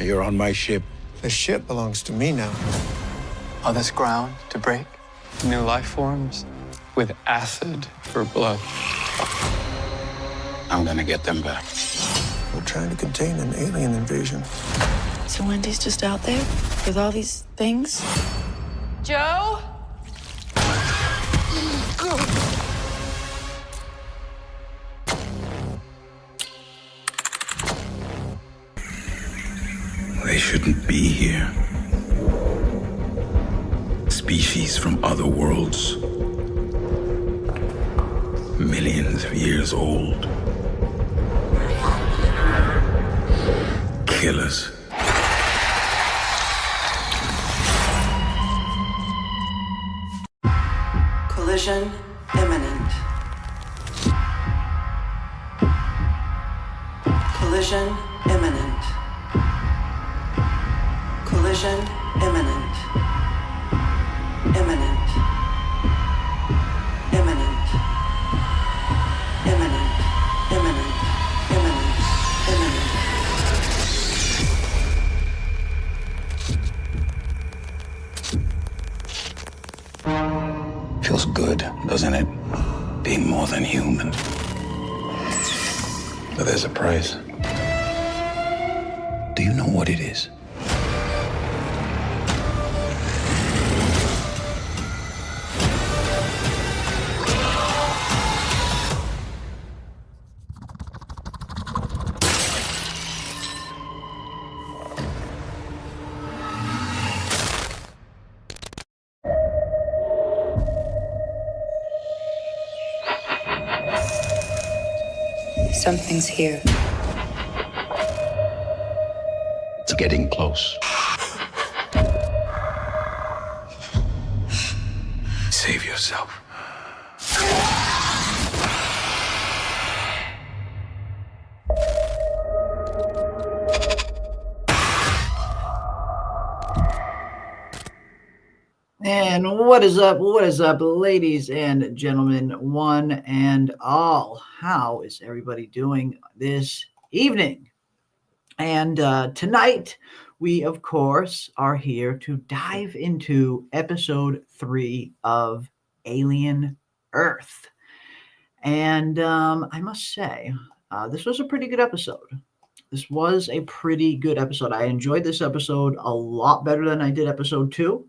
you're on my ship. The ship belongs to me now. All this ground to break, new life forms with acid for blood. I'm gonna get them back. We're trying to contain an alien invasion. So Wendy's just out there with all these things? Joe? They shouldn't be here. Species from other worlds. Millions of years old. Killers. Collision imminent. Collision imminent. Collision imminent. Imminent. Imminent. Imminent. Imminent. Imminent. Imminent. Feels good, doesn't it? Being more than human. But there's a price. Do you know what it is? Something's here. It's getting close. Save yourself. And what is up? What is up, ladies and gentlemen, one and all? How is everybody doing this evening? And tonight, we, of course, are here to dive into episode 3 of Alien Earth. And I must say, this was a pretty good episode. This was a pretty good episode. I enjoyed this episode a lot better than I did episode 2.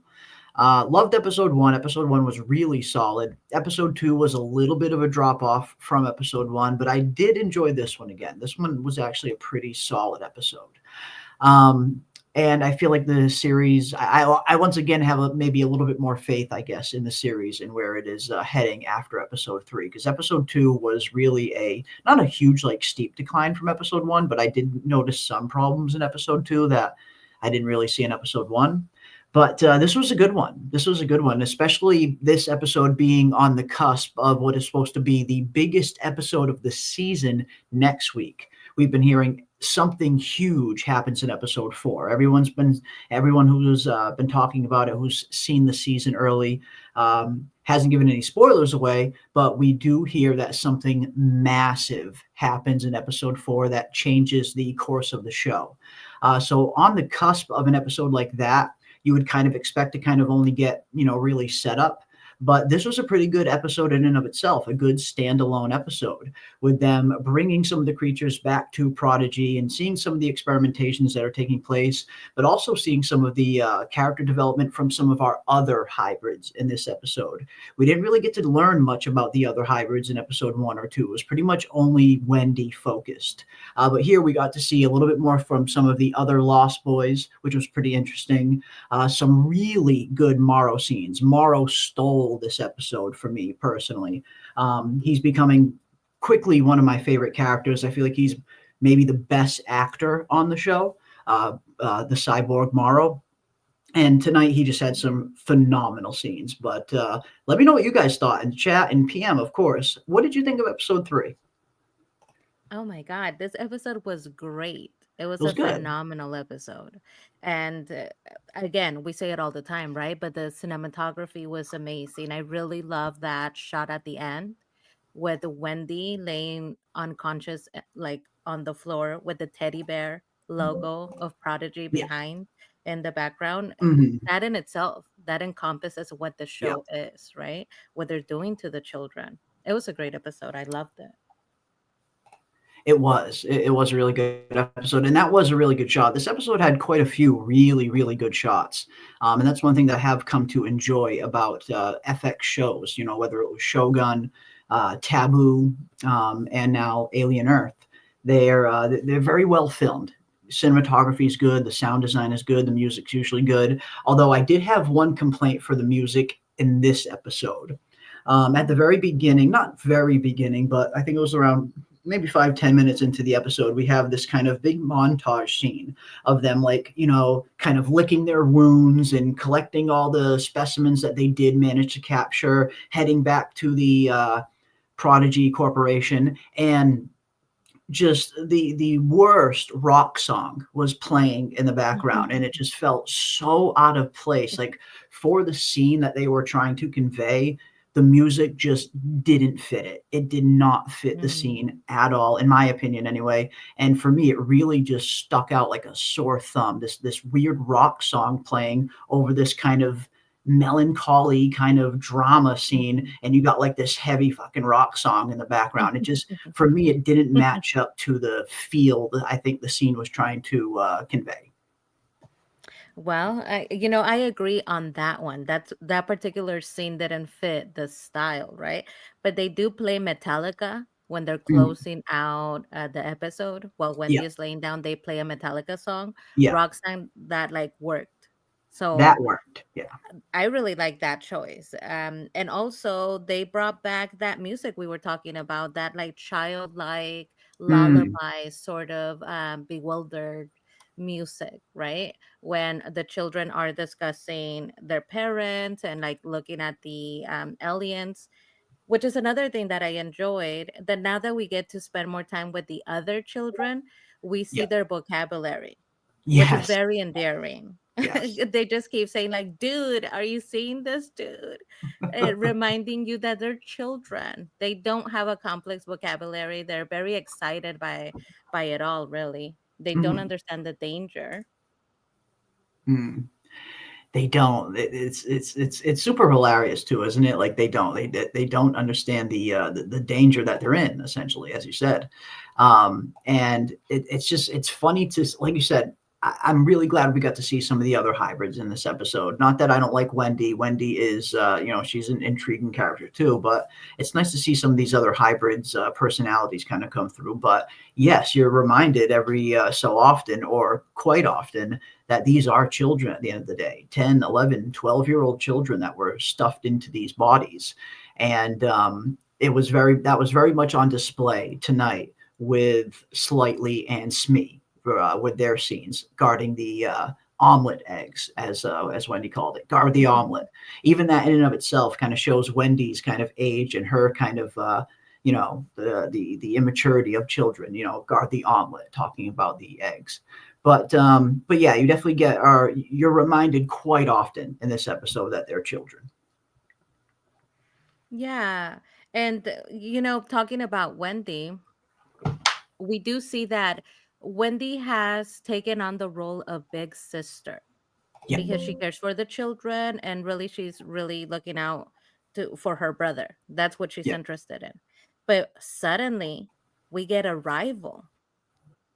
Loved episode 1. Episode 1 was really solid. Episode 2 was a little bit of a drop off from episode 1, but I did enjoy this one again. This one was actually a pretty solid episode. And I feel like the series, I once again have maybe a little bit more faith, I guess, in the series and where it is heading after episode 3, because episode 2 was really not a huge, steep decline from episode 1, but I did notice some problems in episode 2 that I didn't really see in episode 1. But this was a good one. This was a good one, especially this episode being on the cusp of what is supposed to be the biggest episode of the season next week. We've been hearing something huge happens in episode 4. Everyone who's been talking about it, who's seen the season early, hasn't given any spoilers away, but we do hear that something massive happens in episode 4 that changes the course of the show. So on the cusp of an episode like that, you would kind of expect to kind of only get, really set up. But this was a pretty good episode in and of itself, a good standalone episode with them bringing some of the creatures back to Prodigy and seeing some of the experimentations that are taking place, but also seeing some of the character development from some of our other hybrids in this episode. We didn't really get to learn much about the other hybrids in episode 1 or 2. It was pretty much only Wendy focused. But here we got to see a little bit more from some of the other Lost Boys, which was pretty interesting. Some really good Morrow scenes. Morrow stole this episode for me personally. He's becoming quickly one of my favorite characters. I feel like he's maybe the best actor on the show, the cyborg Morrow. And tonight he just had some phenomenal scenes. But let me know what you guys thought in chat and PM, of course. What did you think of episode 3? Oh my God, this episode was great. It was was a good. phenomenal episode. And again, we say it all the time, right? But the cinematography was amazing. I really love that shot at the end with Wendy laying unconscious, like on the floor with the teddy bear logo of Prodigy Yeah. behind in the background, Mhm. that in itself, that encompasses what the Yeah. show is, right? What they're doing to the children. It was a great episode. I loved it. It was. It was a really good episode, and that was a really good shot. This episode had quite a few really, really good shots, and that's one thing that I have come to enjoy about FX shows. You know, whether it was Shogun, Taboo, and now Alien Earth, they're very well filmed. Cinematography is good. The sound design is good. The music's usually good. Although I did have one complaint for the music in this episode. At the very beginning, not very beginning, but I think it was around maybe 5-10 minutes into the episode, we have this kind of big montage scene of them, like, you know, kind of licking their wounds and collecting all the specimens that they did manage to capture, heading back to the Prodigy Corporation, and just the worst rock song was playing in the background, and it just felt so out of place, like, for the scene that they were trying to convey. The music just didn't fit it. It did not fit the scene at all, in my opinion anyway. And for me, it really just stuck out like a sore thumb. This weird rock song playing over this kind of melancholy kind of drama scene, and you got like this heavy fucking rock song in the background. It just, for me, it didn't match up to the feel that I think the scene was trying to convey. Well, I agree on that one. That particular scene didn't fit the style, right? But they do play Metallica when they're Mm, closing out the episode. While yeah, Wendy is laying down, they play a Metallica song, yeah, rock song that like worked. So that worked. Yeah. I really like that choice. And also they brought back that music we were talking about, that like childlike Mm, lullaby sort of bewildered music, right? When the children are discussing their parents and like looking at the aliens, which is another thing that I enjoyed. That now that we get to spend more time with the other children, we see yeah. their vocabulary, which is Yes. very endearing. Yes. They just keep saying like, "Dude, are you seeing this, dude?" Reminding you that they're children. They don't have a complex vocabulary. They're very excited by it all. Really, they don't Mhm. understand the danger. Mm. They don't. It's super hilarious too, isn't it? Like they don't understand the danger that they're in, essentially, as you said. And it's just it's funny to, like you said. I'm really glad we got to see some of the other hybrids in this episode. Not that I don't like Wendy. Wendy is, she's an intriguing character too. But it's nice to see some of these other hybrids' personalities kind of come through. But yes, you're reminded every so often, or quite often, that these are children at the end of the day, 10, 11, 12-year-old children that were stuffed into these bodies. And that was very much on display tonight with Slightly and Smee, with their scenes guarding the omelet eggs, as Wendy called it, guard the omelet. Even that in and of itself kind of shows Wendy's kind of age and her kind of the immaturity of children. Guard the omelet, talking about the eggs. But yeah, you definitely you're reminded quite often in this episode that they're children. Yeah, and talking about Wendy, we do see that Wendy has taken on the role of big sister Yeah. because she cares for the children and really she's really looking out for her brother. That's what she's Yeah. interested in. But suddenly we get a rival.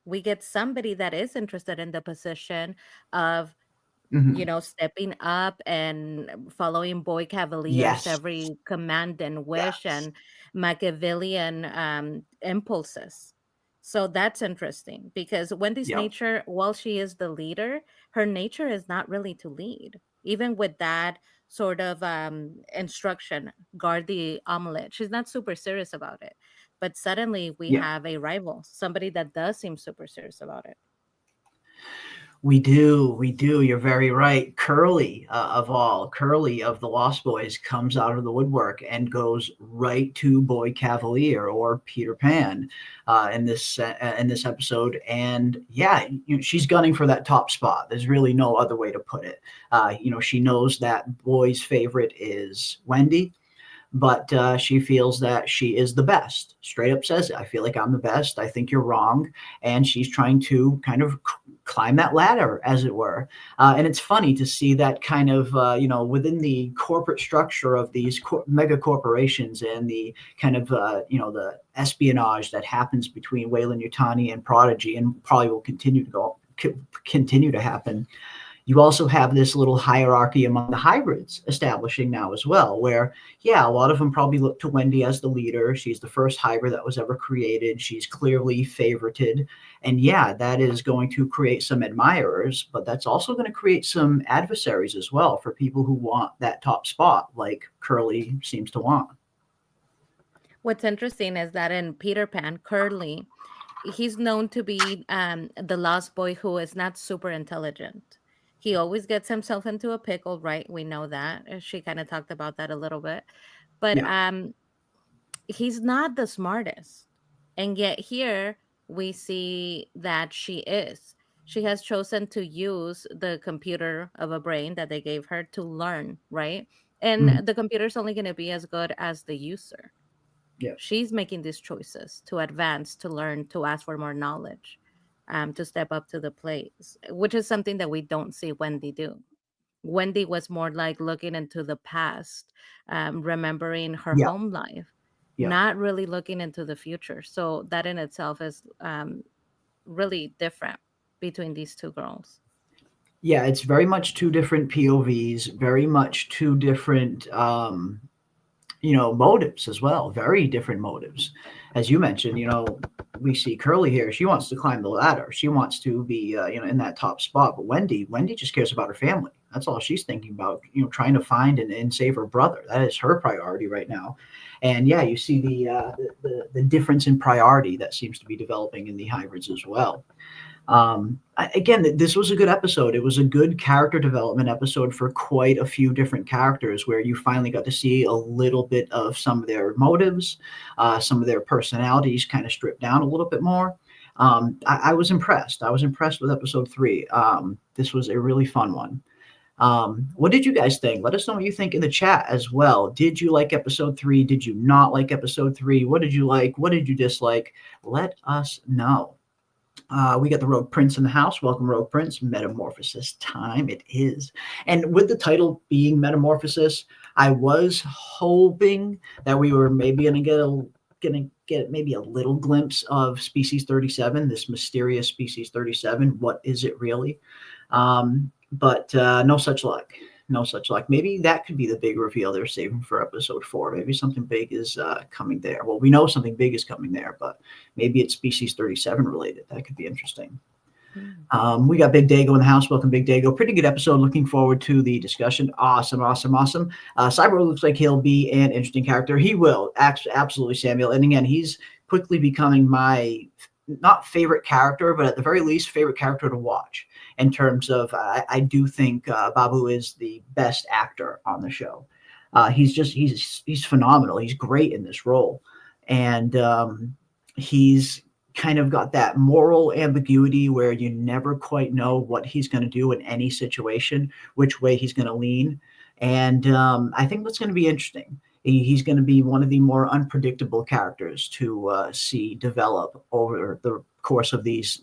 We get somebody that is interested in the position of Hmm. stepping up and following Boy Cavalier's Yes. every command and wish Yes. and Machiavellian impulses. So that's interesting because Wendy's Yep. nature, while she is the leader, her nature is not really to lead. Even with that sort of instruction, guard the omelet, she's not super serious about it. But suddenly we Yeah. have a rival, somebody that does seem super serious about it. We do. We do. You're very right. Curly, Curly of the Lost Boys comes out of the woodwork and goes right to Boy Cavalier, or Peter Pan, in this episode. And yeah, she's gunning for that top spot. There's really no other way to put it. She knows that Boy's favorite is Wendy, but she feels that she is the best. Straight up says it. I feel like I'm the best. I think you're wrong. And she's trying to kind of climb that ladder, as it were. And it's funny to see that kind of, within the corporate structure of these mega corporations and the kind of, the espionage that happens between Wayland Yutani and Prodigy, and probably will continue to happen. You also have this little hierarchy among the hybrids establishing now as well, where, yeah, a lot of them probably look to Wendy as the leader. She's the first hybrid that was ever created. She's clearly favorited. And yeah, that is going to create some admirers, but that's also going to create some adversaries as well for people who want that top spot, like Curly seems to want. What's interesting is that in Peter Pan, Curly, he's known to be the lost boy who is not super intelligent. He always gets himself into a pickle, right? We know that. She kind of talked about that a little bit. But Yeah. He's not the smartest. And yet here we see that she is. She has chosen to use the computer of a brain that they gave her to learn, right? Mhm. And the computer's only going to be as good as the user. Yeah. She's making these choices to advance, to learn, to ask for more knowledge, to step up to the plate, which is something that we don't see Wendy do. Wendy was more like looking into the past, remembering her Yeah. home life, Yeah. not really looking into the future. So that in itself is really different between these two girls. Yeah, it's very much two different POVs, very much two different motives as well, very different motives. As you mentioned, we see Curly here. She wants to climb the ladder. She wants to be, in that top spot. But Wendy just cares about her family. That's all she's thinking about, trying to find and save her brother. That is her priority right now. And yeah, you see the difference in priority that seems to be developing in the hybrids as well. Again, this was a good episode. It was a good character development episode for quite a few different characters, where you finally got to see a little bit of some of their motives, some of their personalities kind of stripped down a little bit more. I was impressed. I was impressed with episode 3. This was a really fun one. What did you guys think? Let us know what you think in the chat as well. Did you like episode 3? Did you not like episode 3? What did you like? What did you dislike? Let us know. We got the Rogue Prince in the house. Welcome, Rogue Prince. Metamorphosis time it is. And with the title being Metamorphosis, I was hoping that we were maybe going to get maybe a little glimpse of Species 37, this mysterious Species 37. What is it really? But no such luck. No such luck. Maybe that could be the big reveal they're saving for episode 4. Maybe something big is coming there. Well, we know something big is coming there, but maybe it's Species 37 related. That could be interesting. We got Big Dago in the house. Welcome, Big Dago. Pretty good episode. Looking forward to the discussion. Awesome. Cyborg looks like he'll be an interesting character. He will. Absolutely, Samuel. And again, he's quickly becoming my not favorite character, but at the very least, favorite character to watch. In terms of, I do think Babu is the best actor on the show. He's phenomenal. He's great in this role, and he's kind of got that moral ambiguity where you never quite know what he's going to do in any situation, which way he's going to lean, and I think that's going to be interesting. He's going to be one of the more unpredictable characters to see develop over the course of these,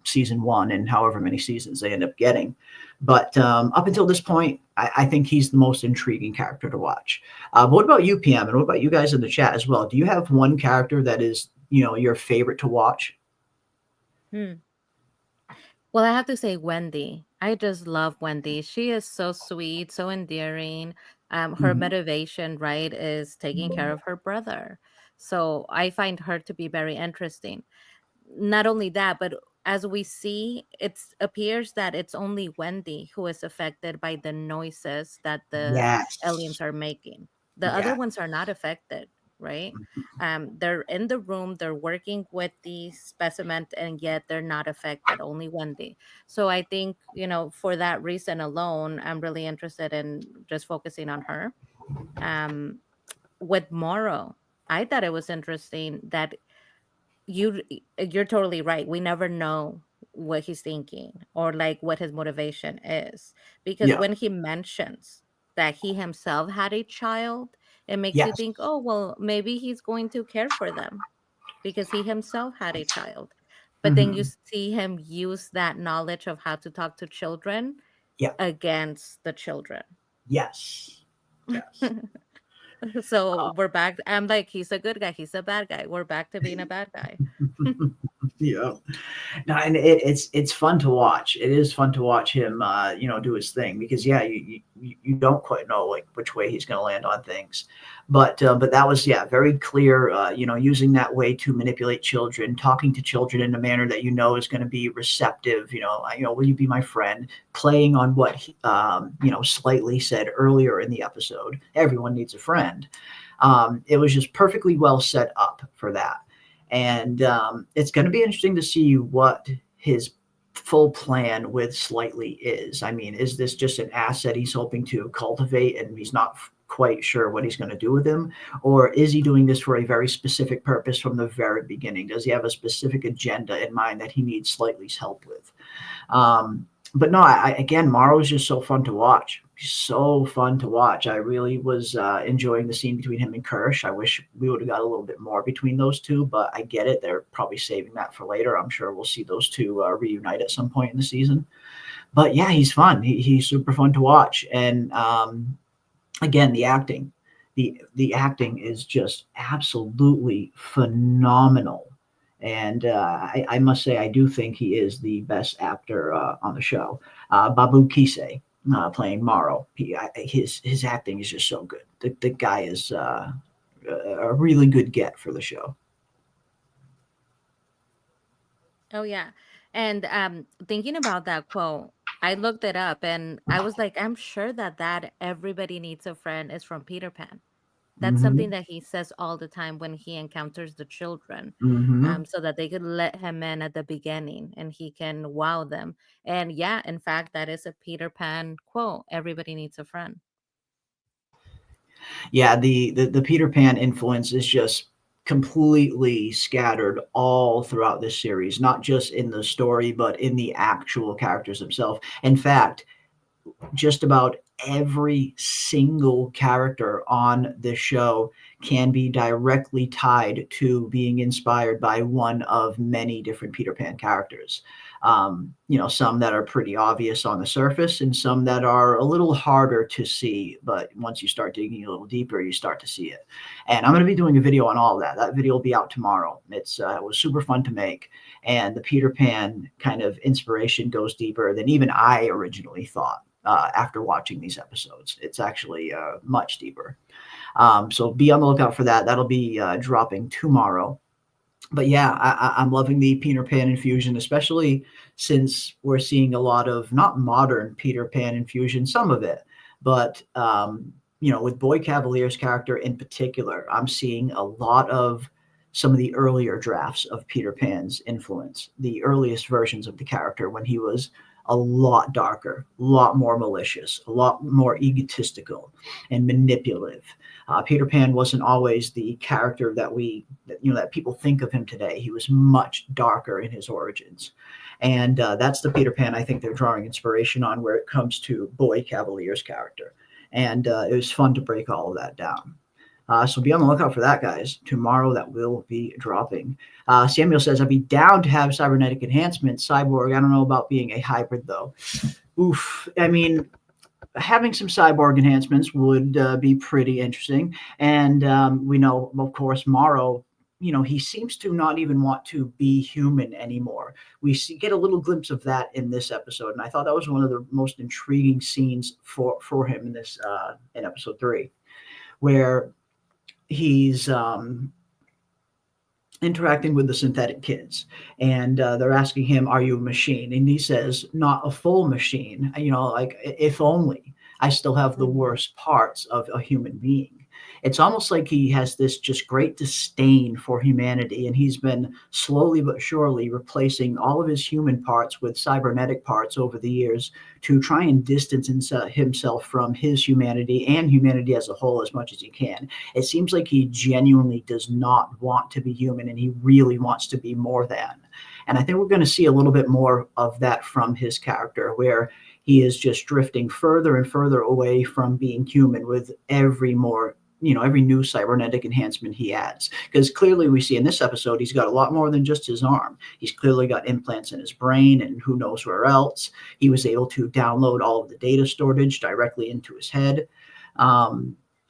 season 1 and however many seasons they end up getting. But up until this point, I think he's the most intriguing character to watch. But what about you, PM? And what about you guys in the chat as well? Do you have one character that is, your favorite to watch? Well, I have to say Wendy. I just love Wendy. She is so sweet, so endearing. Her motivation, right, is taking care of her brother. So I find her to be very interesting. Not only that, but as we see, it appears that it's only Wendy who is affected by the noises that the aliens Yes. are making. The other Yeah. ones are not affected, right? They're in the room, they're working with the specimen, and yet they're not affected, only Wendy. So I think, for that reason alone, I'm really interested in just focusing on her. With Morrow, I thought it was interesting that you're totally right. We never know what he's thinking or like what his motivation is, because Yeah. when he mentions that he himself had a child, It makes you Yes. think, oh, well, maybe he's going to care for them because he himself had a child. But then you Mhm. see him use that knowledge of how to talk to children Yeah. against the children. Yes. Yes. So we're back. I'm like, he's a good guy. He's a bad guy. We're back to being a bad guy. Yeah. No, and it's fun to watch. It is fun to watch him, do his thing because yeah, you don't quite know like which way he's going to land on things, but that was very clear. Using that way to manipulate children, talking to children in a manner that is going to be receptive. Will you be my friend? Playing on what Slightly said earlier in the episode. Everyone needs a friend. It was just perfectly well set up for that. And it's going to be interesting to see what his full plan with Slightly is. I mean, is this just an asset he's hoping to cultivate and he's not quite sure what he's going to do with him? Or is he doing this for a very specific purpose from the very beginning? Does he have a specific agenda in mind that he needs Slightly's help with? But no, again, Morrow's just so fun to watch. So fun to watch. I really was enjoying the scene between him and Kirsch. I wish we would have got a little bit more between those two, but I get it. They're probably saving that for later. I'm sure we'll see those two reunite at some point in the season. But yeah, he's fun. He's super fun to watch. And again, the acting. The acting is just absolutely phenomenal. And I must say, I do think he is the best actor on the show. Babu Kise playing Morrow. His acting is just so good. The guy is a really good get for the show. Oh yeah. And thinking about that quote, I looked it up and I was like, I'm sure that everybody needs a friend is from Peter Pan. That's something Mm-hmm. that he says all the time when he encounters the children, Mm-hmm. so that they could let him in at the beginning and he can wow them. And yeah, in fact, that is a Peter Pan quote. Everybody needs a friend. Yeah, the Peter Pan influence is just completely scattered all throughout this series, not just in the story, but in the actual characters themselves. In fact, just about every single character on this show can be directly tied to being inspired by one of many different Peter Pan characters. Some that are pretty obvious on the surface and some that are a little harder to see, but once you start digging a little deeper, you start to see it. And I'm going to be doing a video on all of that. That video will be out tomorrow. It was super fun to make. And the Peter Pan kind of inspiration goes deeper than even I originally thought. After watching these episodes, it's actually much deeper. So be on the lookout for that. That'll be dropping tomorrow. But yeah, I'm loving the Peter Pan infusion, especially since we're seeing a lot of not modern Peter Pan infusion, some of it, but with Boy Cavalier's character in particular, I'm seeing a lot of some of the earlier drafts of Peter Pan's influence, the earliest versions of the character when he was a lot darker, a lot more malicious, a lot more egotistical and manipulative. Peter Pan wasn't always the character that people think of him today. He was much darker in his origins. And that's the Peter Pan I think they're drawing inspiration on where it comes to Boy Cavalier's character. And it was fun to break all of that down. So be on the lookout for that, guys. Tomorrow that will be dropping. Samuel says, I'd be down to have cybernetic enhancement. Cyborg, I don't know about being a hybrid, though. Oof. I mean, having some cyborg enhancements would be pretty interesting. And we know, of course, Morrow, he seems to not even want to be human anymore. We get a little glimpse of that in this episode. And I thought that was one of the most intriguing scenes for him in this in episode 3, where he's interacting with the synthetic kids, and they're asking him, are you a machine? And he says, not a full machine, like if only I still have the worst parts of a human being. It's almost like he has this just great disdain for humanity, and he's been slowly but surely replacing all of his human parts with cybernetic parts over the years to try and distance himself from his humanity and humanity as a whole as much as he can. It seems like he genuinely does not want to be human, and he really wants to be more than. And I think we're going to see a little bit more of that from his character, where he is just drifting further and further away from being human with every more every new cybernetic enhancement he adds. Because clearly we see in this episode, he's got a lot more than just his arm. He's clearly got implants in his brain and who knows where else. He was able to download all of the data storage directly into his head.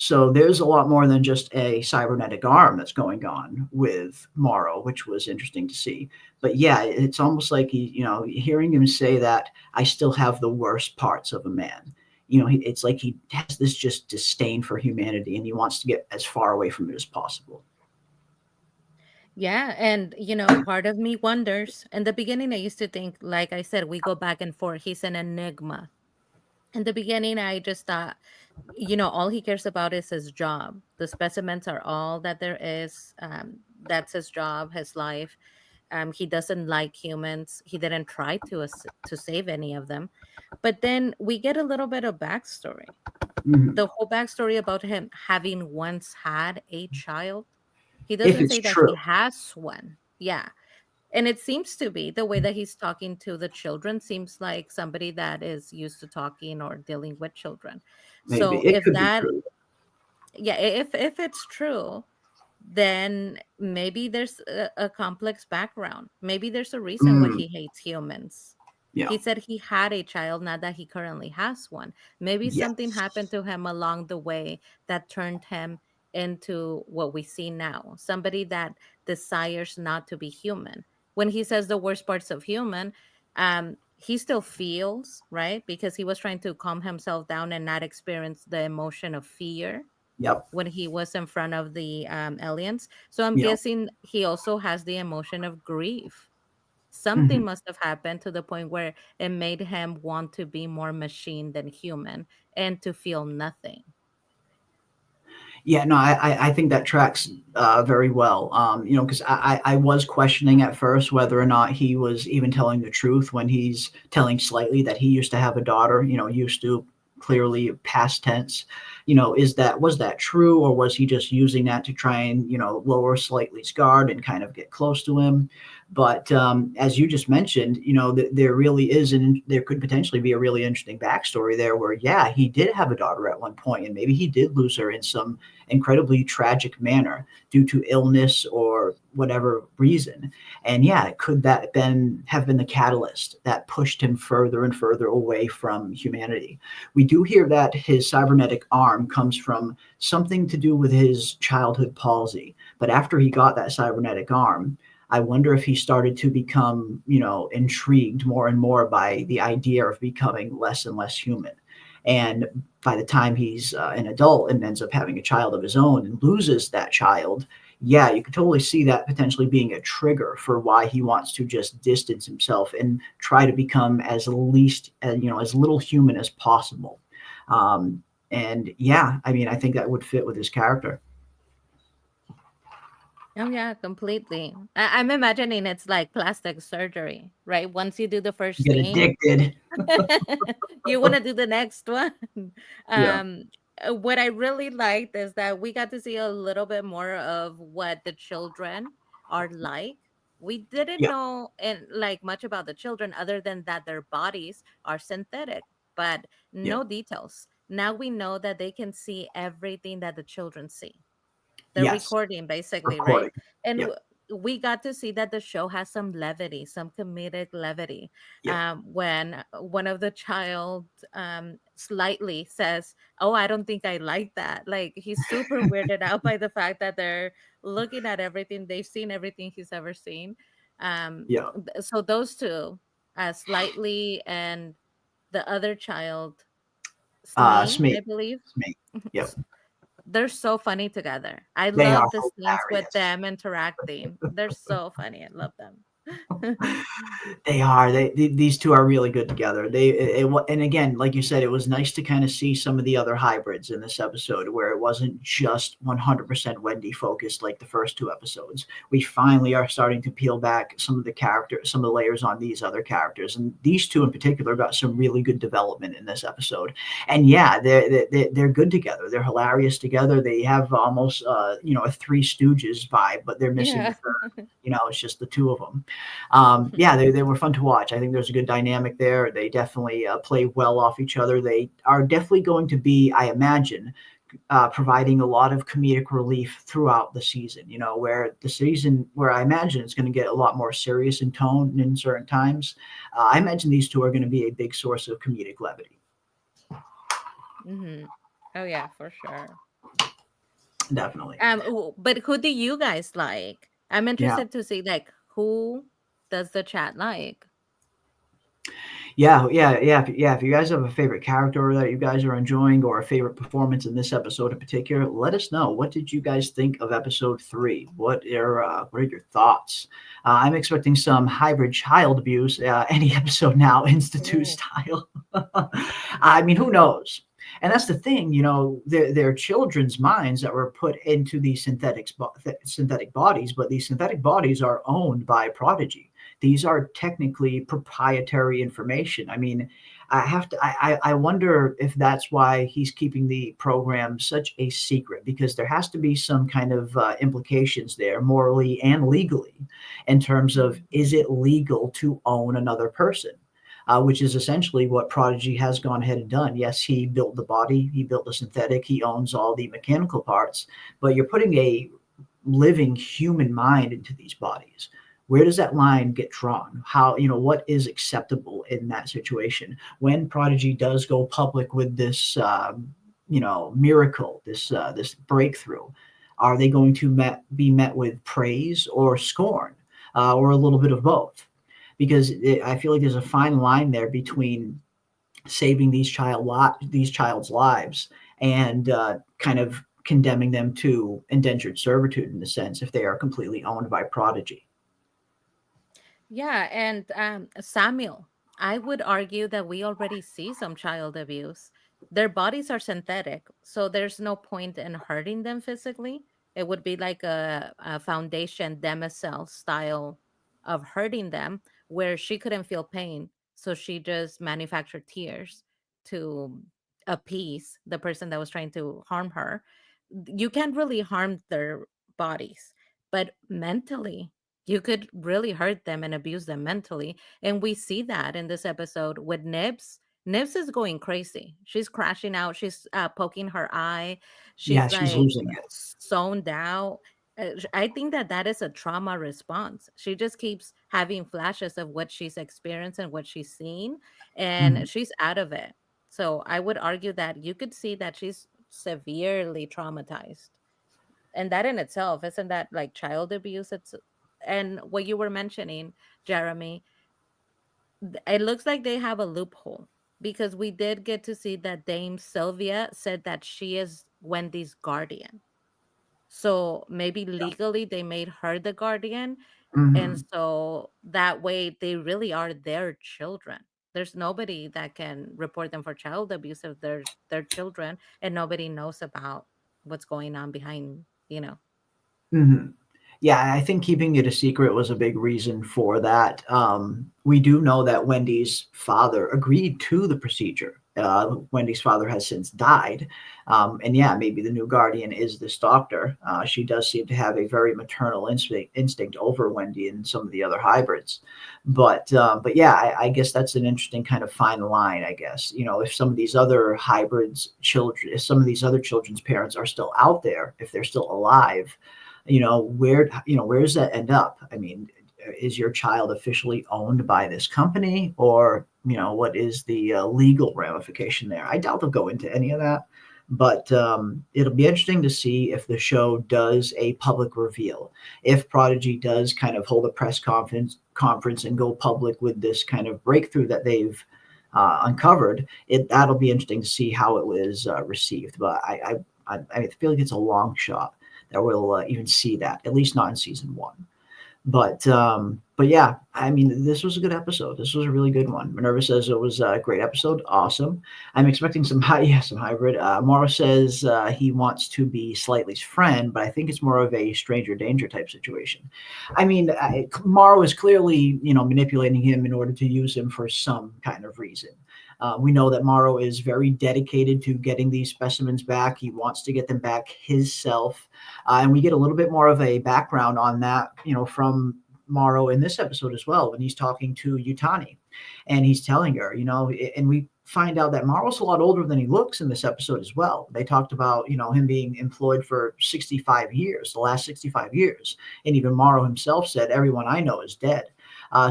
So there's a lot more than just a cybernetic arm that's going on with Morrow, which was interesting to see. But yeah, it's almost like hearing him say that I still have the worst parts of a man. It's like he has this just disdain for humanity, and he wants to get as far away from it as possible. Yeah, and part of me wonders. In the beginning, I used to think, like I said, we go back and forth. He's an enigma. In the beginning, I just thought, all he cares about is his job. The specimens are all that there is. That's his job, his life. He doesn't like humans. He didn't try to save any of them. But then we get a little bit of backstory. Mhm. The whole backstory about him having once had a child. He If doesn't it's say that true. he has one. Yeah. And it seems to be the way that he's talking to the children seems like somebody that is used to talking or dealing with children. Maybe So it if could be that, true. yeah, if it's true, then maybe there's a complex background. Maybe there's a reason why Mm, he hates humans. yeah. He said he had a child, not that he currently has one. Maybe something happened Yes. to him along the way that turned him into what we see now, somebody that desires not to be human. When he says the worst parts of human, he still feels, right? Because he was trying to calm himself down and not experience the emotion of fear Yep. when he was in front of the aliens. So I'm Yeah. guessing he also has the emotion of grief. Something Mhm. must have happened to the point where it made him want to be more machine than human and to feel nothing. Yeah, no, I think that tracks very well. Because I was questioning at first whether or not he was even telling the truth when he's telling slightly that he used to have a daughter. Used to, clearly past tense. Was that true, or was he just using that to try and lower Slightly's guard and kind of get close to him? But as you just mentioned, there really is, and there could potentially be a really interesting backstory there, where yeah, he did have a daughter at one point, and maybe he did lose her in some incredibly tragic manner due to illness or whatever reason. And yeah, could that have been the catalyst that pushed him further and further away from humanity? We do hear that his cybernetic arm comes from something to do with his childhood palsy. But after he got that cybernetic arm, I wonder if he started to become, intrigued more and more by the idea of becoming less and less human. And by the time he's an adult and ends up having a child of his own and loses that child, yeah, you could totally see that potentially being a trigger for why he wants to just distance himself and try to become as as little human as possible. And yeah, I mean, I think that would fit with his character. Oh yeah, completely. I'm imagining it's like plastic surgery, right? Once you do the first Get thing, addicted. you want to do the next one. Yeah. um what I really liked is that we got to see a little bit more of what the children are like. We didn't Yeah. know and like much about the children other than that their bodies are synthetic, but Yeah. no details. Now we know that they can see everything that the children see. The Yes. recording basically, right? Recording. And Yeah. we got to see that the show has some levity, some comedic levity. Yeah. When one of the child slightly says, oh, I don't think I like that, like he's super weirded out by the fact that they're looking at everything, they've seen everything he's ever seen. Yeah. So those two, slightly and the other child, Smee, I Smee. believe. Smee. Yep. They're so funny together. I They are love the scenes with hilarious. them interacting. They're so funny. I love them. They are. These two are really good together. And again, like you said, it was nice to kind of see some of the other hybrids in this episode where it wasn't just 100% Wendy focused like the first two episodes. We finally are starting to peel back some of the characters, some of the layers on these other characters, and these two in particular got some really good development in this episode. And yeah, they're good together. They're hilarious together. They have almost a Three Stooges vibe, but they're missing the Yeah. third. It's just the two of them. Yeah, they were fun to watch. I think there's a good dynamic there. They definitely play well off each other. They are definitely going to be, I imagine, providing a lot of comedic relief throughout the season. Where I imagine it's going to get a lot more serious in tone in certain times. I imagine these two are going to be a big source of comedic levity. Mm-hmm. Oh yeah, for sure. Definitely. But who do you guys like? I'm Yeah. interested to see like who does the chat like? If you guys have a favorite character that you guys are enjoying or a favorite performance in this episode in particular, let us know. What did you guys think of episode 3? What are your thoughts? I'm expecting some hybrid child abuse any episode now, Institute Ooh. style. I mean, who knows? And that's the thing, they're children's minds that were put into these synthetic bodies, but these synthetic bodies are owned by Prodigy. These are technically proprietary information. I mean, I wonder if that's why he's keeping the program such a secret, because there has to be some kind of implications there, morally and legally, in terms of, is it legal to own another person? Which is essentially what Prodigy has gone ahead and done. Yes, he built the body, he built the synthetic, he owns all the mechanical parts, but you're putting a living human mind into these bodies. Where does that line get drawn? What is acceptable in that situation? When Prodigy does go public with this, miracle, this breakthrough, are they going to be met with praise or scorn, or a little bit of both? Because I feel like there's a fine line there between saving these child's lives and kind of condemning them to indentured servitude, in a sense, if they are completely owned by Prodigy. Yeah, and Samuel, I would argue that we already see some child abuse. Their bodies are synthetic, so there's no point in hurting them physically. It would be like a foundation Demicel style of hurting them, where she couldn't feel pain, so she just manufactured tears to appease the person that was trying to harm her. You can't really harm their bodies, but mentally you could really hurt them and abuse them mentally. And we see that in this episode with Nibs. Nibs is going crazy. She's crashing out. She's poking her eye. Yeah, She's she's like losing it. zoned out. I think that is a trauma response. She just keeps having flashes of what she's experienced and what she's seen, Mhm. and she's out of it. So I would argue that you could see that she's severely traumatized, and that in itself isn't that like child abuse. It's and what you were mentioning, Jeremy, it looks like they have a loophole, because we did get to see that Dame Sylvia said that she is Wendy's guardian. So maybe legally they made her the guardian, and Mhm. so that way they really are their children. There's nobody that can report them for child abuse if they're their children, and nobody knows about what's going on behind. Mhm. Yeah, I think keeping it a secret was a big reason for that. We do know that Wendy's father agreed to the procedure. Wendy's father has since died. And yeah, maybe the new guardian is this doctor. She does seem to have a very maternal instinct over Wendy and some of the other hybrids. But yeah, I guess that's an interesting kind of fine line, I guess. If some of these other if some of these other children's parents are still out there, if they're still alive, where does that end up? I mean, is your child officially owned by this company, or what is the legal ramification there? I doubt they'll go into any of that, but it'll be interesting to see if the show does a public reveal, if Prodigy does kind of hold a press conference and go public with this kind of breakthrough that they've uncovered. That'll be interesting to see how it was received, but I feel like it's a long shot that we'll even see that, at least not in season 1. But yeah, I mean, this was a good episode. This was a really good one. Minerva says it was a great episode. Awesome. I'm expecting some hybrid. Morrow says he wants to be Slightly's friend, but I think it's more of a stranger danger type situation. I mean, Morrow is clearly, manipulating him in order to use him for some kind of reason. We know that Morrow is very dedicated to getting these specimens back. He wants to get them back himself. And we get a little bit more of a background on that, from Morrow in this episode as well, when he's talking to Yutani, and he's telling her, and we find out that Morrow's a lot older than he looks in this episode as well. They talked about, him being employed for 65 years, the last 65 years. And even Morrow himself said, everyone I know is dead.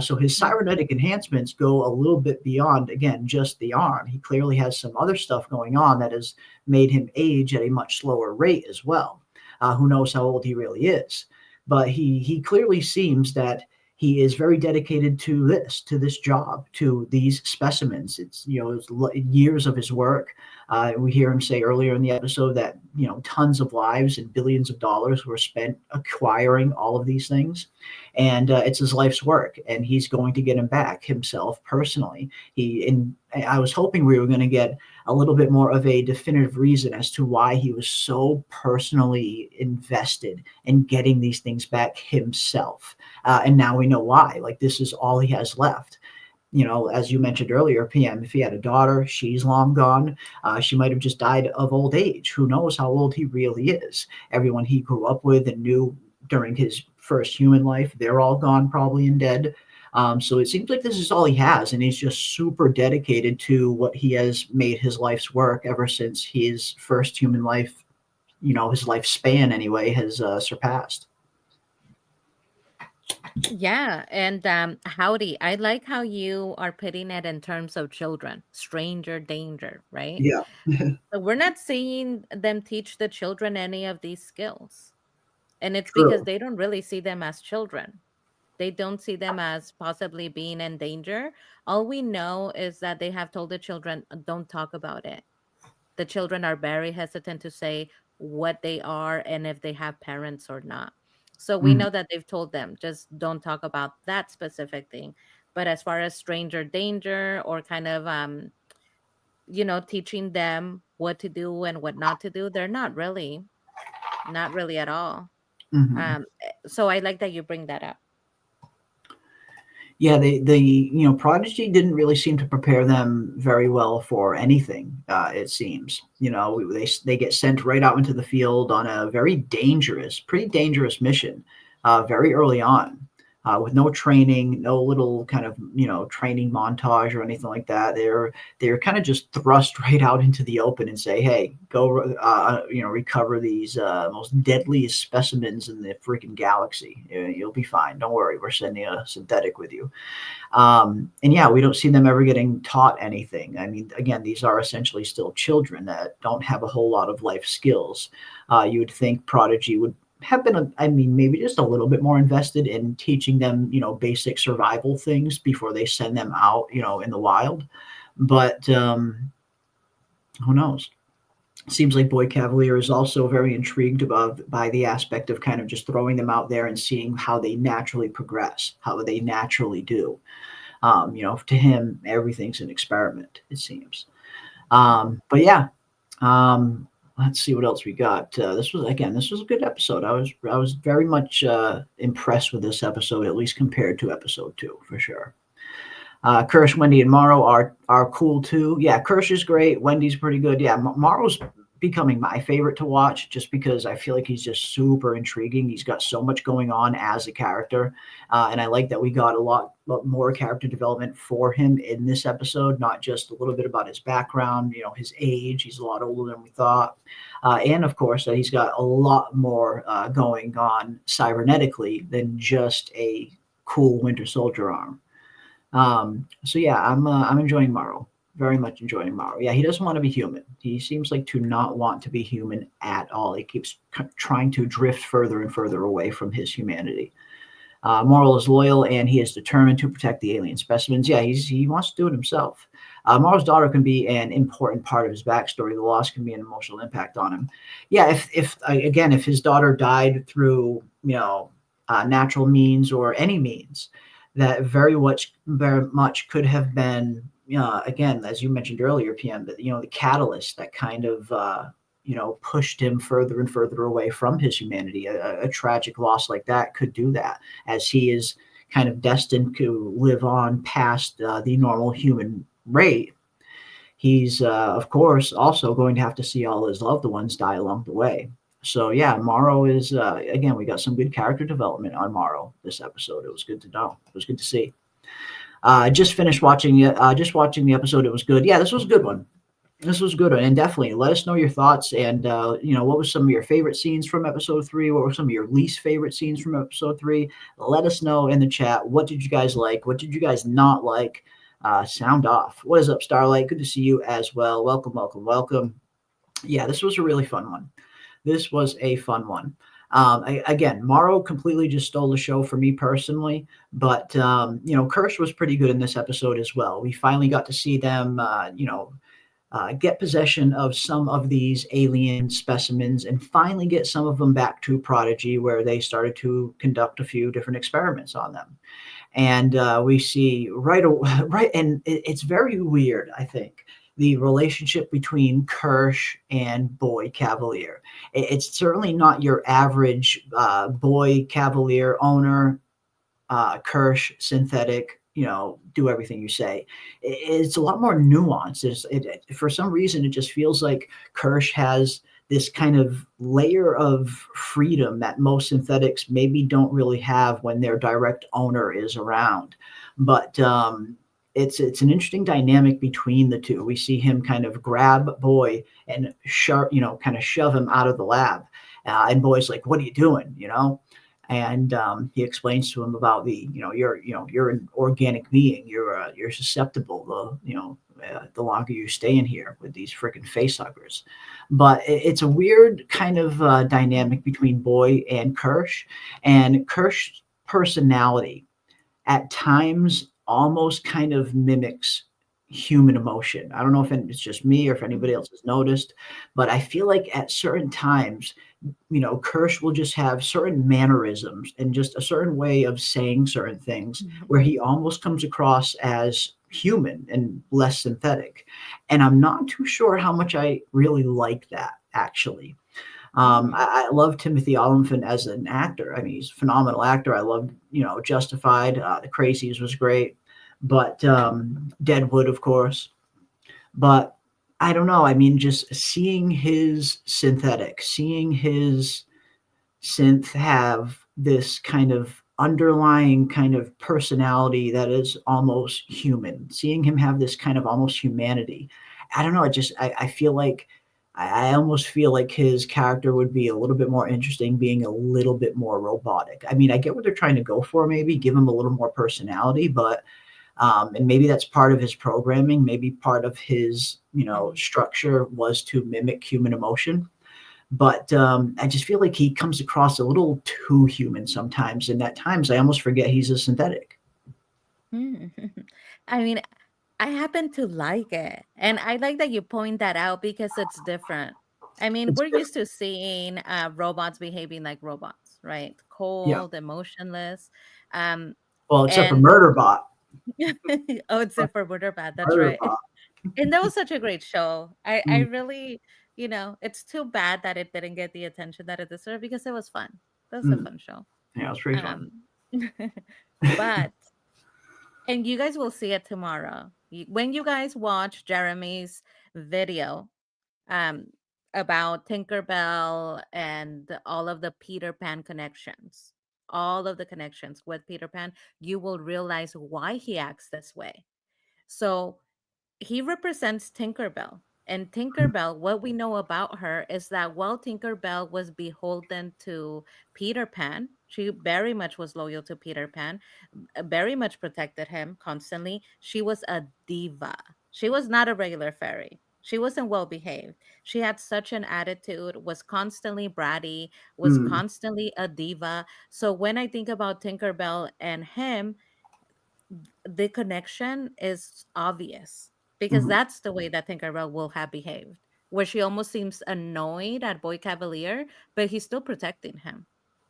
So his cybernetic enhancements go a little bit beyond, again, just the arm. He clearly has some other stuff going on that has made him age at a much slower rate as well. Who knows how old he really is. But he clearly seems that he is very dedicated to this job, to these specimens. It's, it's years of his work. We hear him say earlier in the episode that, tons of lives and billions of dollars were spent acquiring all of these things. And it's his life's work, and he's going to get him back himself personally. I was hoping we were going to get a little bit more of a definitive reason as to why he was so personally invested in getting these things back himself. And now we know why. Like, this is all he has left. As you mentioned earlier, PM, if he had a daughter, she's long gone. She might have just died of old age. Who knows how old he really is? Everyone he grew up with and knew during his first human life, they're all gone probably and dead. So it seems like this is all he has, and he's just super dedicated to what he has made his life's work ever since his first human life, his lifespan anyway, has surpassed. Yeah, and Howdy, I like how you are putting it in terms of children, stranger danger, right? Yeah. So we're not seeing them teach the children any of these skills. And it's because True. they don't really see them as children. They don't see them as possibly being in danger. All we know is that they have told the children, don't talk about it. The children are very hesitant to say what they are and if they have parents or not. So we know that they've told them, just don't talk about that specific thing. But as far as stranger danger or kind of, teaching them what to do and what not to do, they're not really at all. Mm-hmm. So I like that you bring that up. Yeah, Prodigy didn't really seem to prepare them very well for anything. It seems, they get sent right out into the field on a pretty dangerous mission, very early on, with no training, no little kind of training montage or anything like that. They're kind of just thrust right out into the open and say, hey, go recover these most deadliest specimens in the freaking galaxy. You'll be fine. Don't worry. We're sending a synthetic with you. And yeah, we don't see them ever getting taught anything. I mean, again, these are essentially still children that don't have a whole lot of life skills. You would think Prodigy would have been, maybe just a little bit more invested in teaching them, basic survival things before they send them out, in the wild. But who knows? Seems like Boy Cavalier is also very intrigued by the aspect of kind of just throwing them out there and seeing how they naturally progress, how they naturally do. To him, everything's an experiment, it seems. But yeah. Let's see what else we got. This was a good episode. I was very much impressed with this episode, at least compared to episode 2, for sure. Kirsch, Wendy, and Morrow are cool too. Yeah, Kirsch is great. Wendy's pretty good. Yeah, Morrow's becoming my favorite to watch just because I feel like he's just super intriguing. He's got so much going on as a character. And I like that we got a lot more character development for him in this episode, not just a little bit about his background, his age. He's a lot older than we thought. And of course, that he's got a lot more going on cybernetically than just a cool Winter Soldier arm. So yeah, I'm enjoying Morrow. Very much enjoying Morrow. Yeah, he doesn't want to be human. He seems like to not want to be human at all. He keeps trying to drift further and further away from his humanity. Morrow is loyal and he is determined to protect the alien specimens. Yeah, he wants to do it himself. Morrow's daughter can be an important part of his backstory. The loss can be an emotional impact on him. Yeah, if his daughter died through natural means or any means, that very much could have been, again, as you mentioned earlier, PM, that the catalyst that kind of pushed him further and further away from his humanity. A tragic loss like that could do that, as he is kind of destined to live on past the normal human rate. He's, of course, also going to have to see all his loved ones die along the way. So yeah, Morrow is again. We got some good character development on Morrow this episode. It was good to know. It was good to see. I just finished watching it. Just watching the episode. It was good. Yeah, this was a good one. This was good, and definitely let us know your thoughts. And what was some of your favorite scenes from episode 3? What were some of your least favorite scenes from episode 3? Let us know in the chat. What did you guys like? What did you guys not like? Sound off. What is up, Starlight? Good to see you as well. Welcome, welcome, welcome. Yeah, this was a really fun one. This was a fun one. Again, Morrow completely just stole the show for me personally, but Kirsch was pretty good in this episode as well. We finally got to see them, get possession of some of these alien specimens and finally get some of them back to Prodigy, where they started to conduct a few different experiments on them. And we see right, and it's very weird, I think, the relationship between Kirsch and Boy Cavalier. It's certainly not your average Boy Cavalier owner, Kirsch synthetic, do everything you say. It's a lot more nuanced. For some reason, it just feels like Kirsch has this kind of layer of freedom that most synthetics maybe don't really have when their direct owner is around. But it's an interesting dynamic between the two. We see him kind of grab Boy and kind of shove him out of the lab, and Boy's like, "What are you doing?" And he explains to him about you're an organic being. You're susceptible. The longer you stay in here with these freaking face huggers. But it's a weird kind of dynamic between Boy and Kirsch's personality at times almost kind of mimics human emotion. I don't know if it's just me or if anybody else has noticed, but I feel like at certain times, Kirsch will just have certain mannerisms and just a certain way of saying certain things where he almost comes across as human and less synthetic. And I'm not too sure how much I really like that, actually. I love Timothy Olyphant as an actor. I mean, he's a phenomenal actor. I loved, Justified. The Crazies was great, but Deadwood, of course. But I don't know. I mean, just seeing his seeing his synth have this kind of underlying kind of personality that is almost human, seeing him have this kind of almost humanity. I don't know. I feel like I almost feel like his character would be a little bit more interesting being a little bit more robotic. I mean, I get what they're trying to go for, maybe give him a little more personality, but and maybe that's part of his programming. Maybe part of his, structure was to mimic human emotion. But I just feel like he comes across a little too human sometimes. And at times I almost forget he's a synthetic. I mean, I happen to like it. And I like that you point that out because it's different. I mean, It's we're different. used to seeing robots behaving like robots, right? Yeah. Cold, emotionless. Um, Well, except for and Murderbot. oh, it's for Bad. That's right. Murderbot. And that was such a great show. I Mm, really, it's too bad that it didn't get the attention that it deserved because it was fun. That was a mm. fun show. Yeah, it was pretty fun. Um, but and you guys will see it tomorrow. When you guys watch Jeremy's video um, about Tinkerbell and all of the Peter Pan connections, all of the connections with Peter Pan, you will realize why he acts this way. So he represents Tinkerbell. And Tinkerbell, what we know about her is that while Tinkerbell was beholden to Peter Pan, she very much was loyal to Peter Pan, very much protected him constantly. She was a diva. She was not a regular fairy. She wasn't well behaved. She had such an attitude, was constantly bratty, was Mm, constantly a diva. So when I think about Tinkerbell and him, the connection is obvious because mhm. that's the way that Tinkerbell will have behaved, where she almost seems annoyed at Boy Cavalier, but he's still protecting him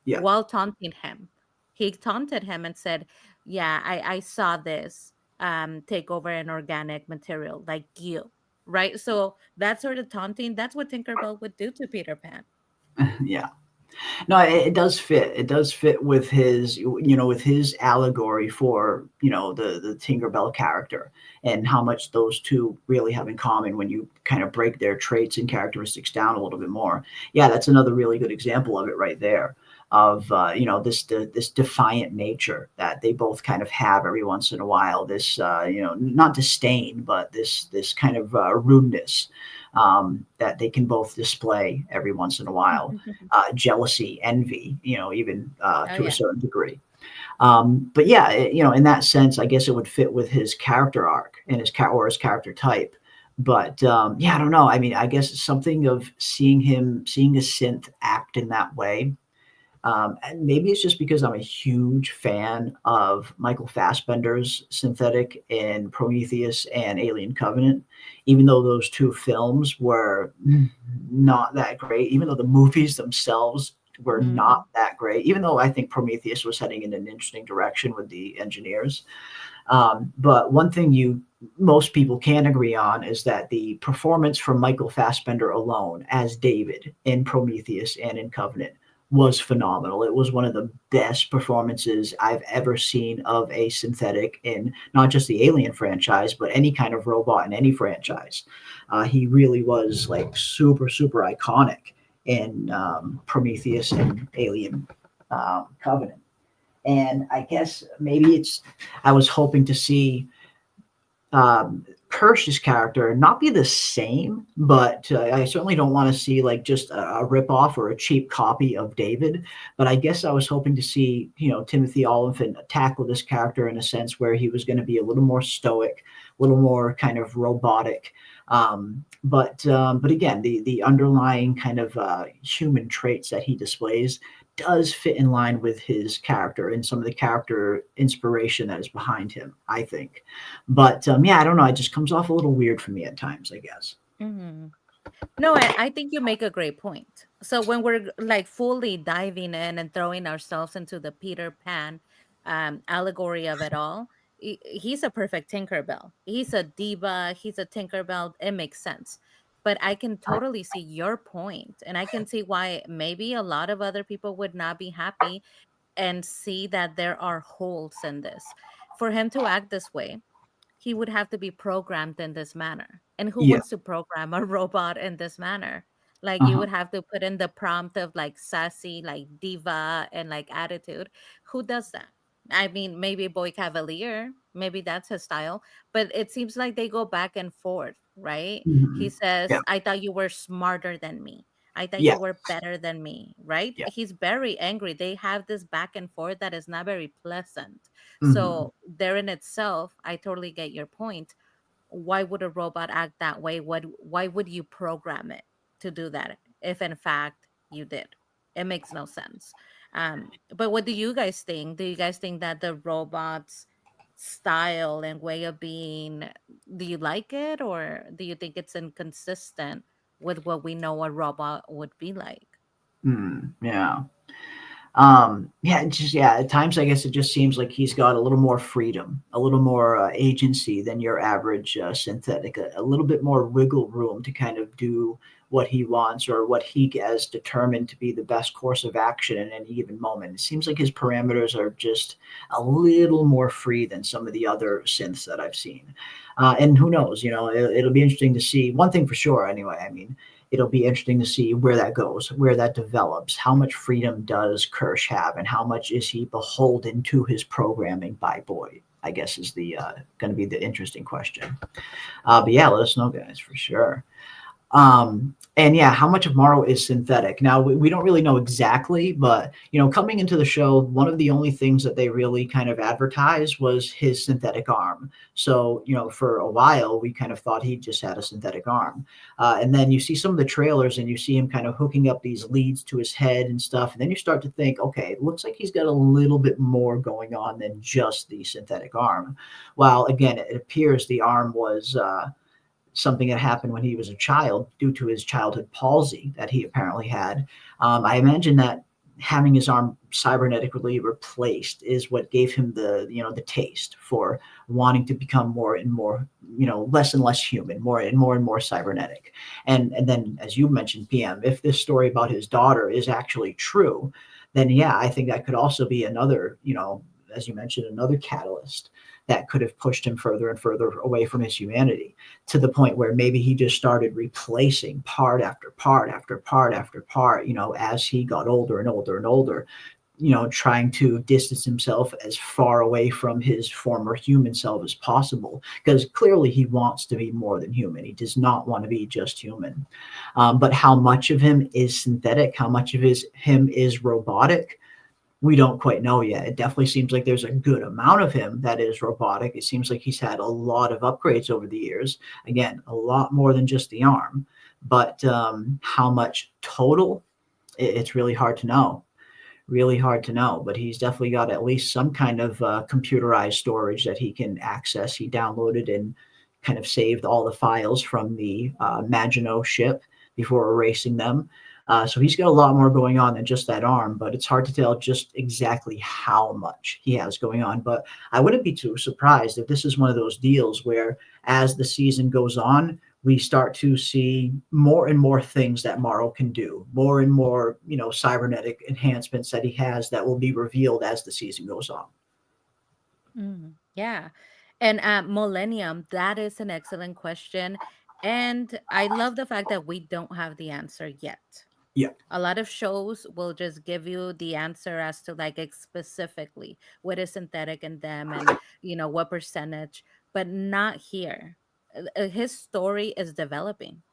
Yeah. while taunting him. He taunted him and said, "Yeah, I saw this take over an organic material like you." Right? So that sort of taunting, that's what Tinkerbell would do to Peter Pan. Yeah. No, it does fit. It does fit with his, with his allegory for, the Tinkerbell character and how much those two really have in common when you kind of break their traits and characteristics down a little bit more. Yeah, that's another really good example of it right there. Of this defiant nature that they both kind of have every once in a while. This not disdain, but this kind of rudeness that they can both display every once in a while. Jealousy, envy, even Oh to a yeah. certain degree. But yeah, in that sense, I guess it would fit with his character arc and his character type. But yeah, I don't know. I mean, I guess it's something of seeing a synth act in that way. And maybe it's just because I'm a huge fan of Michael Fassbender's synthetic in Prometheus and Alien Covenant, even though those two films were not that great, even though the movies themselves were not that great, even though I think Prometheus was heading in an interesting direction with the engineers. But one thing most people can agree on is that the performance from Michael Fassbender alone as David in Prometheus and in Covenant was phenomenal. It was one of the best performances I've ever seen of a synthetic in not just the Alien franchise, but any kind of robot in any franchise. He really was like super, super iconic in Prometheus and Alien Covenant. And I guess maybe I was hoping to see Kirsch's character not be the same, but I certainly don't want to see like just a ripoff or a cheap copy of David. But I guess I was hoping to see, Timothy Olyphant tackle this character in a sense where he was going to be a little more stoic, a little more kind of robotic. But again, the underlying kind of human traits that he displays does fit in line with his character and some of the character inspiration that is behind him, I think. But yeah, I don't know. It just comes off a little weird for me at times, I guess. Mhm. No, I think you make a great point. So when we're like fully diving in and throwing ourselves into the Peter Pan allegory of it all, he's a perfect Tinkerbell. He's a diva. He's a Tinkerbell. It makes sense. But I can totally see your point, and I can see why maybe a lot of other people would not be happy and see that there are holes in this. For him to act this way, he would have to be programmed in this manner. And who Yeah. wants to program a robot in this manner? Like you Uh-huh. would have to put in the prompt of like sassy, like diva and like attitude. Who does that? I mean, maybe Boy Cavalier, maybe that's his style, but it seems like they go back and forth, right? He Mhm. Yeah. says, I thought you were smarter than me. I thought Yeah. you were better than me, right? Yeah. He's very angry. They have this back and forth that is not very pleasant. Mhm. So, there in itself, I totally get your point. Why would a robot act that way? Why would you program it to do that if in fact you did? It makes no sense. But what do you guys think? Do you guys think that the robot's style and way of being, do you like it, or do you think it's inconsistent with what we know a robot would be like? Yeah. Yeah, at times I guess it just seems like he's got a little more freedom, a little more agency than your average synthetic, a little bit more wiggle room to kind of do what he wants or what he has determined to be the best course of action in any given moment. It seems like his parameters are just a little more free than some of the other synths that I've seen. And who knows, it'll be interesting to see. One thing for sure, anyway, I mean, it'll be interesting to see where that goes, where that develops. How much freedom does Kirsch have, and how much is he beholden to his programming by Boyd? I guess is the going to be the interesting question. But yeah, let us know, guys, for sure. And yeah, how much of Morrow is synthetic? Now we don't really know exactly, but coming into the show, one of the only things that they really kind of advertised was his synthetic arm. So for a while we kind of thought he just had a synthetic arm, and then you see some of the trailers and you see him kind of hooking up these leads to his head and stuff, and then you start to think, okay, it looks like he's got a little bit more going on than just the synthetic arm. While again, it appears the arm was something that happened when he was a child due to his childhood palsy that he apparently had. I imagine that having his arm cybernetically replaced is what gave him the taste for wanting to become more and more, less and less human, more and more cybernetic. And then, as you mentioned, PM, if this story about his daughter is actually true, then yeah, I think that could also be another, as you mentioned, another catalyst that could have pushed him further and further away from his humanity, to the point where maybe he just started replacing part after part after part after part, as he got older and older and older, trying to distance himself as far away from his former human self as possible, because clearly he wants to be more than human. He does not want to be just human. But how much of him is synthetic, how much of him is robotic, we don't quite know yet. It definitely seems like there's a good amount of him that is robotic. It seems like he's had a lot of upgrades over the years. Again, a lot more than just the arm. But how much total, it's really hard to know. Really hard to know. But he's definitely got at least some kind of computerized storage that he can access. He downloaded and kind of saved all the files from the Maginot ship before erasing them. So he's got a lot more going on than just that arm, but it's hard to tell just exactly how much he has going on. But I wouldn't be too surprised if this is one of those deals where, as the season goes on, we start to see more and more things that Morrow can do, more and more, cybernetic enhancements that he has that will be revealed as the season goes on. Yeah. And Millennium, that is an excellent question. And I love the fact that we don't have the answer yet. Yeah. A lot of shows will just give you the answer as to like specifically what is synthetic in them and what percentage, but not here. His story is developing,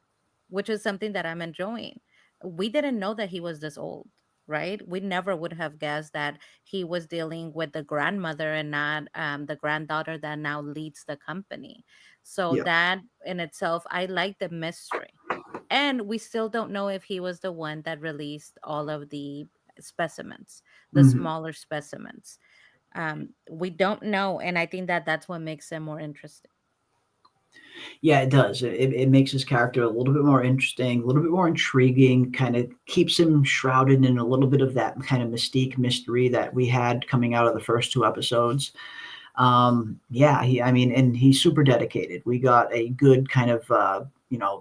which is something that I'm enjoying. We didn't know that he was this old, right? We never would have guessed that he was dealing with the grandmother and not the granddaughter that now leads the company. So Yeah. that in itself, I like the mystery. And we still don't know if he was the one that released all of the specimens, the Mhm. smaller specimens. We don't know. And I think that that's what makes him more interesting. Yeah, it does. It makes his character a little bit more interesting, a little bit more intriguing, kind of keeps him shrouded in a little bit of that kind of mystique mystery that we had coming out of the first two episodes. Yeah, and he's super dedicated. We got a good kind of,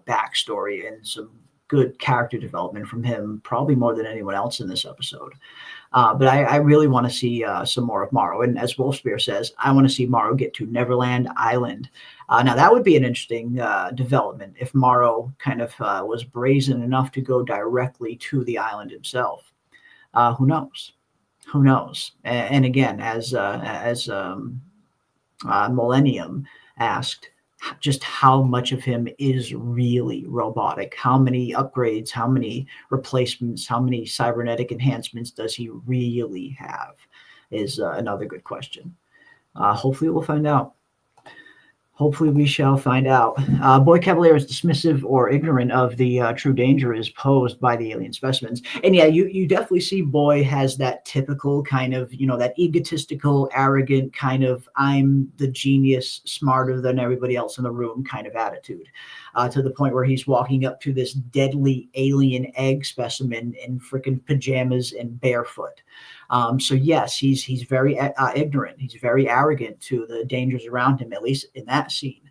backstory and some good character development from him, probably more than anyone else in this episode. But I really want to see some more of Morrow. And as Wolfspear says, I want to see Morrow get to Neverland Island. Now, that would be an interesting development if Morrow kind of was brazen enough to go directly to the island himself. Who knows? Who knows? And again, as Millennium asked, just how much of him is really robotic? How many upgrades, how many replacements, how many cybernetic enhancements does he really have? Is another good question. Hopefully we'll find out. Hopefully we shall find out. Boy Cavalier is dismissive or ignorant of the true dangers posed by the alien specimens. And yeah, you definitely see Boy has that typical kind of, that egotistical, arrogant kind of, I'm the genius, smarter than everybody else in the room kind of attitude, to the point where he's walking up to this deadly alien egg specimen in freaking pajamas and barefoot. So yes, he's very ignorant. He's very arrogant to the dangers around him, at least in that scene.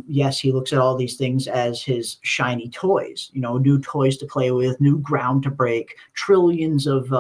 Yes, he looks at all these things as his shiny toys, new toys to play with, new ground to break, trillions of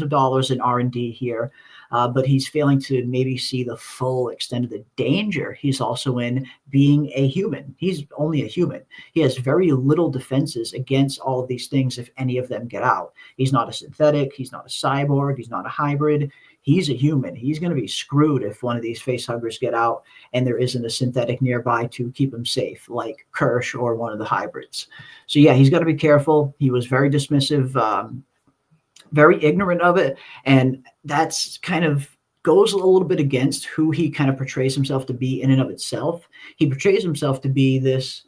dollars in R&D here. But he's failing to maybe see the full extent of the danger he's also in being a human. He's only a human. He has very little defenses against all of these things if any of them get out. He's not a synthetic. He's not a cyborg. He's not a hybrid. He's a human. He's going to be screwed if one of these facehuggers get out and there isn't a synthetic nearby to keep him safe, like Kirsch or one of the hybrids. So yeah, he's got to be careful. He was very dismissive, very ignorant of it, and that's kind of goes a little bit against who he kind of portrays himself to be in and of itself. He portrays himself to be this,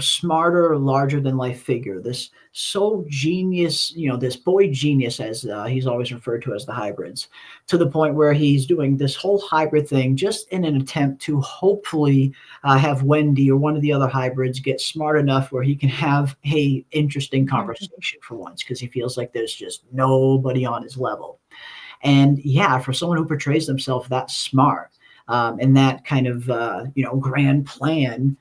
smarter, larger than life figure, this soul genius, this boy genius, as he's always referred to as the hybrids, to the point where he's doing this whole hybrid thing just in an attempt to hopefully have Wendy or one of the other hybrids get smart enough where he can have a interesting conversation for once, because he feels like there's just nobody on his level. And yeah, for someone who portrays themselves that smart, and that kind of grand plan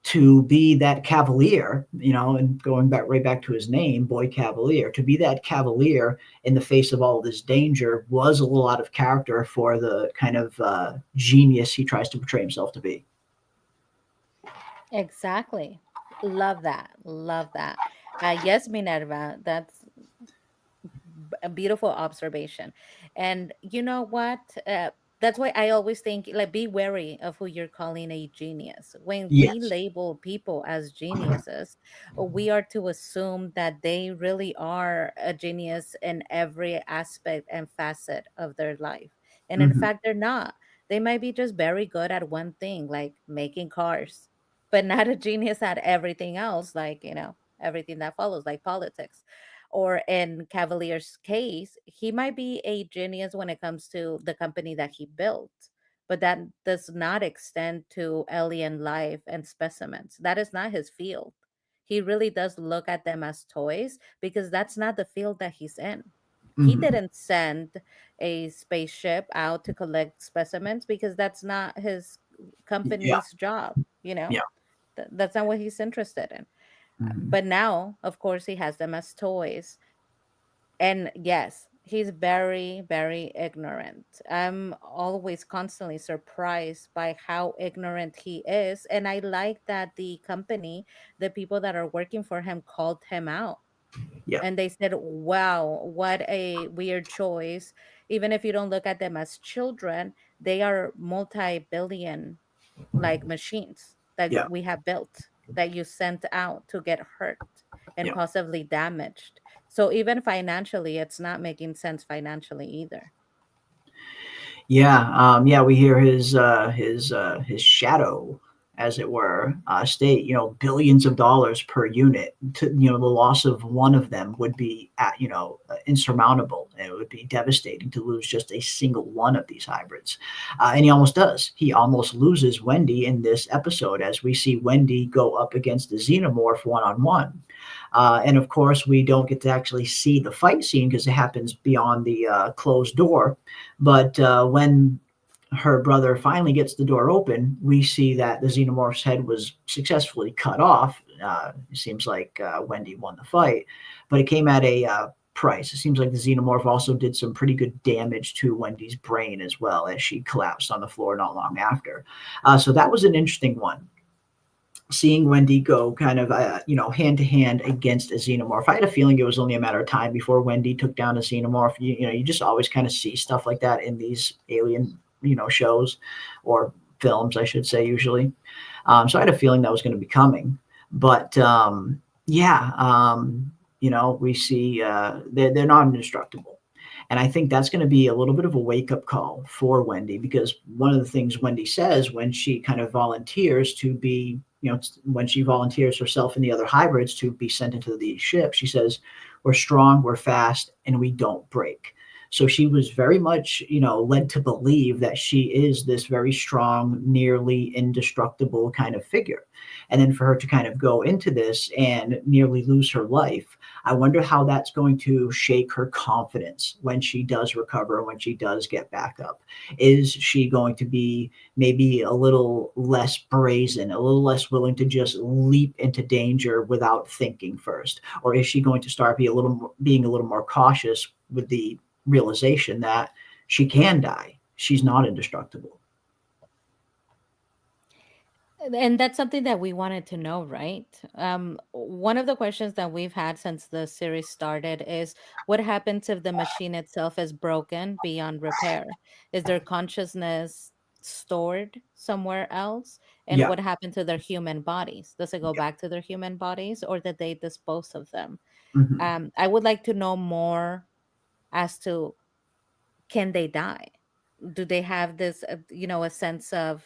to be that cavalier, and going back right back to his name, Boy Cavalier, to be that cavalier in the face of all of this danger was a little out of character for the kind of genius he tries to portray himself to be. Exactly. Love that. Love that. Yes, Minerva, that's a beautiful observation. And you know what? That's why I always think, like, be wary of who you're calling a genius. When we Yes. label people as geniuses, we are to assume that they really are a genius in every aspect and facet of their life. And in Hmm. fact, they're not. They might be just very good at one thing, like making cars, but not a genius at everything else, like, everything that follows, like politics. Or in Cavalier's case, he might be a genius when it comes to the company that he built, but that does not extend to alien life and specimens. That is not his field. He really does look at them as toys because that's not the field that he's in. He Hmm. didn't send a spaceship out to collect specimens because that's not his Yeah. company's job, you know? Yeah. That's not what he's interested in. Hmm. But now, of course, he has them as toys. And yes, he's very, very ignorant. I'm always constantly surprised by how ignorant he is. And I like that the company, the people that are working for him, called him out. Yeah. And they said, wow, what a weird choice. Even if you don't look at them as children, they are multi billion like machines that Yeah. we have built that you sent out to get hurt and Yeah. possibly damaged. So even financially, it's not making sense financially either. Yeah, yeah, we hear his shadow, as it were, state, billions of dollars per unit. To, the loss of one of them would be, insurmountable. It would be devastating to lose just a single one of these hybrids, and he almost does. He almost loses Wendy in this episode, as we see Wendy go up against the xenomorph one on one. And of course, we don't get to actually see the fight scene because it happens beyond the closed door. But when her brother finally gets the door open, we see that the xenomorph's head was successfully cut off. It seems like Wendy won the fight, but it came at a price. It seems like the xenomorph also did some pretty good damage to Wendy's brain as well, as she collapsed on the floor not long after. So that was an interesting one, seeing Wendy go kind of, hand to hand against a xenomorph. I had a feeling it was only a matter of time before Wendy took down a xenomorph. You just always kind of see stuff like that in these alien, shows or films, I should say, usually. So I had a feeling that was going to be coming. But yeah, we see they're not indestructible. And I think that's going to be a little bit of a wake up call for Wendy, because one of the things Wendy says when she kind of volunteers to be, when she volunteers herself and the other hybrids to be sent into the ship, she says, we're strong, we're fast, and we don't break. So she was very much, led to believe that she is this very strong, nearly indestructible kind of figure. And then for her to kind of go into this and nearly lose her life, I wonder how that's going to shake her confidence when she does recover, when she does get back up. Is she going to be maybe a little less brazen, a little less willing to just leap into danger without thinking first? Or is she going to start being a little more cautious with the realization that she can die? She's not indestructible. And that's something that we wanted to know, right? One of the questions that we've had since the series started is what happens if the machine itself is broken beyond repair? Is their consciousness stored somewhere else? And Yeah. what happened to their human bodies? Does it go back to their human bodies, or did they dispose of them? Hmm. I would like to know more as to, can they die? Do they have this, a sense of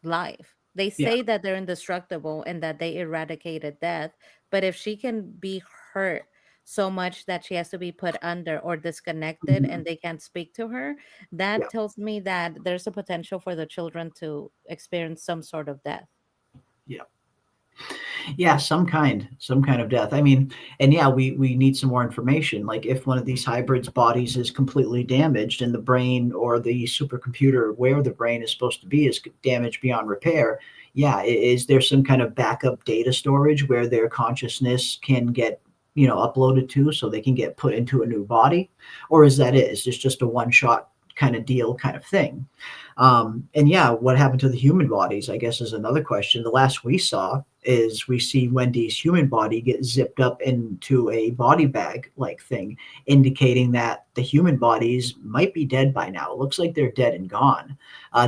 life? They Yeah. say that they're indestructible and that they eradicated death, but if she can be hurt so much that she has to be put under or disconnected Mhm. and they can't speak to her, Yeah. that tells me that there's a potential for the children to experience some sort of death. Yeah. Yeah, some kind of death. I mean, and yeah, we need some more information. Like if one of these hybrids' bodies is completely damaged and the brain or the supercomputer where the brain is supposed to be is damaged beyond repair, yeah, is there some kind of backup data storage where their consciousness can get, uploaded to so they can get put into a new body? Or is that it? Is this just a one-shot kind of deal kind of thing? And yeah, what happened to the human bodies, I guess, is another question. The last we saw is we see Wendy's human body get zipped up into a body bag like thing, indicating that the human bodies might be dead by now. It looks like they're dead and gone.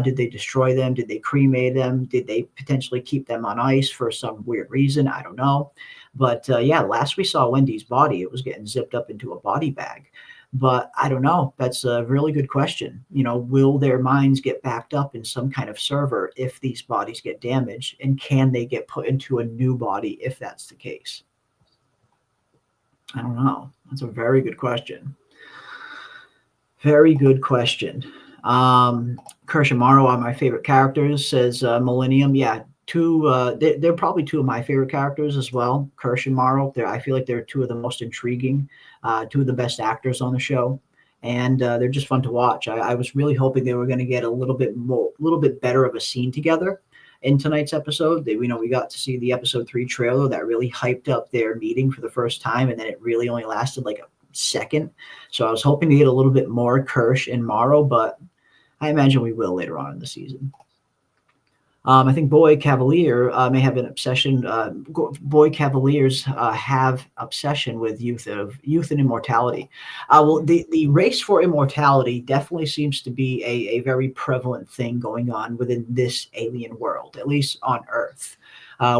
Did they destroy them? Did they cremate them? Did they potentially keep them on ice for some weird reason? I don't know. But yeah, last we saw Wendy's body, it was getting zipped up into a body bag. But I don't know. That's a really good question. Will their minds get backed up in some kind of server if these bodies get damaged? And can they get put into a new body if that's the case? I don't know. That's a very good question. Very good question. Kershimaro are my favorite characters, says Millennium. Yeah, they're probably two of my favorite characters as well. Kersh and Morrow. I feel like they're two of the most intriguing, two of the best actors on the show, and they're just fun to watch. I was really hoping they were going to get a little bit better of a scene together in tonight's episode. We got to see the episode 3 trailer that really hyped up their meeting for the first time, and then it really only lasted like a second. So I was hoping to get a little bit more Kersh and Morrow, but I imagine we will later on in the season. I think Boy Cavalier may have an obsession. Boy Cavaliers have obsession with youth and immortality. Well, the race for immortality definitely seems to be a very prevalent thing going on within this alien world, at least on Earth.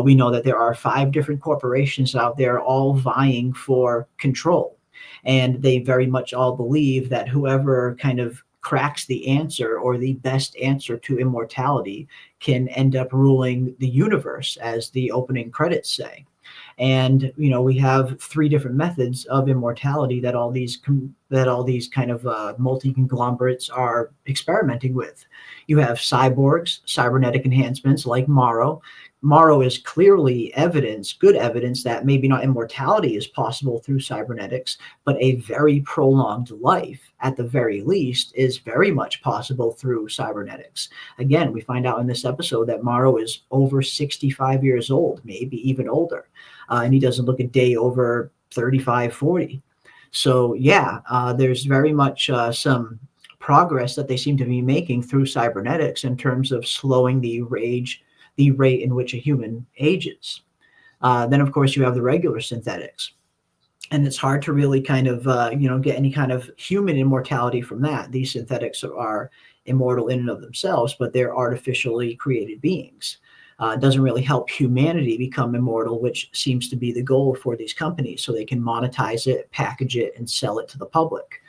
We know that there are 5 different corporations out there all vying for control, and they very much all believe that whoever kind of cracks the answer or the best answer to immortality can end up ruling the universe, as the opening credits say. And we have 3 different methods of immortality that all these kind of multi conglomerates are experimenting with. You have cyborgs, cybernetic enhancements like Morrow. Morrow is clearly good evidence that maybe not immortality is possible through cybernetics, but a very prolonged life, at the very least, is very much possible through cybernetics. Again, we find out in this episode that Morrow is over 65 years old, maybe even older, and he doesn't look a day over 35, 40. So yeah, there's very much some progress that they seem to be making through cybernetics in terms of slowing the rate in which a human ages. Then, of course, you have the regular synthetics. And it's hard to really kind of, get any kind of human immortality from that. These synthetics are immortal in and of themselves, but they're artificially created beings. It doesn't really help humanity become immortal, which seems to be the goal for these companies, so they can monetize it, package it, and sell it to the public.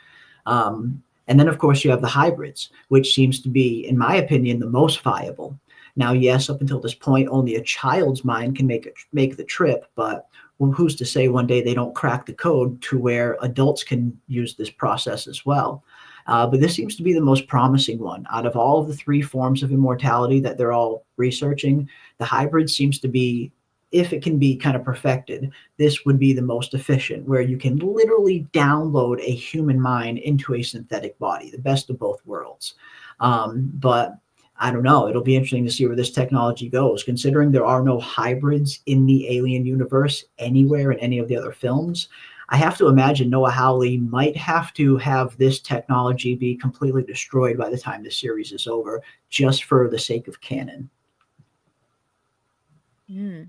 And then, of course, you have the hybrids, which seems to be, in my opinion, the most viable. Now, yes, up until this point, only a child's mind can make the trip, but who's to say one day they don't crack the code to where adults can use this process as well? But this seems to be the most promising one. Out of all of the 3 forms of immortality that they're all researching, the hybrid seems to be, if it can be kind of perfected, this would be the most efficient, where you can literally download a human mind into a synthetic body, the best of both worlds. But I don't know. It'll be interesting to see where this technology goes, considering there are no hybrids in the Alien universe anywhere in any of the other films. I have to imagine Noah Hawley might have to have this technology be completely destroyed by the time the series is over, just for the sake of canon. Mm.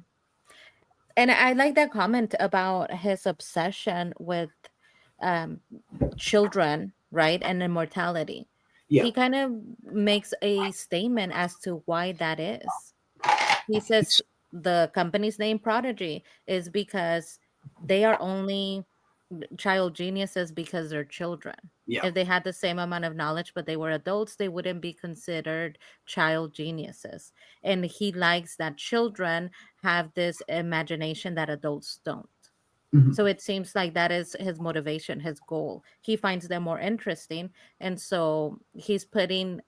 And I like that comment about his obsession with um, children, right? And immortality. Yeah. He kind of makes a statement as to why that is. He says the company's name Prodigy is because they are only child geniuses because they're children. Yeah. If they had the same amount of knowledge but they were adults, they wouldn't be considered child geniuses. And he likes that children have this imagination that adults don't. Mhm. So it seems like that is his motivation, his goal. He finds them more interesting. And so he's putting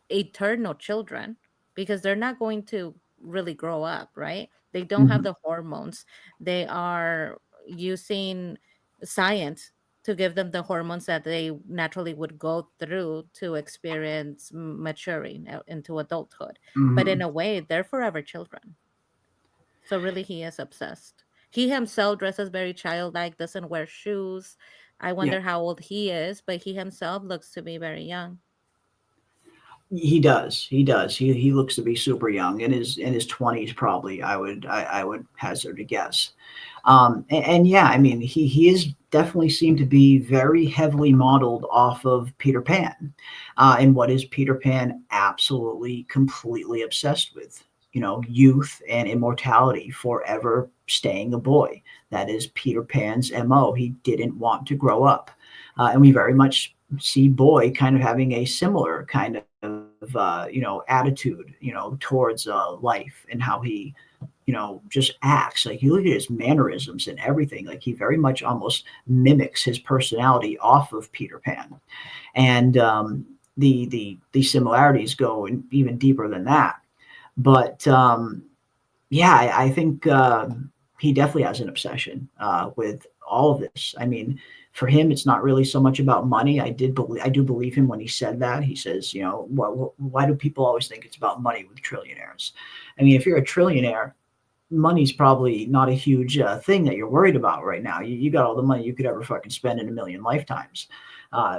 eternal children because they're not going to really grow up, right? They don't have Mhm. the hormones. They are using science to give them the hormones that they naturally would go through to experience maturing into adulthood. But in Mhm. a way, they're forever children. So really, he is obsessed. He himself dresses very childlike, doesn't wear shoes. I Yeah. wonder how old he is, but he himself looks to be very young. He does. He does. He looks to be super young, in his 20s probably. I would hazard a guess. And yeah, I mean, he is definitely seemed to be very heavily modeled off of Peter Pan, and what is Peter Pan absolutely completely obsessed with? You know, youth and immortality, forever staying a boy. That is Peter Pan's MO. He didn't want to grow up, and we very much see Boy kind of having a similar kind of attitude, towards life and how he just acts. Like you look at his mannerisms and everything, like he very much almost mimics his personality off of Peter Pan. And the similarities go even deeper than that. But yeah, I think he definitely has an obsession with all of this. I mean, for him, it's not really so much about money. I do believe him when he said that. He says, why do people always think it's about money with trillionaires? I mean, if you're a trillionaire, money's probably not a huge thing that you're worried about right now. You got all the money you could ever fucking spend in a million lifetimes.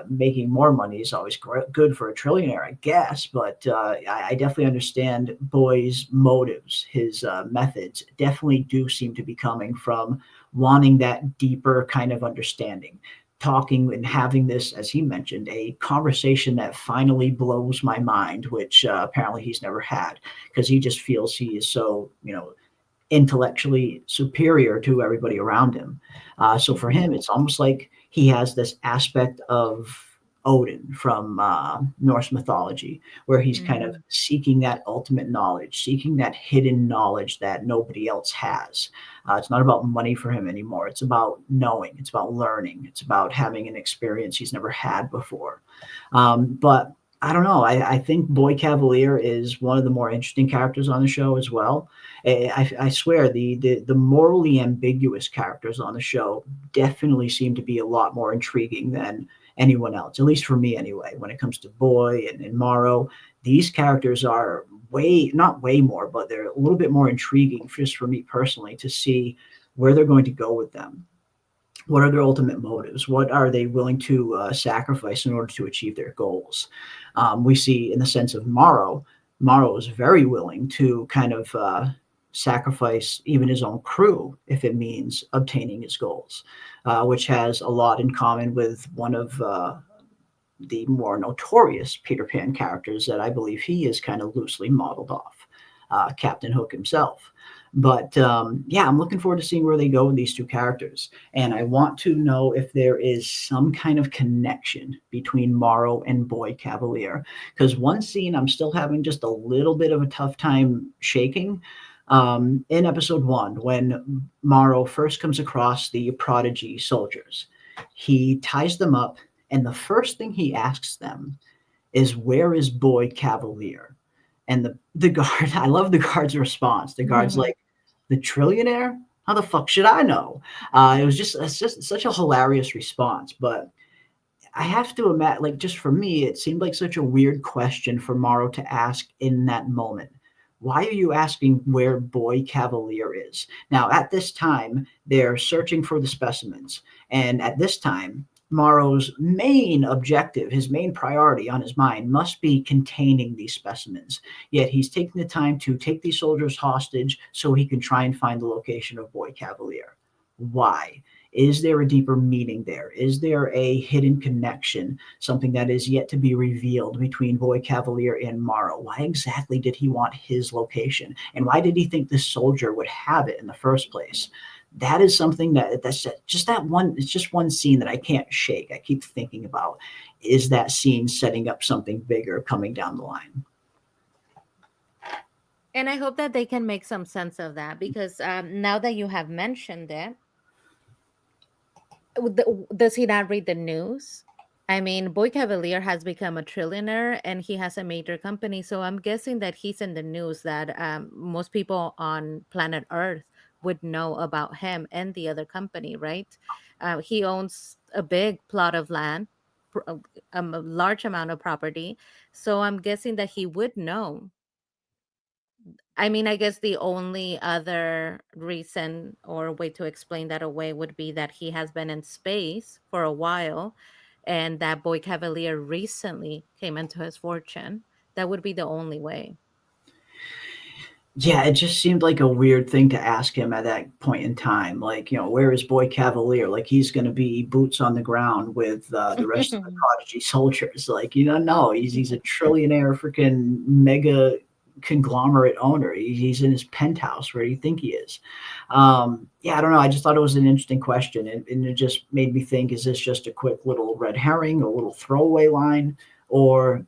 Making more money is always good for a trillionaire, I guess. But I definitely understand Boy's motives. His methods definitely do seem to be coming from wanting that deeper kind of understanding. Talking and having this, as he mentioned, a conversation that finally blows my mind, which apparently he's never had because he just feels he is so, intellectually superior to everybody around him. So for Mhm. him, it's almost like he has this aspect of Odin from Norse mythology, where he's kind of Mm. seeking that ultimate knowledge, seeking that hidden knowledge that nobody else has. It's not about money for him anymore. It's about knowing, it's about learning, it's about having an experience he's never had before. But I don't know. I think Boy Cavalier is one of the more interesting characters on the show as well. I swear the morally ambiguous characters on the show definitely seem to be a lot more intriguing than anyone else, at least for me anyway. When it comes to Boy and Morrow, these characters are not way more, but they're a little bit more intriguing just for me personally to see where they're going to go with them. What are their ultimate motives? What are they willing to sacrifice in order to achieve their goals? We see in the sense of Morrow is very willing to kind of sacrifice even his own crew if it means obtaining his goals, which has a lot in common with one of the more notorious Peter Pan characters that I believe he is kind of loosely modeled off, Captain Hook himself. But yeah, I'm looking forward to seeing where they go with these two characters. And I want to know if there is some kind of connection between Morrow and Boy Cavalier. Because one scene I'm still having just a little bit of a tough time shaking. In episode 1, when Morrow first comes across the prodigy soldiers, he ties them up, and the first thing he asks them is, "Where is Boy Cavalier?" And the guard, I love the guard's response. The guard's Mhm. like, "The trillionaire? How the fuck should I know?" It's just such a hilarious response. But I have to imagine, like, just for me, it seemed like such a weird question for Morrow to ask in that moment. Why are you asking where Boy Cavalier is? Now, at this time, they're searching for the specimens. And at this time, Morrow's main objective, his main priority on his mind, must be containing these specimens. Yet he's taking the time to take these soldiers hostage so he can try and find the location of Boy Cavalier. Why? Is there a deeper meaning there? Is there a hidden connection, something that is yet to be revealed between Boy Cavalier and Morrow? Why exactly did he want his location? And why did he think this soldier would have it in the first place? that is something that's just that one. It's just one scene that I can't shake. I keep thinking about, is that scene setting up something bigger coming down the line? And I hope that they can make some sense of that, because now that you have mentioned it, does he not read the news? I mean, Boy Cavalier has become a trillionaire and he has a major company. So I'm guessing that he's in the news, that most people on planet Earth would know about him and the other company, right? He owns a big plot of land, a large amount of property. So I'm guessing that he would know. I mean, I guess the only other reason or way to explain that away would be that he has been in space for a while and that Boy Cavalier recently came into his fortune. That would be the only way. Yeah, it just seemed like a weird thing to ask him at that point in time. Like, where is Boy Cavalier? Like, he's going to be boots on the ground with the rest of the Prodigy soldiers. Like, no, he's a trillionaire, freaking mega conglomerate owner. He's in his penthouse. Where do you think he is? Yeah, I don't know. I just thought it was an interesting question, and it just made me think: is this just a quick little red herring, a little throwaway line, or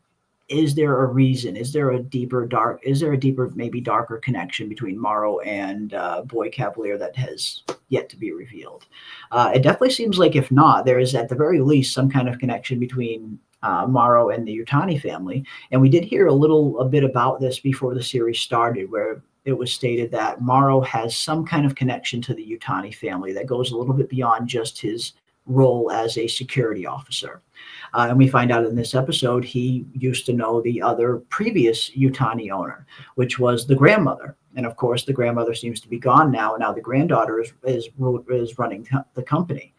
is there a reason? Is there a deeper, maybe darker connection between Morrow and Boy Cavalier that has yet to be revealed? It definitely seems like, if not, there is at the very least some kind of connection between Morrow and the Yutani family. And we did hear a bit about this before the series started, where it was stated that Morrow has some kind of connection to the Yutani family that goes a little bit beyond just his role as a security officer. And we find out in this episode, he used to know the other previous Yutani owner, which was the grandmother. And of course, the grandmother seems to be gone now. And now the granddaughter is running the company.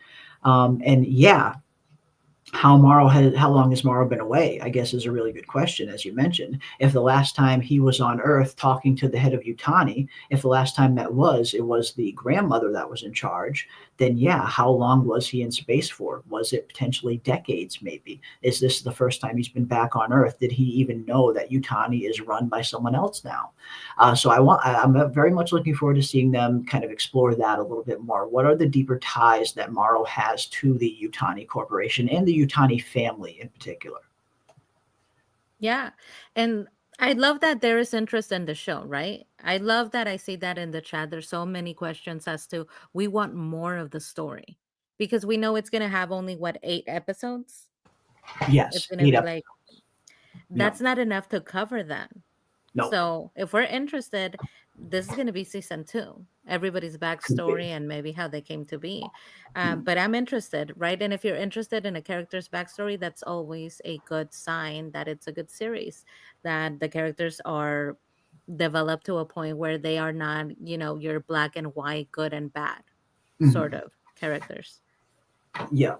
And yeah, how long has Morrow been away, I guess, is a really good question. As you mentioned, if the last time he was on Earth talking to the head of Yutani, if the last time it was the grandmother that was in charge, then yeah, how long was he in space for? Was it potentially decades? Maybe. Is this the first time he's been back on Earth? Did he even know that Yutani is run by someone else now? So I'm very much looking forward to seeing them kind of explore that a little bit more. What are the deeper ties that Morrow has to the Yutani Corporation and the Yutani family in particular? Yeah. And I love that there is interest in the show, right? I love that I see that in the chat. There's so many questions as to, we want more of the story, because we know it's going to have only, what, 8 episodes? It's Yes, going to be like, No, that's not enough to cover that. no, So if we're interested, this is going to be season 2. Everybody's could backstory be. and maybe how they came to be. But I'm interested, right? And if you're interested in a character's backstory, that's always a good sign that it's a good series, that the characters are developed to a point where they are not, your black and white, good and bad sort Mhm. of characters. Yeah.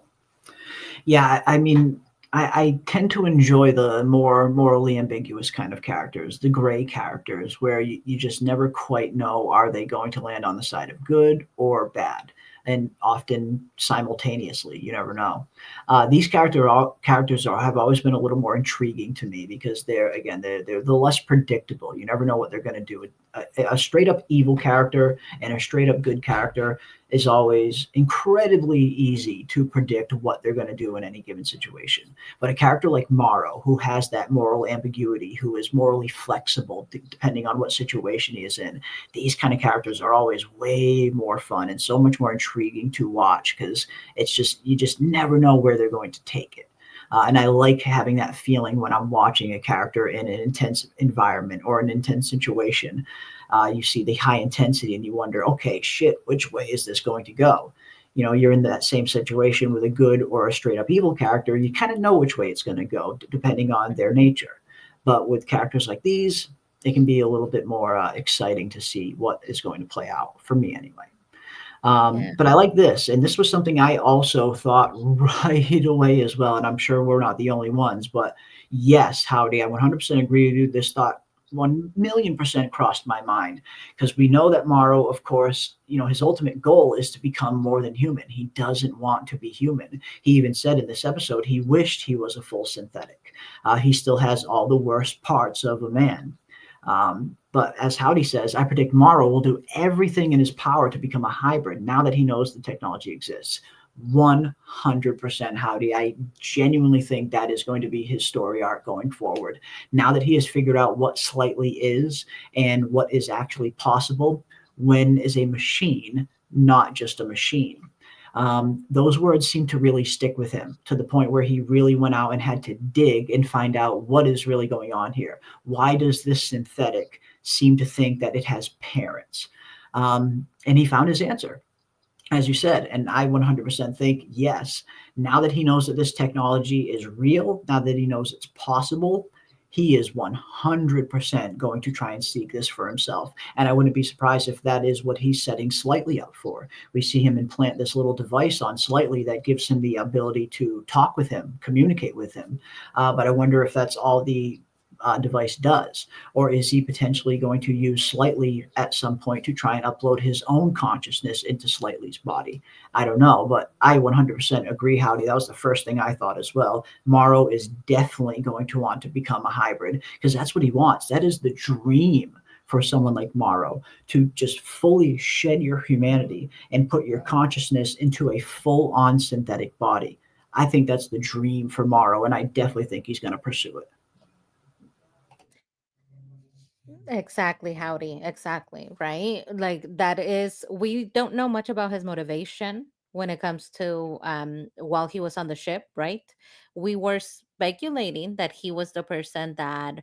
Yeah, I mean, I tend to enjoy the more morally ambiguous kind of characters, the gray characters, where you just never quite know, are they going to land on the side of good or bad? And often simultaneously, you never know. These characters have always been a little more intriguing to me, because they're the less predictable. You never know what they're going to do. A straight up evil character and a straight up good character is always incredibly easy to predict what they're going to do in any given situation. But a character like Morrow, who has that moral ambiguity, who is morally flexible depending on what situation he is in, these kind of characters are always way more fun and so much more intriguing to watch, because you just never know where they're going to take it. And I like having that feeling when I'm watching a character in an intense environment or an intense situation. You see the high intensity and you wonder, okay, shit, which way is this going to go? You're in that same situation with a good or a straight up evil character. You kind of know which way it's going to go depending on their nature. But with characters like these, it can be a little bit more exciting to see what is going to play out, for me anyway. Yeah. But I like this, and this was something I also thought right away as well, and I'm sure we're not the only ones, but yes, Howdy, I 100% agree with you. This thought 1,000,000% crossed my mind, because we know that Morrow, of course, his ultimate goal is to become more than human. He doesn't want to be human. He even said in this episode he wished he was a full synthetic. He still has all the worst parts of a man. But as Howdy says, I predict Morrow will do everything in his power to become a hybrid now that he knows the technology exists. 100% Howdy. I genuinely think that is going to be his story arc going forward. Now that he has figured out what slightly is and what is actually possible when is a machine, not just a machine. Those words seem to really stick with him to the point where he really went out and had to dig and find out what is really going on here. Why does this synthetic seem to think that it has parents? And he found his answer, as you said. And I 100% think, yes, now that he knows that this technology is real, now that he knows it's possible, he is 100% going to try and seek this for himself. And I wouldn't be surprised if that is what he's setting Slightly up for. We see him implant this little device on Slightly that gives him the ability to talk with him, communicate with him. But I wonder if that's all the device does, or is he potentially going to use Slightly at some point to try and upload his own consciousness into Slightly's body? I don't know, but I 100% agree, Howdy. That was the first thing I thought as well. Morrow is definitely going to want to become a hybrid because that's what he wants. That is the dream for someone like Morrow, to just fully shed your humanity and put your consciousness into a full-on synthetic body. I think that's the dream for Morrow, and I definitely think he's going to pursue it. Exactly, Howdy. Exactly, right? Like that is, we don't know much about his motivation when it comes to while he was on the ship, right? We were speculating that he was the person that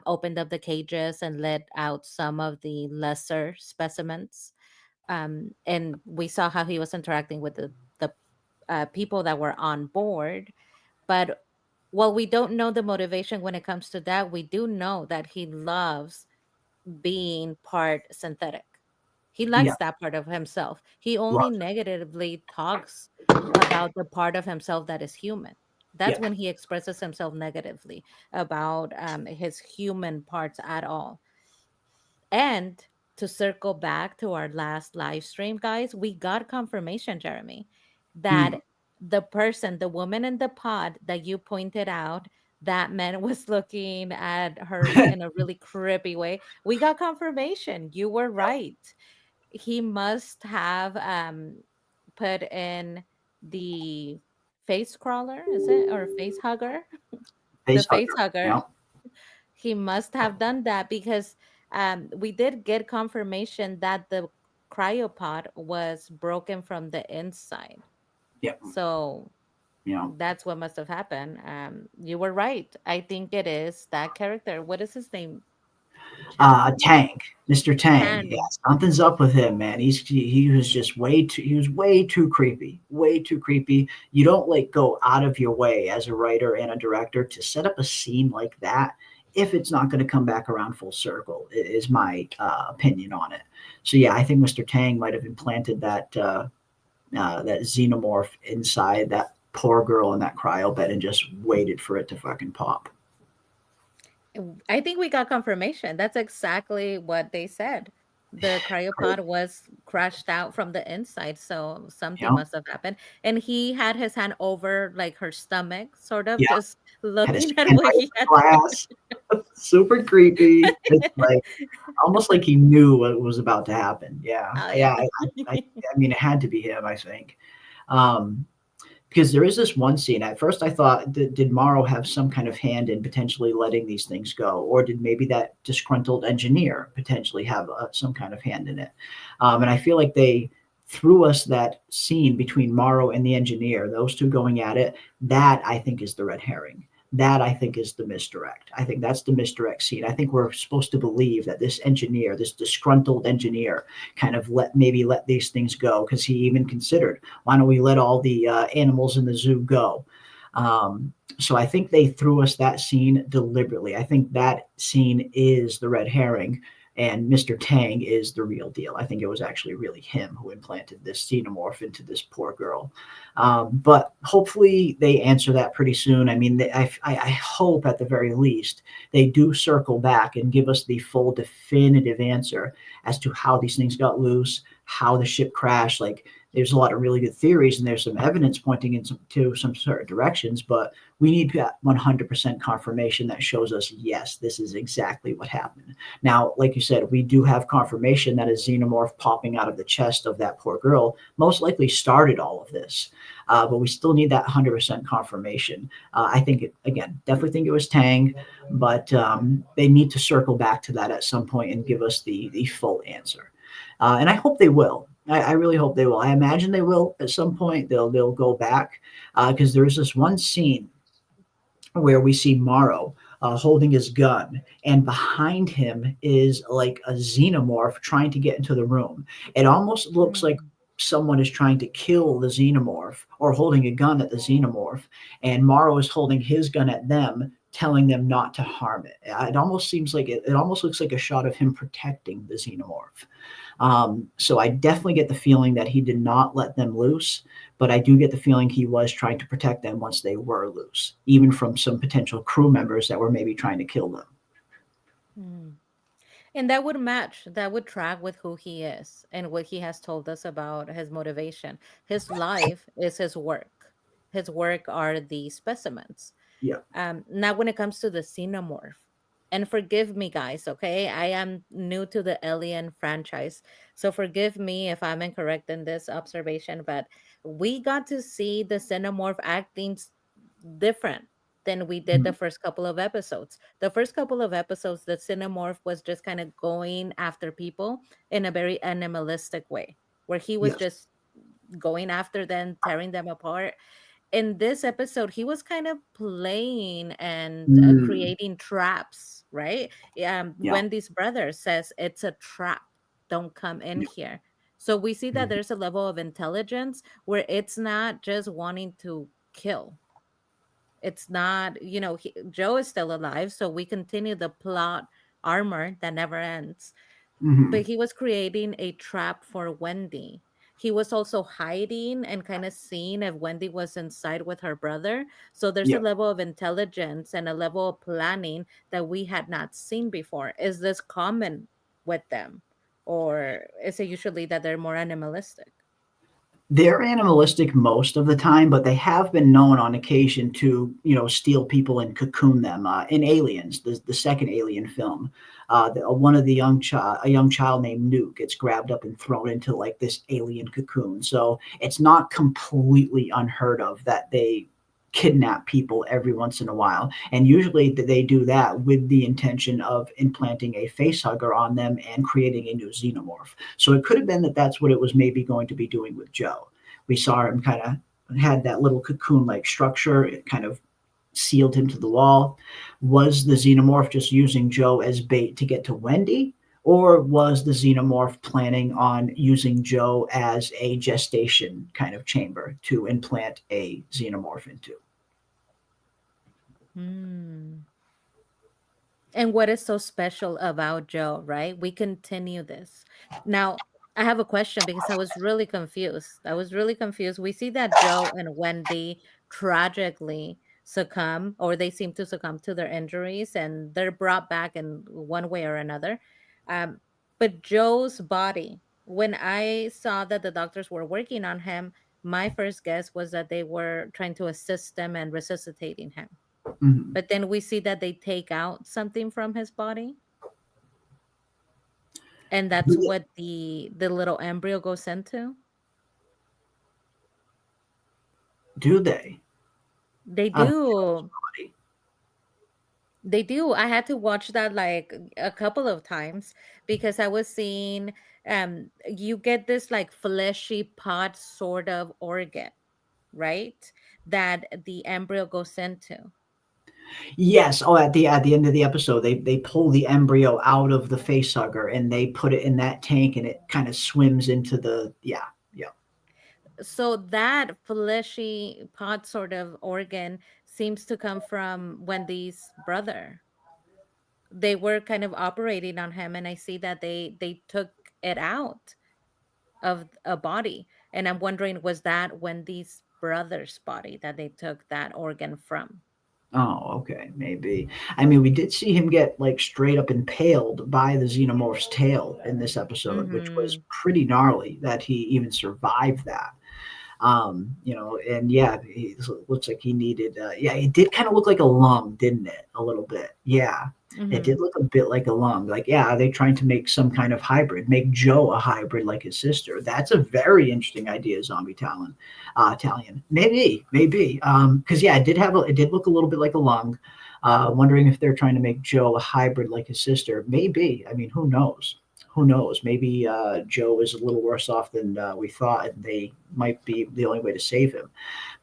opened up the cages and let out some of the lesser specimens. And we saw how he was interacting with the people that were on board. But while we don't know the motivation when it comes to that, we do know that he loves being part synthetic. He Yeah, likes that part of himself. He only lots of, negatively talks about the part of himself that is human. That's yeah. when he expresses himself negatively about his human parts at all. And to circle back to our last live stream, guys, we got confirmation, Jeremy, Mm. that the person, the woman in the pod that you pointed out, that man was looking at her in a really creepy way. We got confirmation. You were right. He must have put in the face crawler, is it? Or face hugger? The Face face hugger. hugger. Yeah. He must have done that because we did get confirmation that the cryopod was broken from the inside. Yeah. So Yeah. that's what must have happened. You were right. I think it is that character. What is his name? Chan? Tank, Mr. Tang. Yeah, Chan. something's up with him, man. He was just way too creepy, way too creepy. You don't like go out of your way as a writer and a director to set up a scene like that if it's not going to come back around full circle. Is my opinion on it. So yeah, I think Mr. Tang might have implanted that xenomorph inside that poor girl in that cryo bed and just waited for it to fucking pop. I think we got confirmation. That's exactly what they said. The cryopod was crashed out from the inside, so You something know? must have happened. And he had his hand over like her stomach, sort of Yeah, just had his looking at hand what right he over had the glass. Super creepy. It's like almost like he knew what was about to happen. Yeah, Oh yeah. yeah. I mean, it had to be him. I think. Um, because there is this one scene. At first, I thought, did Morrow have some kind of hand in potentially letting these things go, or did maybe that disgruntled engineer potentially have some kind of hand in it? And I feel like they threw us that scene between Morrow and the engineer, those two going at it. That I think is the red herring. That I think is the misdirect. I think that's the misdirect scene. I think we're supposed to believe that this engineer, this disgruntled engineer, kind of let these things go because he even considered, why don't we let all the animals in the zoo go? So I think they threw us that scene deliberately. I think that scene is the red herring, and Mr. Tang is the real deal. I think it was actually really him who implanted this xenomorph into this poor girl. But hopefully they answer that pretty soon. I mean, I hope at the very least they do circle back and give us the full definitive answer as to how these things got loose, how the ship crashed. Like There's a lot of really good theories and there's some evidence pointing into some certain directions, but we need that 100% confirmation that shows us, yes, this is exactly what happened. Now, like you said, we do have confirmation that a xenomorph popping out of the chest of that poor girl most likely started all of this. But we still need that 100% confirmation. I think, again, definitely think it was Tang, but they need to circle back to that at some point and give us the full answer. And I hope they will. I really hope they will. I imagine they will at some point. They'll go back because there's this one scene where we see Morrow holding his gun, and behind him is like a xenomorph trying to get into the room. It almost looks like Mm. someone is trying to kill the xenomorph or holding a gun at the xenomorph, and Morrow is holding his gun at them, telling them not to harm it. It almost seems like it almost looks like a shot of him protecting the xenomorph. So I definitely get the feeling that he did not let them loose, but I do get the feeling he was trying to protect them once they were loose, even from some potential crew members that were maybe trying to kill them. Mm. And that would match, that would track with who he is and what he has told us about his motivation. His life is his work. His work are the specimens. Yeah. Now, when it comes to the xenomorph, and forgive me, guys, okay? I am new to the Alien franchise, so forgive me if I'm incorrect in this observation, but we got to see the xenomorph acting different than we did the Mhm. first couple of episodes. The first couple of episodes, the xenomorph was just kind of going after people in a very animalistic way, where he was Yes. just going after them, tearing them apart. In this episode, he was kind of playing and Mm, creating traps, right? yeah. Wendy's brother says it's a trap. Don't come in Yeah. here. So we see that Mhm. there's a level of intelligence where it's not just wanting to kill. It's not, Joe is still alive, so we continue the plot armor that never ends, but Mhm. he was creating a trap for Wendy. He was also hiding and kind of seeing if Wendy was inside with her brother. So there's a Yeah. level of intelligence and a level of planning that we had not seen before. Is this common with them? Or is it usually that they're more animalistic? They're animalistic most of the time, but they have been known on occasion to, steal people and cocoon them. In Aliens, the second Alien film, one of the a young child named Nuke gets grabbed up and thrown into like this alien cocoon. So it's not completely unheard of that they kidnap people every once in a while, and usually they do that with the intention of implanting a face hugger on them and creating a new xenomorph. So it could have been that that's what it was maybe going to be doing with Joe. We saw him kind of had that little cocoon like structure. It kind of sealed him to the wall. Was the xenomorph just using Joe as bait to get to Wendy? Or was the xenomorph planning on using Joe as a gestation kind of chamber to implant a xenomorph into? Hmm. And what is so special about Joe, right? We continue this. Now, I have a question because I was really confused. I was really confused. We see that Joe and Wendy tragically succumb, or they seem to succumb to their injuries, and they're brought back in one way or another. Um, but Joe's body, when I saw that the doctors were working on him, my first guess was that they were trying to assist him and resuscitating him, Mhm. but then we see that they take out something from his body, and that's Do what the little embryo goes into. do they? They Out of do. body? They do. I had to watch that like a couple of times because I was seeing you get this like fleshy pod sort of organ, right? That the embryo goes into. Yes. Oh, at the end of the episode, they pull the embryo out of the face hugger and they put it in that tank, and it kind of swims into the yeah, yeah. So that fleshy pod sort of organ seems to come from Wendy's brother. They were kind of operating on him, and I see that they took it out of a body, and I'm wondering, was that Wendy's brother's body that they took that organ from? Oh, okay, maybe. I mean, we did see him get like straight up impaled by the xenomorph's tail in this episode, which was Mm-hmm. pretty gnarly that he even survived that. And yeah, he looks like he needed. Yeah, it did kind of look like a lung, didn't it? A little bit. Yeah, it Mm-hmm. did look a bit like a lung. Like, yeah, are they trying to make some kind of hybrid? Make Joe a hybrid like his sister? That's a very interesting idea, Zombie Talon. Italian, maybe. Because yeah, it did look a little bit like a lung. Wondering if they're trying to make Joe a hybrid like his sister. Maybe. I mean, who knows? Who knows? Maybe Joe is a little worse off than we thought, and they might be the only way to save him.